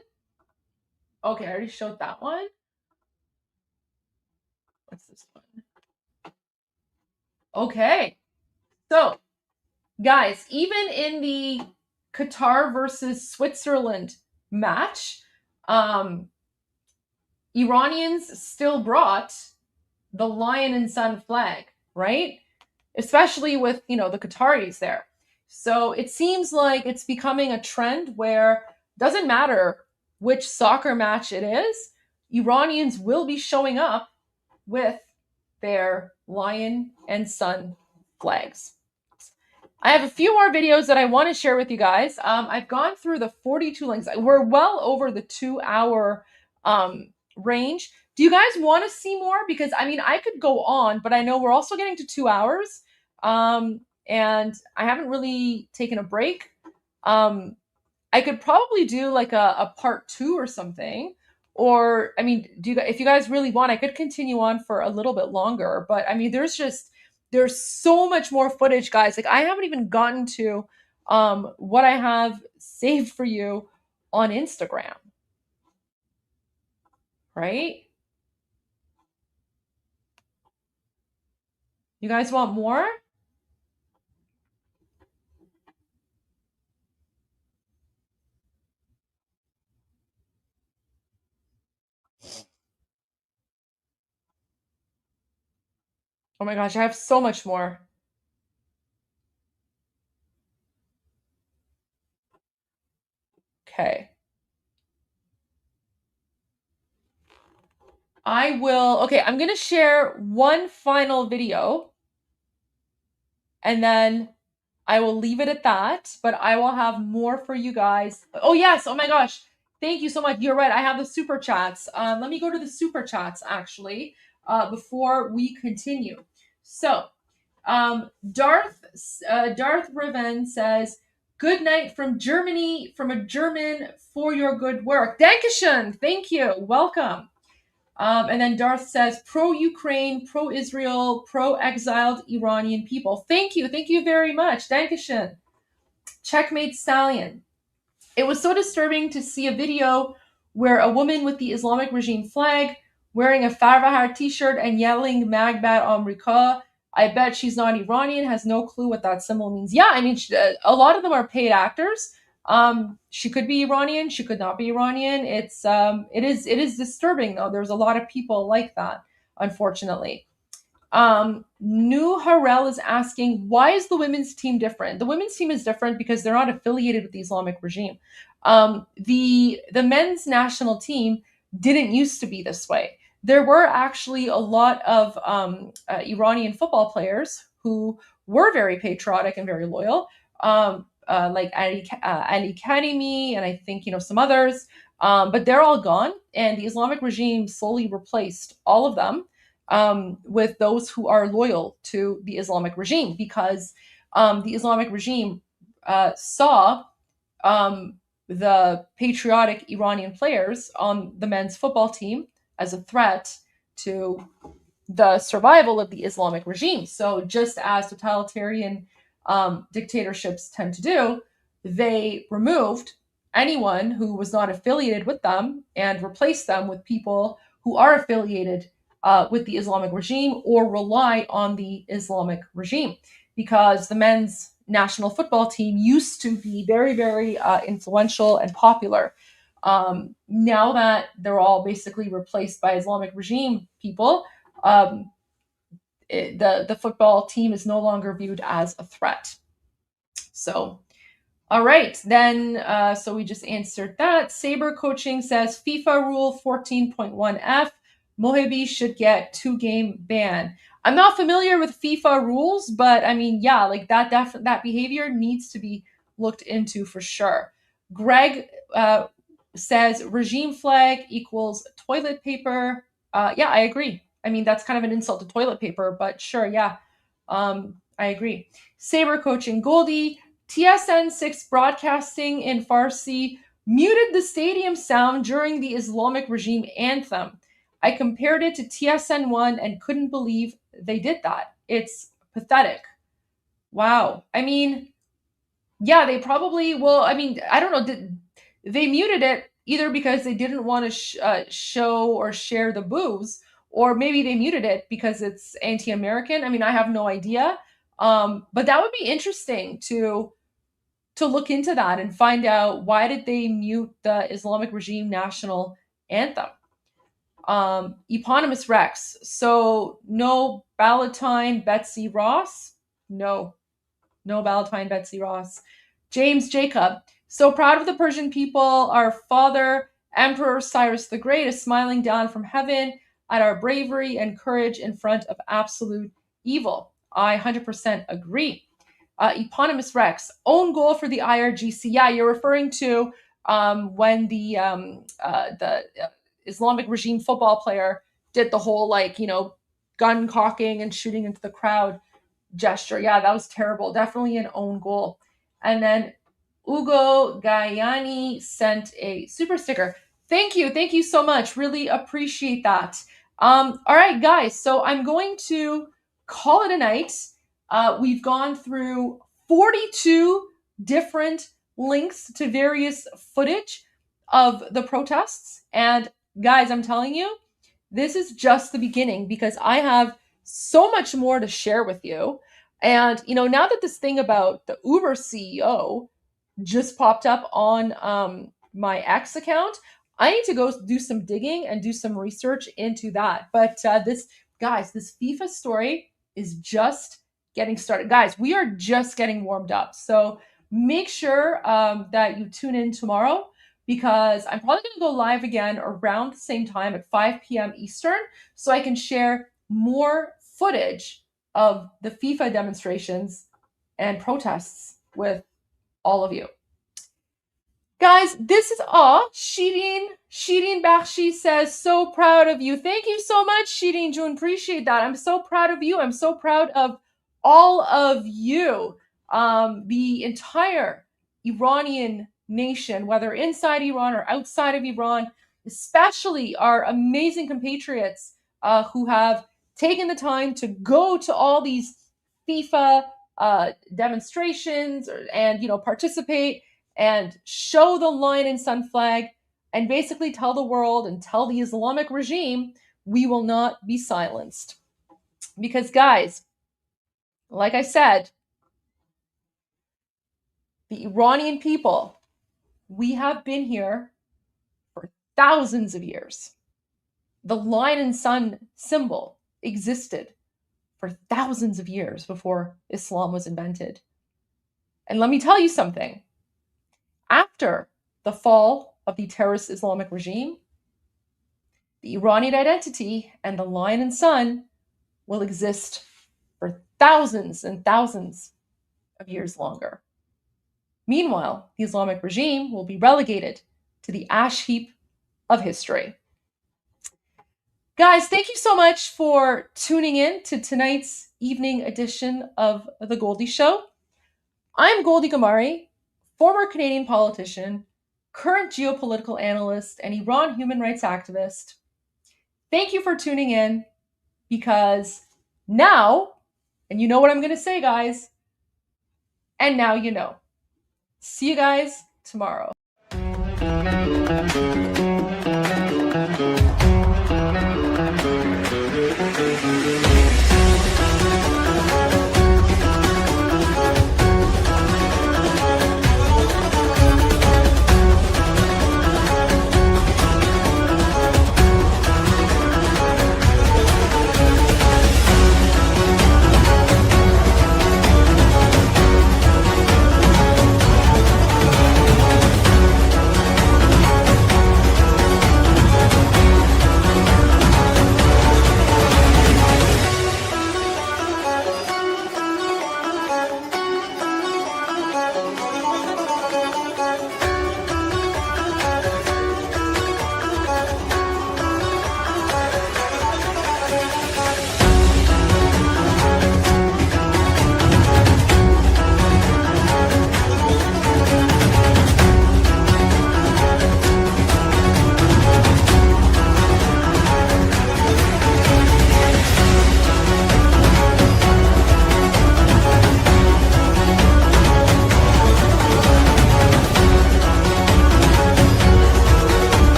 okay, I already showed that one. What's this one? Okay. So, guys, even in the Qatar versus Switzerland match, Iranians still brought the lion and sun flag, right? Especially with, the Qataris there. So it seems like it's becoming a trend where it doesn't matter which soccer match it is, Iranians will be showing up with their lion and sun flags. I have a few more videos that I want to share with you guys. I've gone through the 42 links. We're well over the 2-hour range. Do you guys want to see more? Because I could go on, but I know we're also getting to 2 hours. And I haven't really taken a break. I could probably do like a part 2 or something. Or, if you guys really want, I could continue on for a little bit longer. But there's so much more footage, guys. Like, I haven't even gotten to what I have saved for you on Instagram. Right? You guys want more? Oh my gosh, I have so much more. Okay. I'm going to share one final video and then I will leave it at that, but I will have more for you guys. Oh yes, oh my gosh. Thank you so much. You're right, I have the super chats. Let me go to the super chats actually, before we continue. So, Darth Riven says, "Good night from Germany, from a German for your good work." Dankeschön. Thank you. Welcome. And then Darth says, "Pro-Ukraine, pro-Israel, pro-exiled Iranian people." Thank you. Thank you very much. Dankeschön. Checkmate Stallion. "It was so disturbing to see a video where a woman with the Islamic regime flag wearing a Farvahar t-shirt and yelling Magbat Amrika. I bet she's not Iranian, has no clue what that symbol means." Yeah, a lot of them are paid actors. She could be Iranian, she could not be Iranian. It is disturbing though. There's a lot of people like that, unfortunately. New Harel is asking, why is the women's team different? The women's team is different because they're not affiliated with the Islamic regime. The men's national team didn't used to be this way. There were actually a lot of Iranian football players who were very patriotic and very loyal, like Ali Karimi and I think some others, but they're all gone, and the Islamic regime slowly replaced all of them with those who are loyal to the Islamic regime, because the Islamic regime saw the patriotic Iranian players on the men's football team as a threat to the survival of the Islamic regime. So just as totalitarian dictatorships tend to do, they removed anyone who was not affiliated with them and replaced them with people who are affiliated with the Islamic regime or rely on the Islamic regime, because the men's national football team used to be very, very influential and popular. Now that they're all basically replaced by Islamic regime people, the football team is no longer viewed as a threat. So, all right, then, so we just answered that. Saber Coaching says, FIFA Rule 14.1F, Mohebi should get 2-game ban. I'm not familiar with FIFA rules, but yeah, like that behavior needs to be looked into for sure. Greg says regime flag equals toilet paper. Yeah, I agree. I mean, that's kind of an insult to toilet paper, but sure, yeah. I agree. Saber coaching Goldie, TSN 6 broadcasting in Farsi muted the stadium sound during the Islamic regime anthem. I compared it to TSN 1 and couldn't believe they did that. It's pathetic. Wow. I mean, yeah, they probably, well, I mean, I don't know. They muted it either because they didn't want to show or share the boos, or maybe they muted it because it's anti-American. I mean, I have no idea. But that would be interesting to look into that and find out why did they mute the Islamic regime national anthem. Eponymous Rex. So no Ballantyne Betsy Ross? No Ballantyne Betsy Ross. James Jacob. So proud of the Persian people. Our father, Emperor Cyrus the Great, is smiling down from heaven at our bravery and courage in front of absolute evil. I 100% agree. Eponymous Rex. Own goal for the IRGC. Yeah, you're referring to when the Islamic regime football player did the whole, like, gun cocking and shooting into the crowd gesture. Yeah, that was terrible. Definitely an own goal. And then Ugo Gaiani sent a super sticker. Thank you so much. Really appreciate that. All right, guys. So I'm going to call it a night. We've gone through 42 different links to various footage of the protests. And guys, I'm telling you, this is just the beginning, because I have so much more to share with you. And, now that this thing about the Uber CEO just popped up on my X account, I need to go do some digging and do some research into that. But this FIFA story is just getting started. Guys, we are just getting warmed up. So make sure that you tune in tomorrow, because I'm probably going to go live again around the same time at 5 p.m. Eastern, so I can share more footage of the FIFA demonstrations and protests with all of you. Guys, this is all. Shirin Bakhshi says, so proud of you. Thank you so much, Shirin June. Appreciate that. I'm so proud of you. I'm so proud of all of you. The entire Iranian nation, whether inside Iran or outside of Iran, especially our amazing compatriots who have taken the time to go to all these FIFA demonstrations and participate and show the lion and sun flag and basically tell the world and tell the Islamic regime, we will not be silenced. Because guys, like I said, the Iranian people, we have been here for thousands of years. The lion and sun symbol existed for thousands of years before Islam was invented. And let me tell you something. After the fall of the terrorist Islamic regime, the Iranian identity and the lion and sun will exist for thousands and thousands of years longer. Meanwhile, the Islamic regime will be relegated to the ash heap of history. Guys, thank you so much for tuning in to tonight's evening edition of The Goldie Show. I'm Goldie Ghamari, former Canadian politician, current geopolitical analyst, and Iran human rights activist. Thank you for tuning in, because now, and you know what I'm going to say, guys, and now you know. See you guys tomorrow.